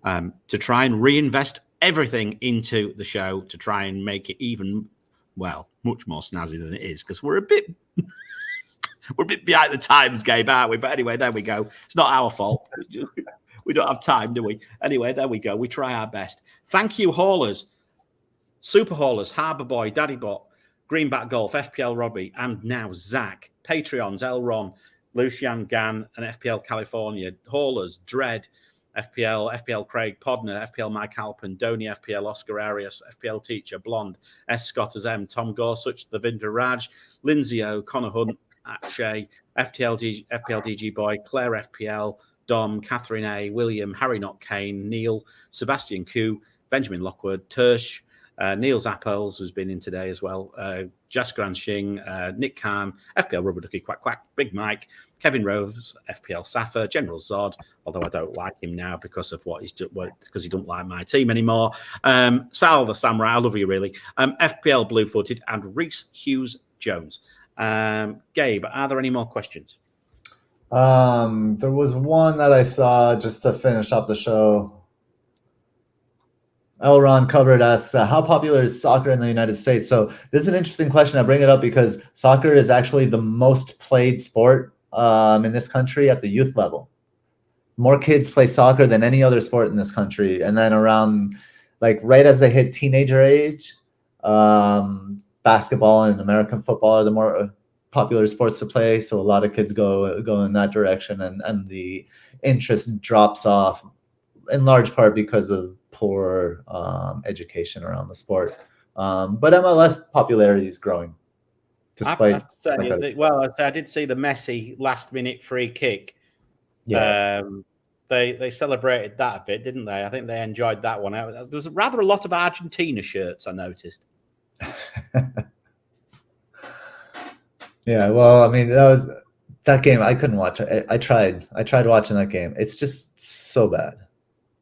to try and reinvest everything into the show to try and make it even, much more snazzy than it is, because we're a bit behind the times, Gabe, aren't we? But anyway, there we go. It's not our fault. We don't have time, do we? Anyway, there we go. We try our best. Thank you, haulers, super haulers, Harbour Boy, Daddy Bot, Greenback Golf, FPL Robbie, and now Zach. Patreons, Elron, Lucian Gann, and FPL California. Haulers, Dread, FPL Craig Podner, FPL Mike Halpin, Donny, FPL Oscar Arias, FPL Teacher, Blonde, S. Scott as M, Tom Gorsuch, The Vinder Raj, Lindsay O, Connor Hunt, Akshay, FPL DG Boy, Claire FPL, Dom, Catherine A, William, Harry Not Kane, Neil, Sebastian Q, Benjamin Lockwood, Tersh, Neil Zappels, who's been in today as well, Jas Granshing, Nick Khan, FPL Rubber Ducky Quack Quack, Big Mike, Kevin Rose, FPL Safa, General Zod, although I don't like him now because of what he's because he don't like my team anymore. Sal the Samurai, I love you really. FPL Blue Footed, and Reese Hughes Jones. Gabe, are there any more questions? There was one that I saw just to finish up the show. Elron Covered asks, how popular is soccer in the United States? So this is an interesting question. I bring it up because soccer is actually the most played sport in this country at the youth level. More kids play soccer than any other sport in this country. And then around, right as they hit teenager age, basketball and American football are the more popular sports to play. So a lot of kids go in that direction, and the interest drops off in large part because of poor education around the sport. But MLS popularity is growing. Despite, I did see the Messi last-minute free kick. Yeah. They celebrated that a bit, didn't they? I think they enjoyed that one. There was rather a lot of Argentina shirts, I noticed. Yeah, well, I mean, that game. I couldn't watch it. I tried watching that game. It's just so bad.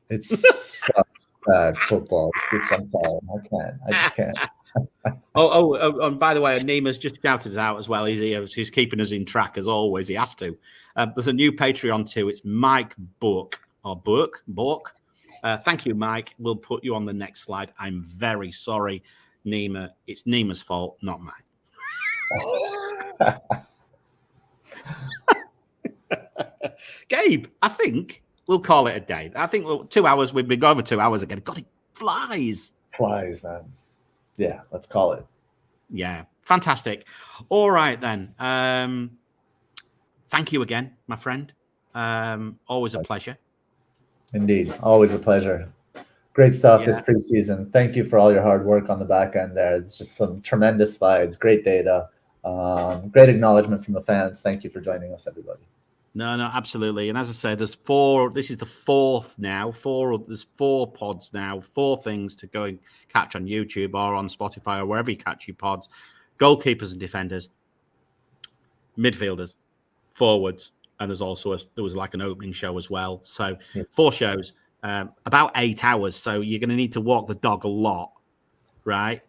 It's such bad football. I'm sorry, I just can't. Oh, and by the way, Nima's just shouted us out as well. He's keeping us in track as always. He has to. There's a new Patreon too. It's Mike Book or Burke. Thank you, Mike. We'll put you on the next slide. I'm very sorry, Nima. It's Nima's fault, not mine. Gabe, I think we'll call it a day. I think 2 hours. We've been going over 2 hours again. God, it flies. Flies, man. Yeah, let's call it. Yeah, fantastic. All right, then. Thank you again, my friend. Always a pleasure. Indeed. Always a pleasure. Great stuff this preseason. Thank you for all your hard work on the back end there. It's just some tremendous slides, great data, great acknowledgement from the fans. Thank you for joining us, everybody. No, absolutely. And as I said, there's 4. This is the 4th now. There's 4 pods now. 4 things to go and catch on YouTube or on Spotify or wherever you catch your pods. Goalkeepers and defenders, midfielders, forwards, and there's also there was like an opening show as well. So 4 shows, about 8 hours. So you're going to need to walk the dog a lot, right?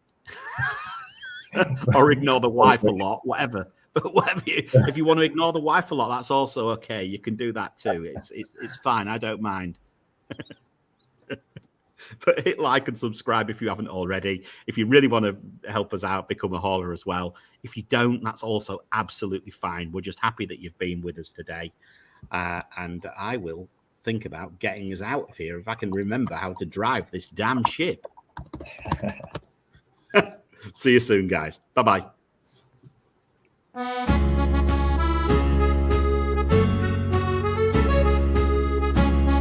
Or ignore the wife a lot, whatever. If you want to ignore the wife a lot, that's also okay. You can do that too. It's fine. I don't mind. But hit like and subscribe if you haven't already. If you really want to help us out, become a hauler as well. If you don't, that's also absolutely fine. We're just happy that you've been with us today. And I will think about getting us out of here if I can remember how to drive this damn ship. See you soon, guys. Bye-bye.